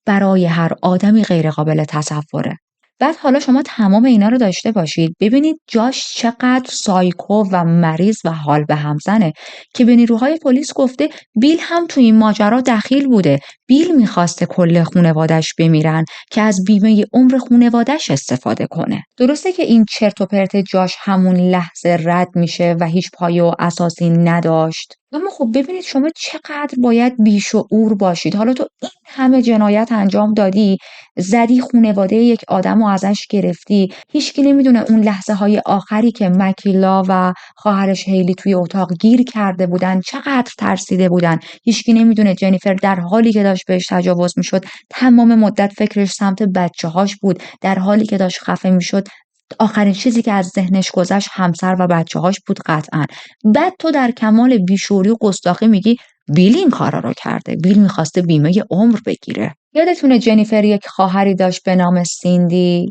[SPEAKER 1] برای هر آدمی غیرقابل تصوره. بعد حالا شما تمام اینا رو داشته باشید، ببینید جاش چقدر سایکو و مریض و حال به هم زنه که به نیروهای پلیس گفته بیل هم تو این ماجرا دخیل بوده. بیل میخواسته کل خونوادش بمیرن که از بیمه عمر خونوادش استفاده کنه. درسته که این چرت و پرت جاش همون لحظه رد میشه و هیچ پایه و اساسی نداشت، اما خب ببینید شما چقدر باید بیشعور باشید. حالا تو این همه جنایت انجام دادی، زدی خونواده یک آدم و ازش گرفتی، هیچکی نمیدونه اون لحظه های آخری که مکیلا و خواهرش هیلی توی اتاق گیر کرده بودن چقدر ترسیده بودن. هیچکی نمیدونه جنیفر در حالی که داشت بهش تجاوز میشد تمام مدت فکرش سمت بچه‌هاش بود، در حالی که داشت خفه میشد آخرین چیزی که از ذهنش گذشت همسر و بچه‌هاش بود قطعاً. بعد تو در کمال بیشوری و گستاخی میگی بیل این کارا رو کرده، بیل میخواسته بیمه عمر بگیره. یادتونه جنیفر یک خواهری داشت به نام سیندی؟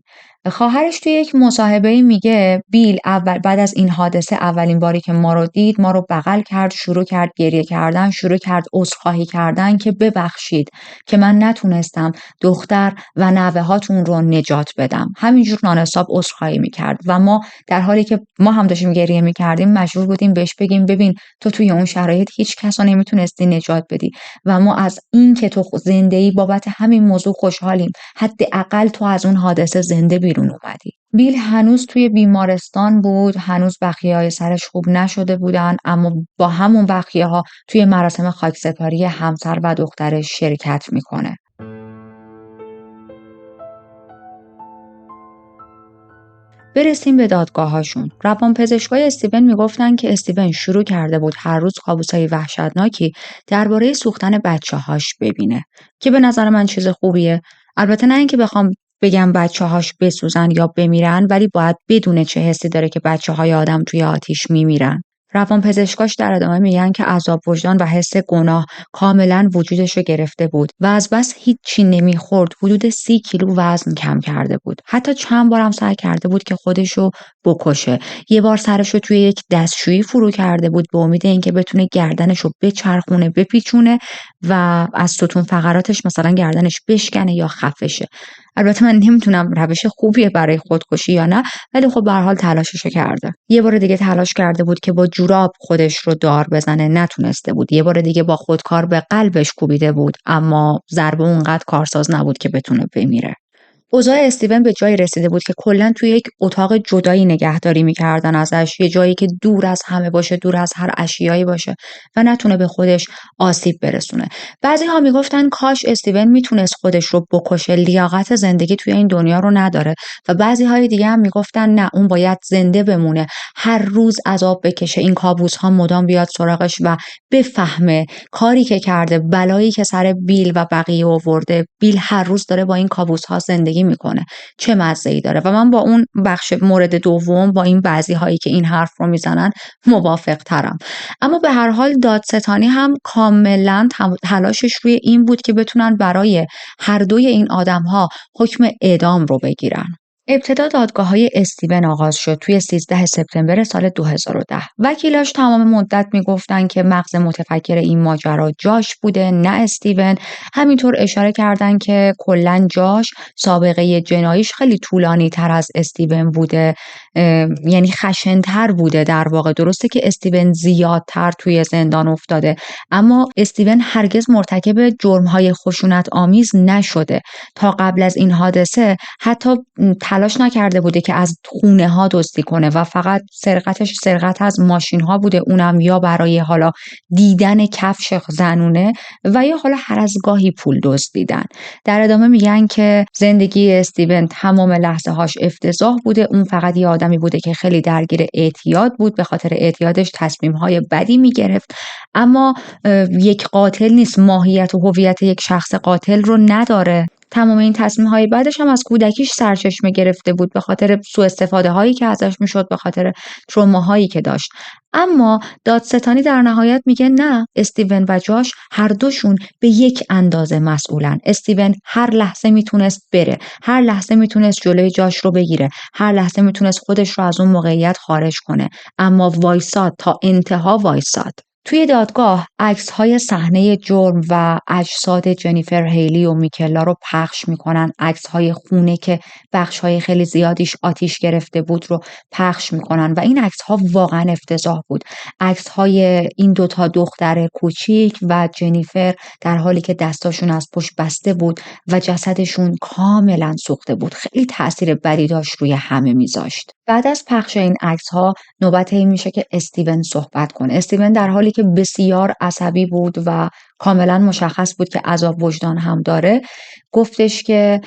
[SPEAKER 1] خواهرش توی یک مصاحبه میگه بیل بعد از این حادثه اولین باری که ما رو دید، ما رو بغل کرد، شروع کرد گریه کردن، شروع کرد عذرخواهی کردن که ببخشید که من نتونستم دختر و نوه هاتون رو نجات بدم. همینجور نانستاپ عذرخواهی میکرد و ما در حالی که ما هم داشتیم گریه میکردیم مجبور بودیم بهش بگیم ببین تو توی اون شرایط هیچ کس رو نمیتونستی نجات بدی و ما از این که تو زنده‌ای بابت همین موضوع خوشحالیم. حداقل تو از اون حادثه زنده بیرون اومدی. بیل هنوز توی بیمارستان بود، هنوز بخیه‌های سرش خوب نشده بودن، اما با همون بخیه‌ها توی مراسم خاکسپاری همسر و دخترش شرکت میکنه. برسیم به دادگاهاشون. روانپزشکای استیون میگفتن که استیون شروع کرده بود هر روز کابوسای وحشتناکی درباره سوختن بچه‌هاش ببینه که به نظر من چیز خوبیه. البته نه اینکه بخوام بگم بچه‌هاش بسوزن یا بمیرن، ولی باید بدونه چه حسی داره که بچه‌های آدم توی آتیش میمیرن. روانپزشکاش در ادامه میگن که عذاب وجدان و حس گناه کاملا وجودش رو گرفته بود و از بس هیچی نمیخورد حدود 30 کیلو وزن کم کرده بود. حتی چند بارم سعی کرده بود که خودشو بکشه. یه بار سرشو توی یک دستشویی فرو کرده بود به امید اینکه بتونه گردنشو بچرخونه بپیچونه و از ستون فقراتش مثلا گردنش بشکنه یا خفه شه. البته من نمیتونم روش خوبیه برای خودکشی یا نه، ولی خب به هر حال تلاششو کرده. یه بار دیگه تلاش کرده بود که با جوراب خودش رو دار بزنه، نتونسته بود. یه بار دیگه با خودکار به قلبش کوبیده بود، اما ضربه اونقدر کارساز نبود که بتونه بمیره. اوضاع استیون به جایی رسیده بود که کلا توی یک اتاق جدایی نگهداری میکردن ازش، یه جایی که دور از همه باشه، دور از هر اشیایی باشه و نتونه به خودش آسیب برسونه. بعضی ها میگفتن کاش استیون میتونست خودش رو بکشه، لیاقت زندگی توی این دنیا رو نداره، و بعضی های دیگه هم میگفتن نه، اون باید زنده بمونه، هر روز عذاب بکشه، این کابوس ها مدام بیاد سراغش و بفهمه کاری که کرده، بلایی که سر بیل و بقیه آورده، بیل هر روز داره با این کابوس ها زندگی میکنه، چه مزه‌ای داره. و من با اون بخش مورد دوم، با این بعضی هایی که این حرف رو میزنن موافق ترم. اما به هر حال دادستانی هم کاملا تلاشش روی این بود که بتونن برای هر دوی این آدم ها حکم اعدام رو بگیرن. ابتدا دادگاه‌های استیون آغاز شد توی 13 سپتامبر سال 2010. وکیلاش تمام مدت میگفتن که مغز متفکر این ماجرا جاش بوده نه استیون. همینطور اشاره کردن که کلاً جاش سابقه جناییش خیلی طولانی تر از استیون بوده، یعنی خشن‌تر بوده در واقع. درسته که استیون زیادتر توی زندان افتاده، اما استیون هرگز مرتکب جرم‌های خشونت آمیز نشده. تا قبل از این حادثه حتی تلاش نکرده بوده که از خونه ها دزدی کنه و فقط سرقتش سرقت از ماشین ها بوده، اونم یا برای حالا دیدن کفش زنونه و یا حالا هر از گاهی پول دزدیدن. در ادامه میگن که زندگی استیون تمام لحظه هاش افتضاح بوده، اون فقط یه آدمی بوده که خیلی درگیر اعتیاد بود، به خاطر اعتیادش تصمیم های بدی میگرفت، اما یک قاتل نیست، ماهیت و هویت یک شخص قاتل رو نداره. تمام این تصمیم‌های بعدش هم از کودکیش سرچشمه گرفته بود، به خاطر سوء استفاده هایی که ازش میشد، به خاطر تروماهایی که داشت. اما دادستانی در نهایت میگه نه، استیون و جاش هر دوشون به یک اندازه مسئولن. استیون هر لحظه میتونست بره، هر لحظه میتونست جلوی جاش رو بگیره، هر لحظه میتونست خودش رو از اون موقعیت خارج کنه، اما وایساد، تا انتها وایساد. توی دادگاه عکس‌های صحنه جرم و اجساد جنیفر هیلی و میکلا رو پخش میکنن. عکس‌های خونه که بخش‌های خیلی زیادیش آتیش گرفته بود رو پخش میکنن و این عکس‌ها واقعا افتضاح بود. عکس‌های این دوتا دختر کوچیک و جنیفر در حالی که دستاشون از پشت بسته بود و جسدشون کاملا سوخته بود. خیلی تأثیر بدی داشت روی همه میذاشت. بعد از پخش این عکس‌ها نوبت این میشه که استیون صحبت کنه. استیون در حالی که بسیار عصبی بود و کاملا مشخص بود که عذاب وجدان هم داره، گفتش که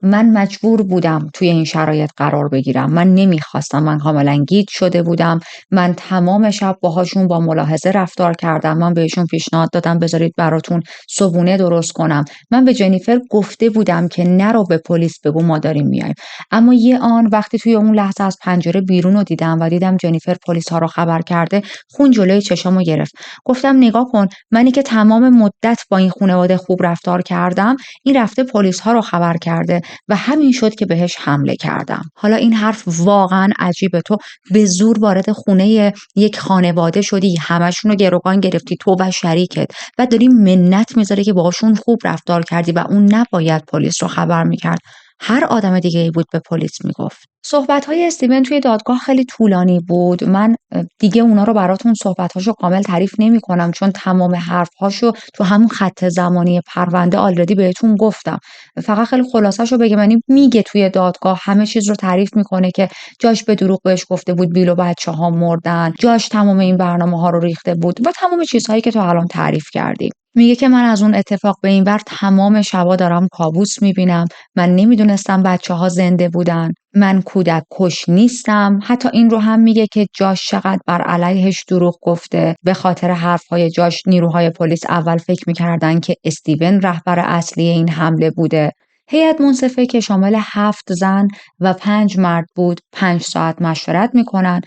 [SPEAKER 1] من مجبور بودم توی این شرایط قرار بگیرم، من نمیخواستم، من کاملا گیج شده بودم، من تمام شب باهاشون با ملاحظه رفتار کردم، من بهشون پیشنهاد دادم بذارید براتون صبونه درست کنم، من به جنیفر گفته بودم که نرو به پلیس بگو ما داریم میایم، اما یه آن وقتی توی اون لحظه از پنجره بیرون رو دیدم و دیدم جنیفر پلیس ها رو خبر کرده، خون جلوی چشامو گرفت. گفتم نگاه کن، منی که تمام مدت با این خانواده خوب رفتار کردم، این رفته پلیس ها رو خبر کرده و همین شد که بهش حمله کردم. حالا این حرف واقعا عجیبه، تو به زور وارد خونه یک خانواده شدی، همشون رو گروگان گرفتی، تو و شریکت، و داری منت میذاری که باهاشون خوب رفتار کردی و اون نباید پلیس رو خبر میکرد. هر آدم دیگه ای بود به پلیس میگفت. صحبت‌های استیون توی دادگاه خیلی طولانی بود. من دیگه اونا رو براتون صحبت‌هاشو کامل تعریف نمی‌کنم چون تمام حرف‌هاشو تو همون خط زمانی پرونده آلردی بهتون گفتم. فقط خیلی خلاصه‌شو بگم، یعنی میگه توی دادگاه همه چیز رو تعریف میکنه که جاش به دروغ بهش گفته بود بیل و بچه‌ها مردن، جاش تمام این برنامه‌ها رو ریخته بود و تمام چیزهایی که تو الان تعریف کردی. میگه که من از اون اتفاق به این ور تمام شبا دارم کابوس میبینم، من نمیدونستم بچه‌ها زنده بودن، من کودک کش نیستم. حتی این رو هم میگه که جاش چقدر بر علیهش دروغ گفته. به خاطر حرفهای جاش نیروهای پلیس اول فکر میکردن که استیون رهبر اصلی این حمله بوده. هیئت منصفه که شامل 7 زن و 5 مرد بود 5 ساعت مشورت میکنن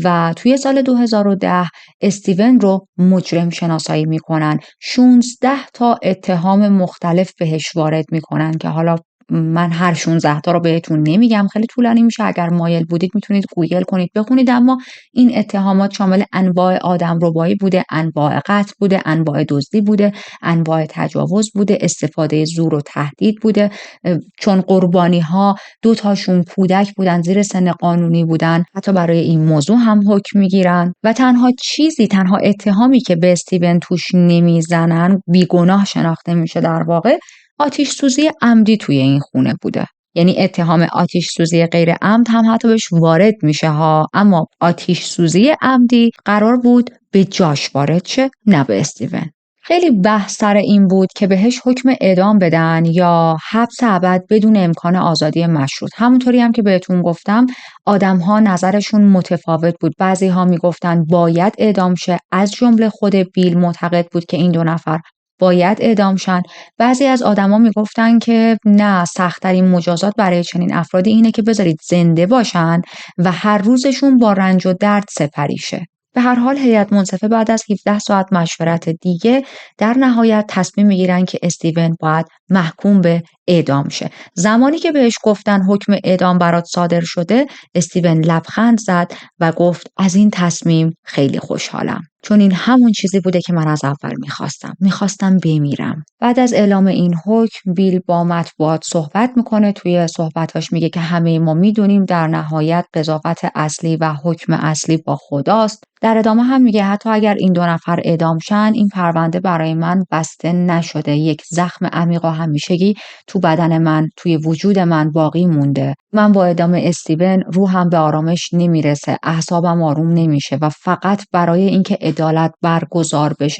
[SPEAKER 1] و توی سال 2010 استیون رو مجرم شناسایی میکنن. 16 تا اتهام مختلف بهش وارد میکنن که حالا من هر 16 تا رو بهتون نمیگم، خیلی طولانی میشه، اگر مایل بودید میتونید گوگل کنید بخونید، اما این اتهامات شامل انواع آدمربایی بوده، انواع قتل بوده، انواع دزدی بوده، انواع تجاوز بوده، استفاده زور و تهدید بوده. چون قربانی ها 2 تاشون کودک بودن، زیر سن قانونی بودن، حتی برای این موضوع هم حکم میگیرن و تنها اتهامی که به استیون توش نمیزنن، بیگناه شناخته میشه در واقع، آتش سوزی عمدی توی این خونه بوده. یعنی اتهام آتش سوزی غیر عمد هم حتی بهش وارد میشه ها، اما آتش سوزی عمدی قرار بود به جاش وارد شه، نه به استیون. خیلی بحث سر این بود که بهش حکم اعدام بدن یا حبس ابد بدون امکان آزادی مشروط. همونطوری هم که بهتون گفتم آدم‌ها نظرشون متفاوت بود. بعضی‌ها میگفتن باید اعدام شه، از جمله خود بیل معتقد بود که این 2 نفر باید اعدام شن. بعضی از آدما میگفتن که نه، سخت‌ترین مجازات برای چنین افرادی اینه که بذارید زنده باشن و هر روزشون با رنج و درد سپری شه. به هر حال هیئت منصفه بعد از 17 ساعت مشورت دیگه در نهایت تصمیم میگیرن که استیون باید محکوم به اعدام شه. زمانی که بهش گفتن حکم اعدام برات صادر شده، استیون لبخند زد و گفت از این تصمیم خیلی خوشحالم، چون این همون چیزی بوده که من از اول میخواستم بمیرم. بعد از اعلام این حکم بیل با مطبوعات صحبت میکنه. توی صحبتاش میگه که همه ما میدونیم در نهایت قضاوت اصلی و حکم اصلی با خداست. در ادامه هم میگه حتی اگر این 2 نفر اعدام شن، این پرونده برای من بسته نشده. یک زخم عمیق و همیشگی تو بدن من، توی وجود من باقی مونده. من با اعدام استیون روحم به آرامش نمیرسه، اعصابم آروم نمیشه و فقط برای اینکه عدالت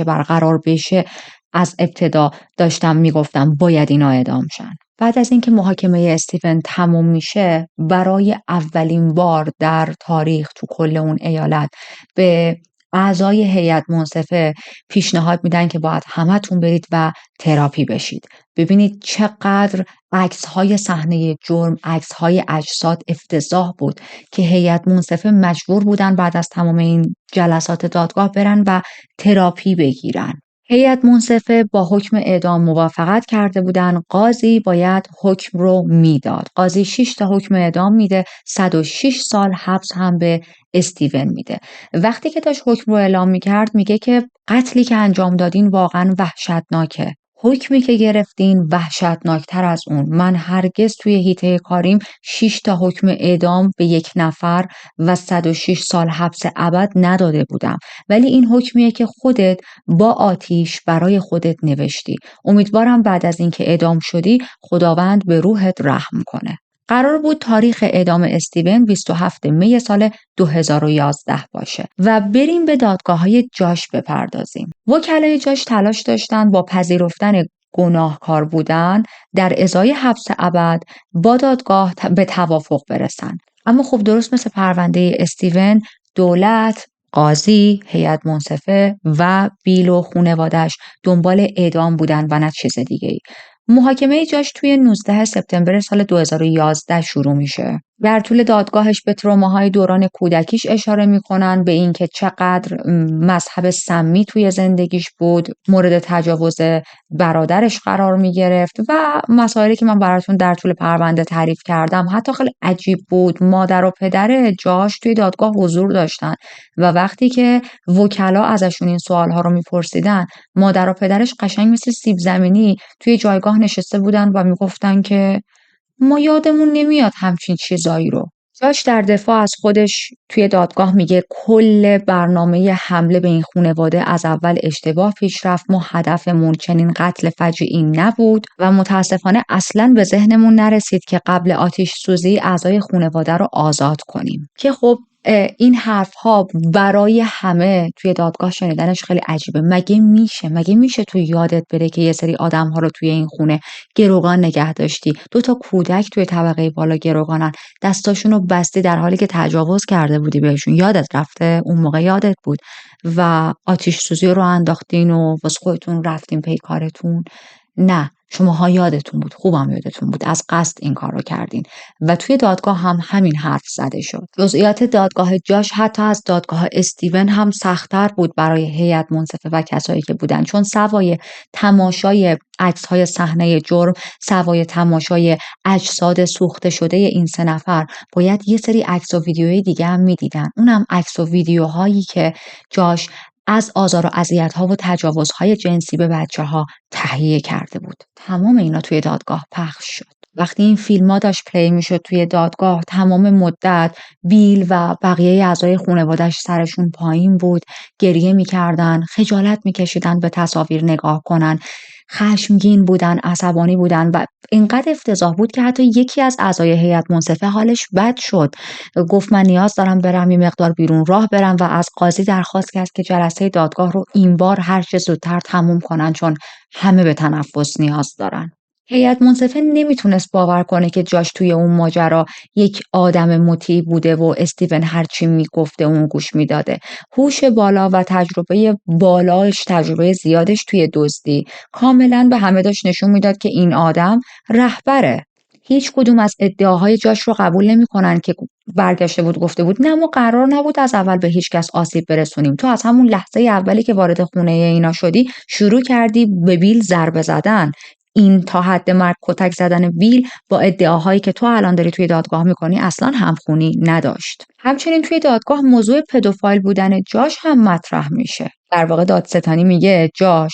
[SPEAKER 1] برقرار بشه از ابتدا داشتم میگفتم باید اینا اعدام شن. بعد از اینکه محاکمه استیون تموم میشه، برای اولین بار در تاریخ تو کل اون ایالت به اعضای هیئت منصفه پیشنهاد میدن که باید همتون برید و تراپی بشید. ببینید چقدر عکس‌های صحنه جرم، عکس‌های اجساد افتضاح بود که هیئت منصفه مجبور بودن بعد از تمام این جلسات دادگاه برن و تراپی بگیرن. هیئت منصفه با حکم اعدام موافقت کرده بودن. قاضی باید حکم رو میداد. قاضی 6 تا حکم اعدام میده، 106 سال حبس هم به استیون میده. وقتی که داشت حکم رو اعلام میکرد میگه که قتلی که انجام دادین واقعا وحشتناکه. حکمی که گرفتین وحشتناکتر از اون. من هرگز توی حیطه کاریم 6 تا حکم اعدام به یک نفر و 106 سال حبس ابد نداده بودم. ولی این حکمیه که خودت با آتیش برای خودت نوشتی. امیدوارم بعد از اینکه اعدام شدی خداوند به روحت رحم کنه. قرار بود تاریخ اعدام استیون 27 می سال 2011 باشه و بریم به دادگاه‌های جاش بپردازیم. وکلای جاش تلاش داشتن با پذیرفتن گناهکار بودن در ازای حبس ابد با دادگاه به توافق برسن. اما خب درست مثل پرونده استیون، دولت، قاضی، هیئت منصفه و بیل و خانواده‌اش دنبال اعدام بودن و نه چیز دیگه‌ای. محاکمه جاش توی 19 سپتامبر سال 2011 شروع میشه. در طول دادگاهش به تروماهای دوران کودکیش اشاره میکنن، به اینکه چقدر مذهب سمی توی زندگیش بود، مورد تجاوز برادرش قرار میگرفت و مسائلی که من براتون در طول پرونده تعریف کردم. حتی خیلی عجیب بود، مادر و پدر جاش توی دادگاه حضور داشتن و وقتی که وکلا ازشون این سوالها رو میپرسیدن، مادر و پدرش قشنگ مثل سیب زمینی توی جایگاه نشسته بودن و میگفتن که ما یادمون نمیاد همچین چیزایی رو. جاش در دفاع از خودش توی دادگاه میگه کل برنامه حمله به این خانواده از اول اشتباه پیش رفت. ما هدفمون چنین قتل فجیعی نبود و متاسفانه اصلاً به ذهنمون نرسید که قبل آتش سوزی اعضای خانواده رو آزاد کنیم. که خب این حرف‌ها برای همه توی دادگاه شنیدنش خیلی عجیبه. مگه میشه تو یادت بره که یه سری آدم‌ها رو توی این خونه گروگان نگه داشتی، 2 تا کودک توی طبقه بالا گروگانن، دستاشون رو بستی در حالی که تجاوز کرده بودی بهشون، یادت رفته؟ اون موقع یادت بود و آتش سوزی رو انداختین و واسه خودتون رفتین پی کارتون؟ نه، شماها یادتون بود، خوبم یادتون بود، از قصد این کار رو کردین. و توی دادگاه هم همین حرف زده شد. جزئیات دادگاه جاش حتی از دادگاه استیون هم سخت‌تر بود برای هیئت منصفه و کسایی که بودن، چون سوای تماشای عکس‌های صحنه جرم، سوای تماشای اجساد سوخته شده این 3 نفر، باید یه سری عکس و ویدیوهای دیگه هم می‌دیدن. اونم عکس و ویدیوهایی که جاش از آزار و اذیت‌ها و تجاوزهای جنسی به بچه‌ها تهیه کرده بود. تمام اینا توی دادگاه پخش شد. وقتی این فیلم‌ها داشت پلی میشد توی دادگاه، تمام مدت بیل و بقیه اعضای خانواده‌اش سرشون پایین بود، گریه می‌کردن، خجالت می‌کشیدن به تصاویر نگاه کنن، خشمگین بودن، عصبانی بودن و اینقدر افتضاح بود که حتی یکی از اعضای هیئت منصفه حالش بد شد. گفت من نیاز دارم برم یه مقدار بیرون راه برم و از قاضی درخواست کرد که جلسه دادگاه رو این بار هر چه زودتر تموم کنن، چون همه به تنفس نیاز دارن. هیئت منصفه نمیتونست باور کنه که جاش توی اون ماجرا یک آدم مطیع بوده و استیون هرچی میگفته اون گوش میداده. هوش بالا و تجربه زیادش توی دزدی کاملا به همه داشت نشون میداد که این آدم رهبره. هیچ کدوم از ادعاهای جاش رو قبول نمی‌کنن که برگشته بود گفته بود نه ما قرار نبود از اول به هیچ کس آسیب برسونیم. تو از همون لحظه اولی که وارد خونه اینا شدی شروع کردی به بیل ضربه زدن. این تا حد مرگ کتک زدن بیل با ادعاهایی که تو الان داری توی دادگاه میکنی اصلا همخونی نداشت. همچنین توی دادگاه موضوع پدوفایل بودن جاش هم مطرح میشه. در واقع دادستانی میگه جاش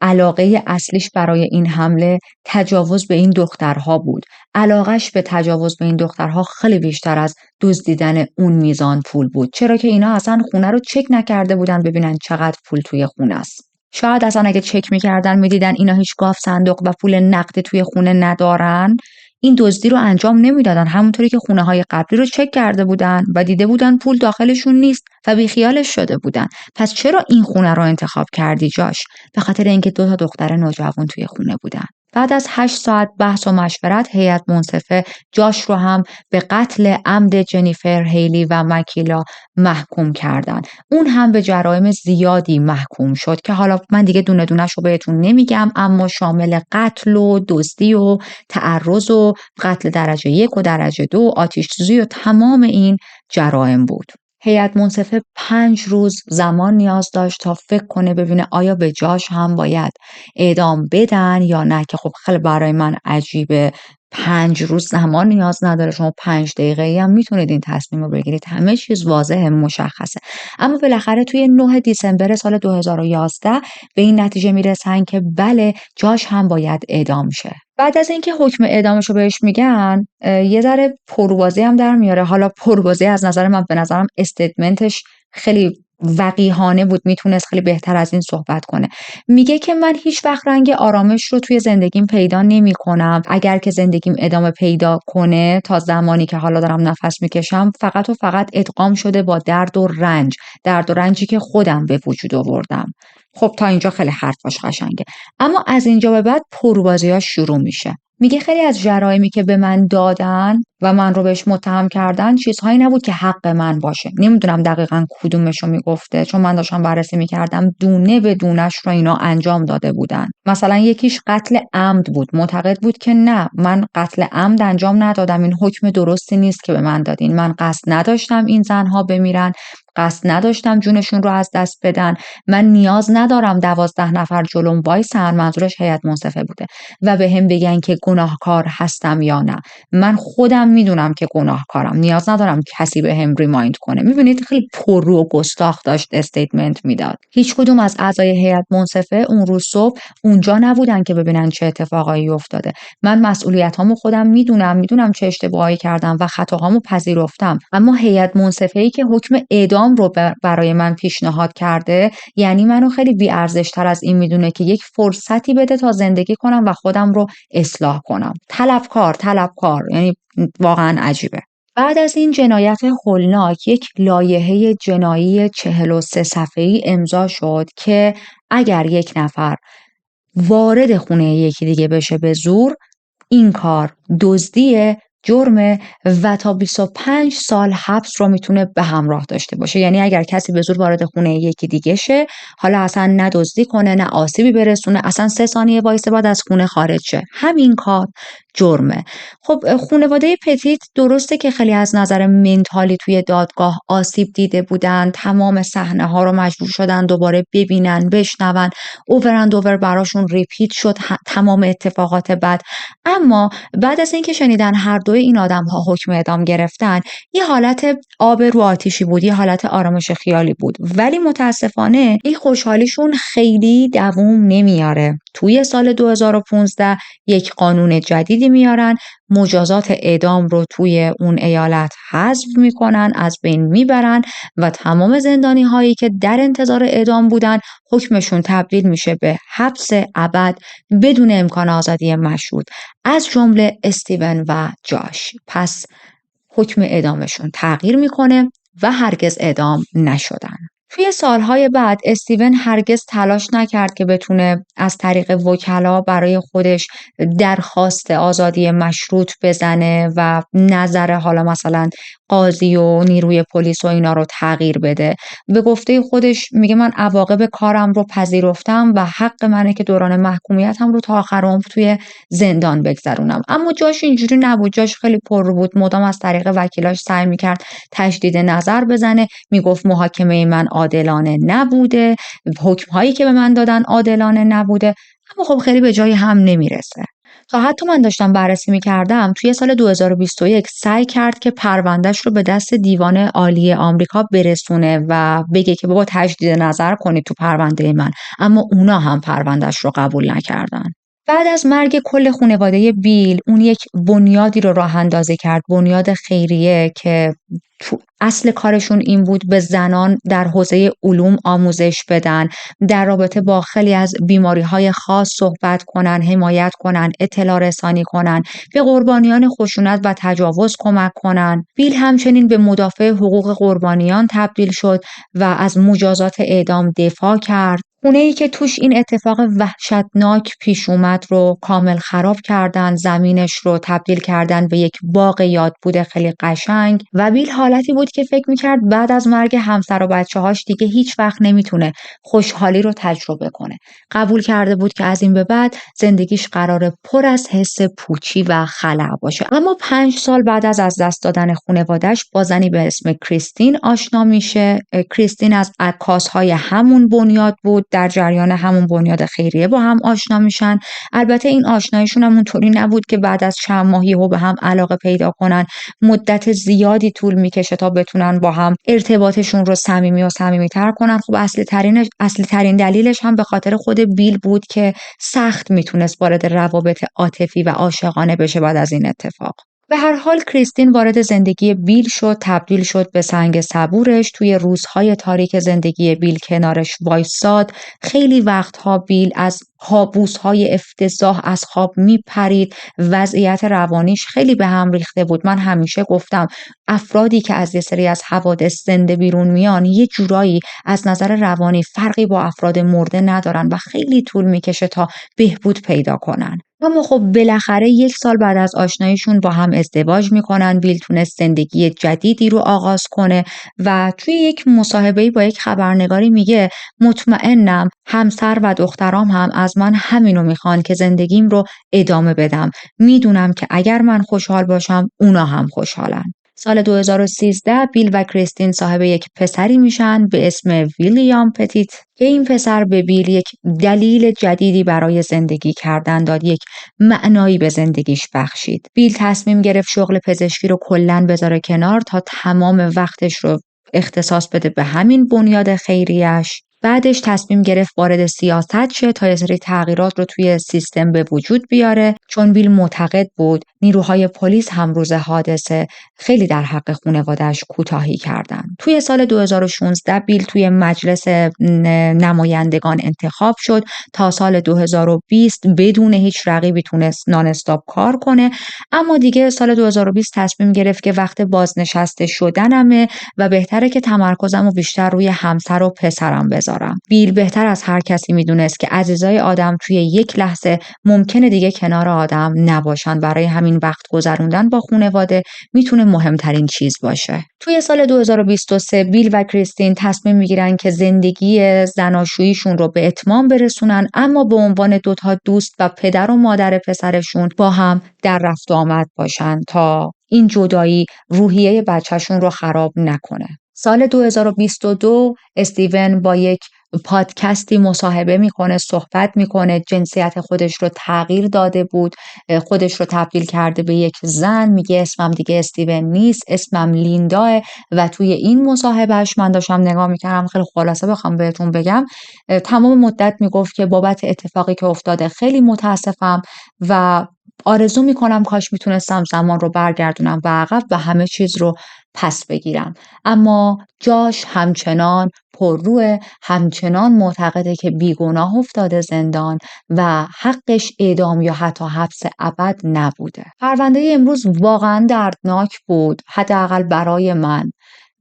[SPEAKER 1] علاقه اصلیش برای این حمله تجاوز به این دخترها بود. علاقش به تجاوز به این دخترها خیلی بیشتر از دزدیدن اون میزان پول بود. چرا که اینا اصلا خونه رو چک نکرده بودن ببینن چقدر پول توی خونه است. شاید اصلا اگه چک میکردن میدیدن اینا هیچ گاف صندوق و پول نقدی توی خونه ندارن، این دزدی رو انجام نمیدادن. همونطوری که خونه های قبلی رو چک کرده بودن و دیده بودن پول داخلشون نیست و بیخیالش شده بودن. پس چرا این خونه رو انتخاب کردی جاش؟ به خاطر اینکه 2 دختر نوجوان توی خونه بودن. بعد از 8 ساعت بحث و مشورت هیئت منصفه جاش رو هم به قتل عمد جنیفر هیلی و مکیلا محکوم کردن. اون هم به جرایم زیادی محکوم شد که حالا من دیگه دونه دونه‌ش رو بهتون نمیگم، اما شامل قتل و دزدی و تعرض و قتل درجه 1 و درجه 2، آتش‌سوزی و تمام این جرایم بود. هیئت منصفه 5 روز زمان نیاز داشت تا فکر کنه ببینه آیا به جاش هم باید اعدام بدن یا نه، که خب خیلی برای من عجیبه. 5 روز زمان نیاز نداره، شما 5 دقیقه‌ای هم میتونید این تصمیم رو بگیرید. همه چیز واضحه، مشخصه. اما بالاخره توی 9 دیسمبر سال 2011 به این نتیجه میرسن که بله جاش هم باید اعدام شه. بعد از اینکه حکم اعدامش رو بهش میگن یه ذره پربازی هم در میاره. حالا پربازی از نظر من، به نظرم استیتمنتش خیلی وقیحانه بود، میتونست خیلی بهتر از این صحبت کنه. میگه که من هیچ وقت رنگ آرامش رو توی زندگیم پیدا نمی کنم. اگر که زندگیم ادامه پیدا کنه تا زمانی که حالا دارم نفس میکشم، فقط و فقط ادغام شده با درد و رنجی که خودم به وجود آوردم. خب تا اینجا خیلی حرفاش قشنگه، اما از اینجا به بعد پربازی‌هاش شروع میشه. میگه خیلی از جرایمی که به من دادن و من رو بهش متهم کردن چیزهایی نبود که حق من باشه. نمیدونم دقیقاً کدومشو میگفته، چون من داشتم بررسی میکردم دونه به دونش رو اینا انجام داده بودن. مثلا یکیش قتل عمد بود. معتقد بود که نه، من قتل عمد انجام ندادم، این حکم درستی نیست که به من دادین. من قصد نداشتم این زنها بمیرن، قصد نداشتم جونشون رو از دست بدن. من نیاز ندارم 12 نفر جلوم وایسن، منظورش هیئت منصفه بوده، و به هم بگن که گناهکار هستم یا نه. من خودم میدونم که گناهکارم، نیاز ندارم کسی به هم ریمایند کنه. میبینید خیلی پررو و گستاخ داشت استیتمنت میداد. هیچ کدوم از اعضای هیئت منصفه اون روز صبح اونجا نبودن که ببینن چه اتفاقایی افتاده. من مسئولیتامو خودم میدونم چه اشتباهی کردم و خطاهامو پذیرفتم. اما هیئت منصفه‌ای که حکم اعدام رو برای من پیشنهاد کرده، یعنی منو خیلی بی‌ارزش‌تر از این میدونه که یک فرصتی بده تا زندگی کنم و خودم رو اصلاح کنم. طلبکار، یعنی واقعا عجیبه. بعد از این جنایت هولناک یک لایحه جنایی 43 صفحه‌ای امضا شد که اگر یک نفر وارد خونه یکی دیگه بشه به زور، این کار دزدی، جرمه و تا 25 سال حبس رو میتونه به همراه داشته باشه. یعنی اگر کسی به زور وارد خونه یکی دیگه شه، حالا اصلا نه دزدی کنه نه آسیبی برسونه، اصلا 3 ثانیه وایسه بعد از خونه خارج شه، همین کار جرمه. خب خانواده پتیت درسته که خیلی از نظر منتالی توی دادگاه آسیب دیده بودن، تمام صحنه ها رو مجبور شدن دوباره ببینن، بشنون، اوور براشون ریپیت شد تمام اتفاقات بد. اما بعد از اینکه شنیدن هر دوی این آدم ها حکم اعدام گرفتن، یه حالت آب رو آتیشی بود، یه حالت آرامش خیالی بود. ولی متاسفانه این خوشحالیشون خیلی دووم نمیاره. توی سال 2015 یک قانون جدیدی میارن، مجازات اعدام رو توی اون ایالت حذف میکنن، از بین میبرن و تمام زندانی هایی که در انتظار اعدام بودن حکمشون تبدیل میشه به حبس ابد بدون امکان آزادی مشروط، از جمله استیون و جاش. پس حکم اعدامشون تغییر میکنه و هرگز اعدام نشدن. توی سالهای بعد استیون هرگز تلاش نکرد که بتونه از طریق وکلا برای خودش درخواست آزادی مشروط بزنه و نظر حالا مثلا قاضی و نیروی پلیس و اینا رو تغییر بده. به گفته خودش میگه من عواقب کارم رو پذیرفتم و حق منه که دوران محکومیتم رو تا آخر عمر توی زندان بگذرونم. اما جاش اینجوری نبود، جاش خیلی پر رو بود. مدام از طریق وکیلاش سعی میکرد تجدید نظر بزنه، میگفت محاکمه من عادلانه نبوده، حکم‌هایی که به من دادن عادلانه نبوده، اما خب خیلی به جای هم نمیرسه. تا حتی من داشتم بررسی میکردم توی سال 2021 سعی کرد که پروندهش رو به دست دیوان عالی آمریکا برسونه و بگه که بابا تجدید نظر کنید تو پرونده من، اما اونا هم پروندهش رو قبول نکردن. بعد از مرگ کل خانواده بیل، اون یک بنیادی رو راه اندازی کرد، بنیاد خیریه که اصل کارشون این بود به زنان در حوزه علوم آموزش بدن، در رابطه با خیلی از بیماری‌های خاص صحبت کنن، حمایت کنن، اطلاع رسانی کنن، به قربانیان خشونت و تجاوز کمک کنن. بیل همچنین به مدافع حقوق قربانیان تبدیل شد و از مجازات اعدام دفاع کرد. خونه‌ای که توش این اتفاق وحشتناک پیش اومد رو کامل خراب کردن، زمینش رو تبدیل کردن به یک باغ یادبود خیلی قشنگ و بیل حالتی بود که فکر میکرد بعد از مرگ همسر و بچه‌هاش دیگه هیچ وقت نمیتونه خوشحالی رو تجربه کنه. قبول کرده بود که از این به بعد زندگیش قراره پر از حس پوچی و خلأ باشه. اما 5 سال بعد از دست دادن خانواده‌اش با زنی به اسم کریستین آشنا میشه. کریستین از عکاس‌های همون بنیاد بود، در جریان همون بنیاد خیریه با هم آشنا میشن. البته این آشناییشون هم اونطوری نبود که بعد از چند ماهی به هم علاقه پیدا کنن. مدت زیادی طول میکشه تا بتونن با هم ارتباطشون رو صمیمی و صمیمی‌تر کنن. خب اصلی ترین دلیلش هم به خاطر خود بیل بود که سخت میتونست وارد روابط عاطفی و عاشقانه بشه بعد از این اتفاق. به هر حال کریستین وارد زندگی بیل شد، تبدیل شد به سنگ صبورش. توی روزهای تاریک زندگی بیل کنارش وایساد. خیلی وقتها بیل از کابوس‌های افتضاح از خواب میپرید، وضعیت روانیش خیلی به هم ریخته بود. من همیشه گفتم افرادی که از یه سری از حوادث زنده بیرون میان یه جورایی از نظر روانی فرقی با افراد مرده ندارن و خیلی طول میکشه تا بهبود پیدا کنن. اما خب بالاخره 1 سال بعد از آشناییشون با هم ازدواج میکنن. بیل تونست زندگی جدیدی رو آغاز کنه و توی یک مصاحبه‌ای با یک خبرنگاری میگه مطمئنم همسر و دخترام هم از من همینو میخوان که زندگیم رو ادامه بدم. میدونم که اگر من خوشحال باشم اونا هم خوشحالن. سال 2013 بیل و کریستین صاحب یک پسری میشن به اسم ویلیام پتیت که این پسر به بیل یک دلیل جدیدی برای زندگی کردن داد، یک معنایی به زندگیش بخشید. بیل تصمیم گرفت شغل پزشکی رو کلاً بذاره کنار تا تمام وقتش رو اختصاص بده به همین بنیاد خیریش. بعدش تصمیم گرفت وارد سیاست شه تا یه سری تغییرات رو توی سیستم به وجود بیاره، چون بیل معتقد بود نیروهای پلیس هم روز حادثه خیلی در حق خانواده‌اش کوتاهی کردن. توی سال 2016 بیل توی مجلس نمایندگان انتخاب شد. تا سال 2020 بدون هیچ رقیبی تونست نان استاپ کار کنه، اما دیگه سال 2020 تصمیم گرفت که وقت بازنشسته شدنمه و بهتره که تمرکزمو بیشتر روی همسر و پسرم بذارم. بیل بهتر از هر کسی میدونست که عزیزای آدم توی یک لحظه ممکنه دیگه کنار آدم نباشن، برای همین وقت گذروندن با خانواده میتونه مهمترین چیز باشه. توی سال 2023 بیل و کریستین تصمیم میگیرن که زندگی زناشوییشون رو به اتمام برسونن، اما به عنوان 2 دوست و پدر و مادر پسرشون با هم در رفت و آمد باشن تا این جدایی روحیه بچهشون رو خراب نکنه. سال 2022 استیون با یک پادکستی مصاحبه میکنه، صحبت میکنه، جنسیت خودش رو تغییر داده بود، خودش رو تبدیل کرده به یک زن. میگه اسمم دیگه استیون نیست، اسمم لینداه. و توی این مصاحبهش من داشتم نگاه میکردم، خیلی خلاصه بخوام بهتون بگم، تمام مدت میگفت که بابت اتفاقی که افتاده خیلی متاسفم و آرزو میکنم کاش میتونستم زمان رو برگردونم و عقب و همه چیز رو پس بگیرم. اما جاش همچنان پرروه، همچنان معتقده که بیگناه افتاده زندان و حقش اعدام یا حتی حبس ابد نبوده. پرونده امروز واقعا دردناک بود، حداقل برای من،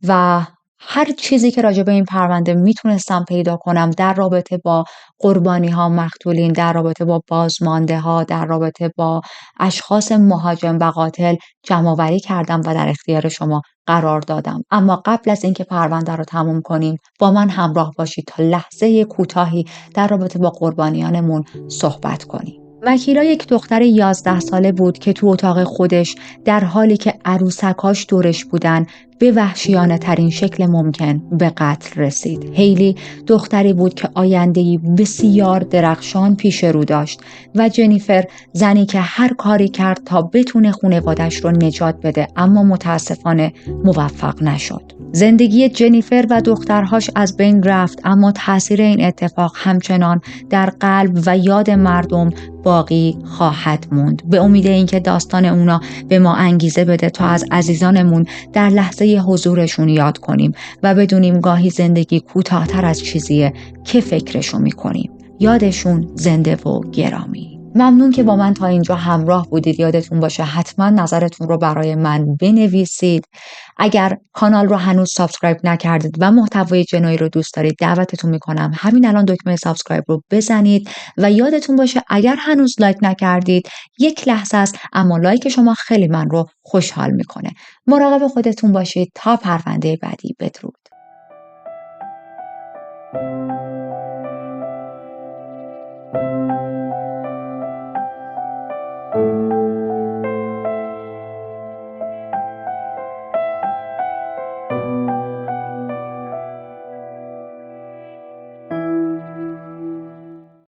[SPEAKER 1] و هر چیزی که راجع به این پرونده میتونستم پیدا کنم در رابطه با قربانی ها، مقتولین، در رابطه با بازمانده ها، در رابطه با اشخاص مهاجم و قاتل جمع‌آوری کردم و در اختیار شما قرار دادم. اما قبل از اینکه پرونده رو تموم کنیم با من همراه باشید تا لحظه کوتاهی در رابطه با قربانیانمون صحبت کنیم. وکیلا یک دختر 11 ساله بود که تو اتاق خودش در حالی که عروسکاش دورش بودن به وحشیانه ترین شکل ممکن به قتل رسید. هیلی دختری بود که آینده‌ای بسیار درخشان پیش رو داشت و جنیفر زنی که هر کاری کرد تا بتونه خانواده‌اش رو نجات بده، اما متاسفانه موفق نشد. زندگی جنیفر و دخترهاش از بین رفت، اما تاثیر این اتفاق همچنان در قلب و یاد مردم باقی خواهد موند. به امید اینکه داستان اونا به ما انگیزه بده تا از عزیزانمون در لحظه حضورشون یاد کنیم و بدونیم گاهی زندگی کوتاه‌تر از چیزیه که فکرشو میکنیم. یادشون زنده و گرامی. ممنون که با من تا اینجا همراه بودید. یادتون باشه حتما نظرتون رو برای من بنویسید. اگر کانال رو هنوز سابسکرایب نکردید و محتوای جنایی رو دوست دارید، دعوتتون میکنم همین الان دکمه سابسکرایب رو بزنید و یادتون باشه اگر هنوز لایک نکردید یک لحظه است، اما لایک شما خیلی من رو خوشحال میکنه. مراقب خودتون باشید تا پرونده بعدی. بدرود.